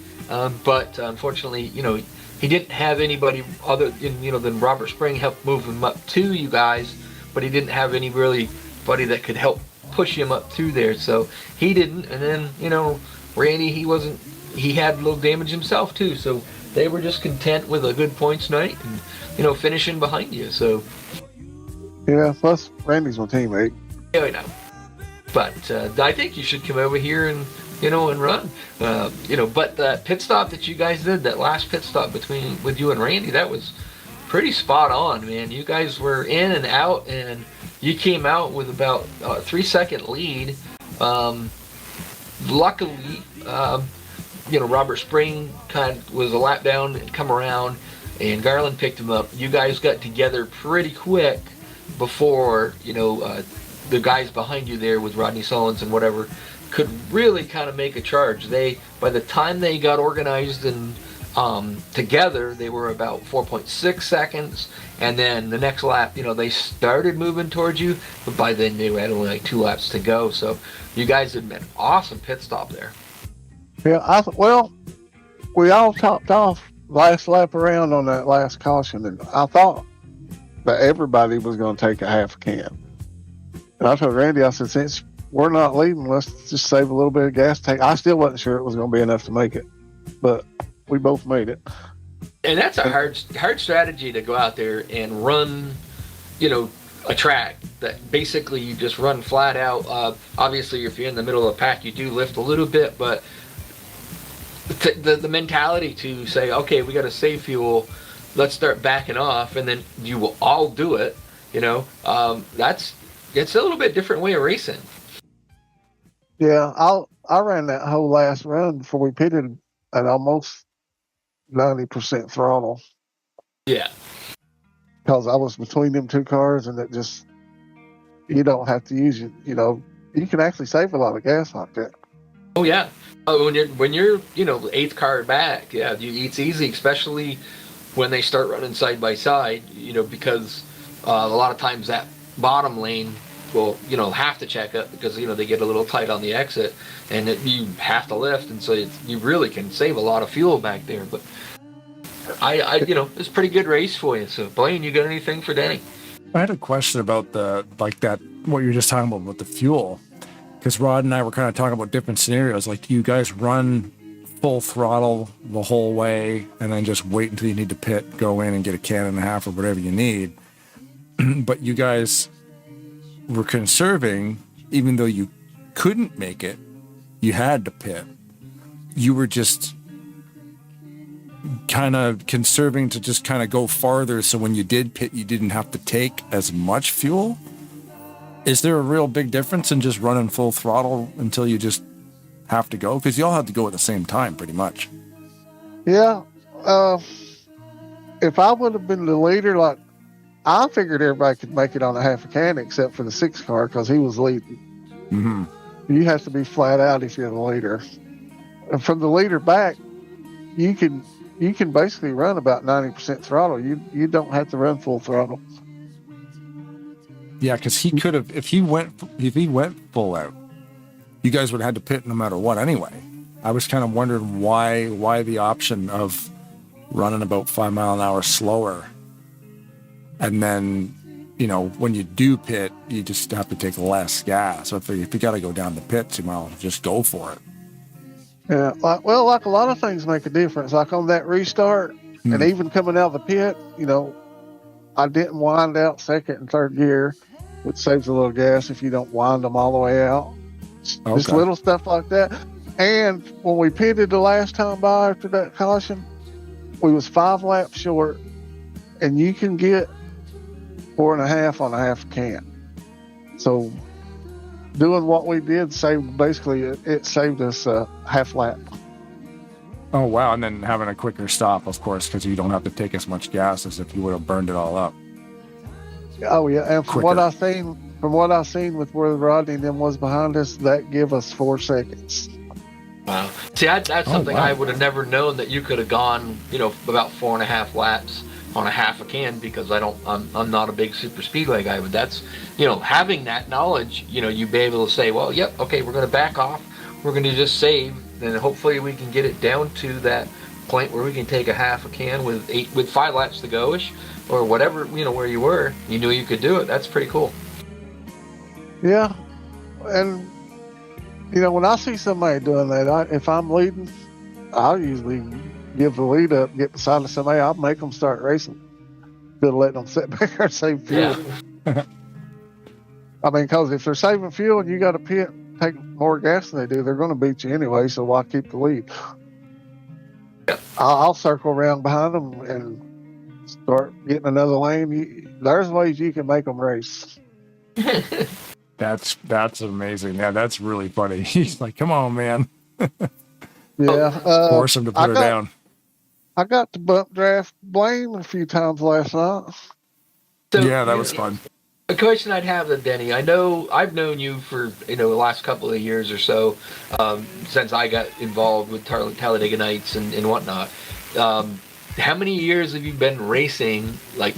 but unfortunately, he didn't have anybody other than Robert Spring help move him up to you guys, but he didn't have anybody that could help push him up through there, so he didn't. And then Randy, he had a little damage himself too, so they were just content with a good points night and finishing behind you. So Yeah, plus Randy's my teammate. yeah, I know. But I think you should come over here and and run. But that pit stop that you guys did, that last pit stop with you and Randy, that was pretty spot on, man. You guys were in and out, and you came out with about a 3-second lead. Luckily, Robert Spring kind of was a lap down and come around, and Garland picked him up. You guys got together pretty quick before the guys behind you there with Rodney Sullins and whatever could really kind of make a charge. By the time they got organized and together, they were about 4.6 seconds, and then the next lap, they started moving towards you, but by then they had only like 2 laps to go. So you guys had an awesome pit stop there. Yeah, we all topped off last lap around on that last caution, and I thought that everybody was going to take a half a can. And I told Randy, I said, since we're not leaving, let's just save a little bit of gas tank. I still wasn't sure it was going to be enough to make it, but we both made it. And that's a hard strategy to go out there and run, a track that basically you just run flat out. Obviously, if you're in the middle of the pack, you do lift a little bit, but the mentality to say, okay, we got to save fuel, let's start backing off, and then you will all do it. It's a little bit different way of racing. Yeah, I ran that whole last run before we pitted at almost 90% throttle. Yeah. Because I was between them 2 cars, and you don't have to use it. You can actually save a lot of gas like that. Oh yeah. When you're 8th car back, yeah, it's easy, especially when they start running side by side. Because a lot of times that bottom lane will have to check up because they get a little tight on the exit, and you have to lift, and so you really can save a lot of fuel back there. But it's a pretty good race for you. So Blaine, you got anything for Denny? I had a question about what you were just talking about with the fuel, because Rod and I were kind of talking about different scenarios. Like, do you guys run full throttle the whole way and then just wait until you need to pit, go in and get a can and a half or whatever you need? But you guys were conserving, even though you couldn't make it, you had to pit. You were just kind of conserving to just kind of go farther, so when you did pit, you didn't have to take as much fuel. Is there a real big difference in just running full throttle until you just have to go? Because you all have to go at the same time, pretty much. Yeah. If I would have been the leader, I figured everybody could make it on a half a can except for the 6th car because he was leading. Mm-hmm. You have to be flat out if you're the leader. And from the leader back, you can basically run about 90% throttle. You don't have to run full throttle. Yeah, because he could have, if he went full out, you guys would have had to pit no matter what anyway. I was kind of wondering why the option of running about 5 miles an hour slower, and then when you do pit, you just have to take less gas. So if you got to go down the pits, you might just go for it. Yeah, like a lot of things make a difference. Like on that restart, and even coming out of the pit, I didn't wind out second and third gear, which saves a little gas if you don't wind them all the way out. Just Okay. little stuff like that. And when we pitted the last time by after that caution, we was 5 laps short, and you can get 4.5 on a half can. So doing what we did saved, basically it saved us a half lap. Oh, wow. And then having a quicker stop, of course, because you don't have to take as much gas as if you would have burned it all up. Oh yeah, and from Quicker. what I seen with where Rodney and them was behind us, that give us 4 seconds. Wow. See, that's something wow. I would have never known, that you could have gone, about 4.5 laps on a half a can, because I'm not a big super speedway guy. But that's, having that knowledge, you'd be able to say, well, yep, okay, we're going to back off, we're going to just save, and hopefully we can get it down to that point where we can take a half a can with 5 laps to go-ish, or whatever, where you were, you knew you could do it. That's pretty cool. Yeah, and when I see somebody doing that, if I'm leading, I'll usually give the lead up, get beside somebody, I'll make them start racing. Instead of letting them sit back there and save fuel. Yeah. I mean, because if they're saving fuel and you got to pit, take more gas than they do, they're going to beat you anyway, so why keep the lead? Yeah. I'll circle around behind them and start getting another lane. There's ways you can make them race. That's amazing. Yeah, that's really funny. He's like, come on, man. Yeah. Force him to put her down. I got to bump draft Blaine a few times last night. So, Yeah, that was fun. A question I'd have then, Denny, I know I've known you for, the last couple of years or so, since I got involved with Talladega Nights and whatnot. How many years have you been racing, like,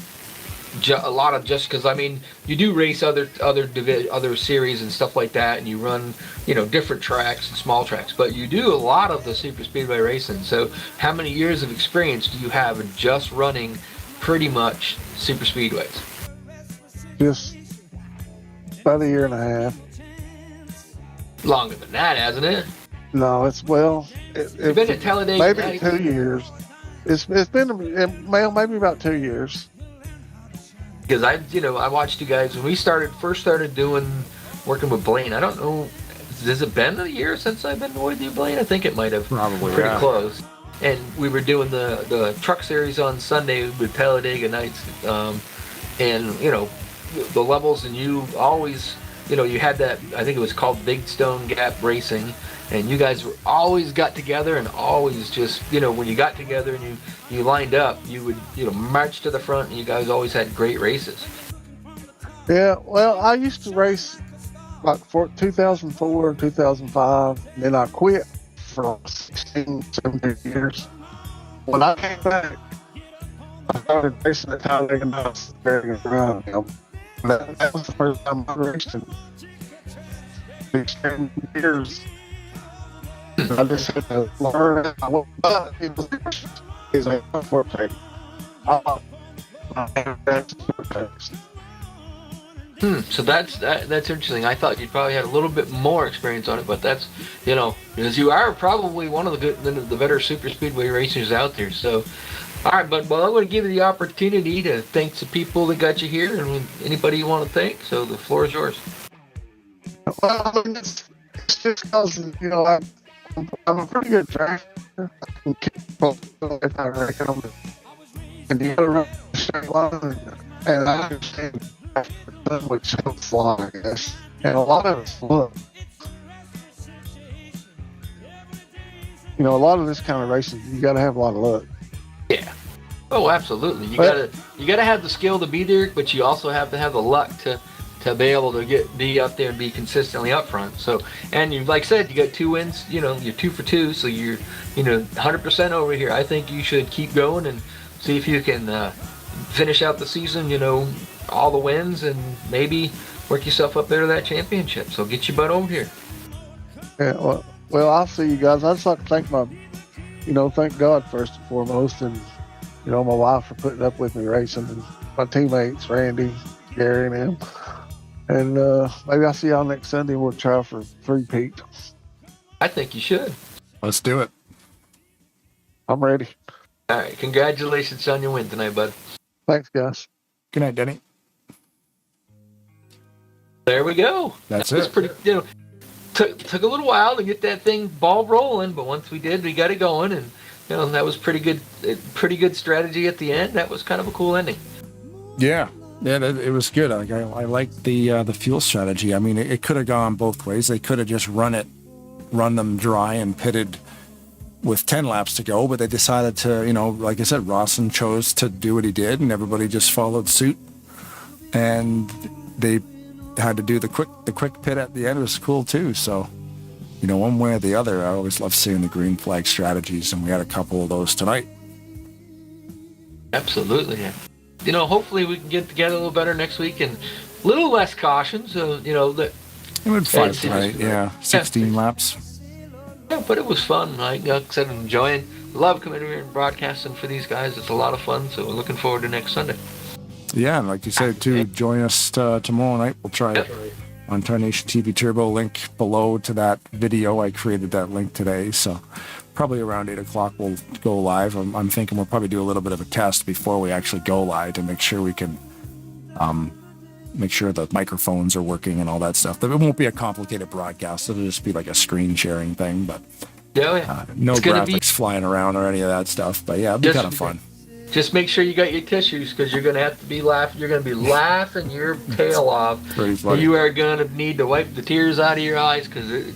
a lot of, just because, I mean, you do race other series and stuff like that, and you run, different tracks and small tracks, but you do a lot of the super speedway racing. So how many years of experience do you have in just running pretty much super speedways? Just about 1.5 years. Longer than that, hasn't it? No, it's You've been at Talladega maybe Nights. 2 years. It's been maybe about 2 years. Because I watched you guys when we first started working with Blaine. I don't know, has it been a year since I've been with you, Blaine? I think it might have. Probably, pretty yeah. close. And we were doing the truck series on Sunday with Talladega Nights, and the levels, and you always, you had that, I think it was called Big Stone Gap Racing, and you guys always got together, and always just, when you got together and you lined up, you would, march to the front, and you guys always had great races. Yeah, well, I used to race like 2004 and 2005, and then I quit for 16, 17 years. When I came back, I started racing at Talladega Nights around. That was the first time I raced in 16 years. I just had to learn. But it was a sport take. So that's interesting. I thought you probably had a little bit more experience on it, but that's, because you are probably one of the better super speedway racers out there. So, all right, but I'm going to give you the opportunity to thank the people that got you here, and anybody you want to thank. So the floor is yours. Well, I mean, it's just because I'm a pretty good driver. I can keep both if I reckon them. And you got to run a straight line, and I understand which helps a lot, I guess. And a lot of it's luck. A lot of this kind of racing, you got to have a lot of luck. Yeah. Oh, absolutely. You gotta have the skill to be there, but you also have to have the luck to be able to be up there and be consistently up front. So, and you, like I said, you got 2 wins. You're 2 for 2, so you're 100% over here. I think you should keep going and see if you can finish out the season. All the wins, and maybe work yourself up there to that championship. So get your butt over here. Yeah. Well, I'll see you guys. I just like to thank thank God first and foremost, and my wife for putting up with me racing, and my teammates Randy, Gary, and him. And maybe I'll see y'all next Sunday. We'll try for 3-peat. I think you should. Let's do it. I'm ready. All right. Congratulations on your win tonight, bud. Thanks, guys. Good night, Denny. There we go. That's That was it. pretty, took a little while to get that thing ball rolling, but once we did, we got it going, and that was pretty good strategy at the end. That was kind of a cool ending. Yeah, it was good. I liked the fuel strategy. I mean, it could have gone both ways. They could have just run them dry and pitted with 10 laps to go, but they decided to, like I said, Rawson chose to do what he did, and everybody just followed suit. And they had to do the quick pit at the end. It was cool too. So, one way or the other, I always love seeing the green flag strategies, and we had a couple of those tonight. Absolutely, yeah. Hopefully we can get together a little better next week and a little less caution. So, that it went fun tonight. Yeah, 16 laps. Yeah, but it was fun. Like I said, I'm enjoying. Love coming here and broadcasting for these guys. It's a lot of fun. So we're looking forward to next Sunday. Yeah, and like you said too, join us tomorrow night. We'll try it on Tarnation TV Turbo. Link below to that video. I created that link today, so probably around 8 o'clock we'll go live. I'm thinking we'll probably do a little bit of a test before we actually go live to make sure we can make sure the microphones are working and all that stuff. It won't be a complicated broadcast. It'll just be like a screen sharing thing, but no graphics flying around or any of that stuff. But yeah, it'll be kind of fun. Just make sure you got your tissues, because you're going to have to be laughing. You're going to be laughing your tail off. Pretty funny. You are going to need to wipe the tears out of your eyes, because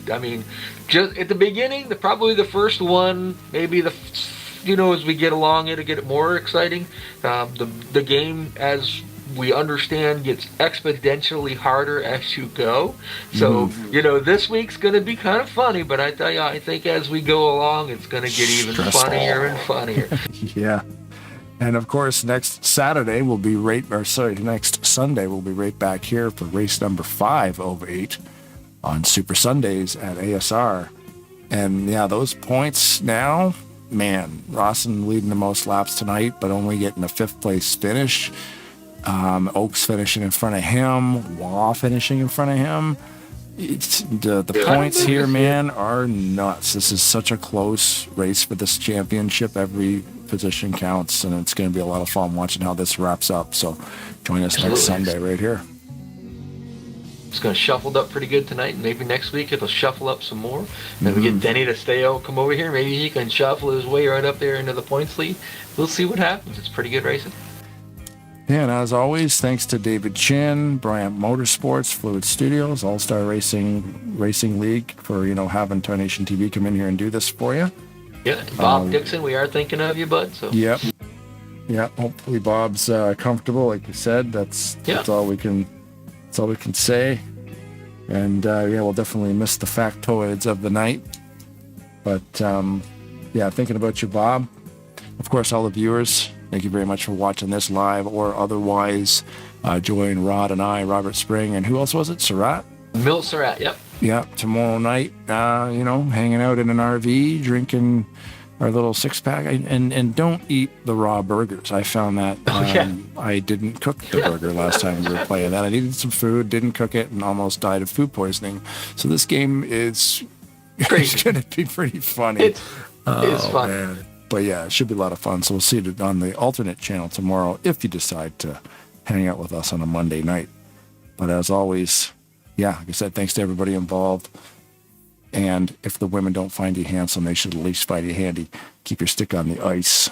just at the beginning, probably the first one, maybe as we get along, it'll get more exciting. The game, as we understand, gets exponentially harder as you go. So, this week's going to be kind of funny, but I tell you, I think as we go along, it's going to get even funnier and funnier. Yeah. And of course, next Sunday we'll be right back here for race number 5 of 8 on Super Sundays at ASR. And yeah, those points now, man, Rawson leading the most laps tonight, but only getting a 5th place finish. Oaks finishing in front of him, Waugh finishing in front of him. It's the points here, man, are nuts. This is such a close race for this championship. Every position counts, and it's going to be a lot of fun watching how this wraps up. So join us next Sunday right here. It's going to shuffle up pretty good tonight, and maybe next week it'll shuffle up some more. Then we get Denny to come over here. Maybe he can shuffle his way right up there into the points lead. We'll see what happens. It's pretty good racing. Yeah, and as always, thanks to David Chin, Bryant Motorsports, Fluid Studios, All-Star Racing League for, having Tarnation TV come in here and do this for you. Yeah, Bob Dixon, we are thinking of you, bud. So. Yep. Yeah, hopefully Bob's comfortable, like you said. That's all we can say. And we'll definitely miss the factoids of the night. But thinking about you, Bob. Of course, all the viewers, thank you very much for watching this live or otherwise. Join Rod and I, Robert Spring, and who else was it? Surratt? Milt Surratt, yep. Yeah, tomorrow night, hanging out in an RV, drinking our little 6-pack, and don't eat the raw burgers. I found that I didn't cook the burger last time we were playing that. I needed some food, didn't cook it, and almost died of food poisoning. So this game is it's going to be pretty funny. It's fun. Man. But yeah, it should be a lot of fun. So we'll see it on the alternate channel tomorrow if you decide to hang out with us on a Monday night. But as always, like I said, thanks to everybody involved. And if the women don't find you handsome, they should at least find you handy. Keep your stick on the ice.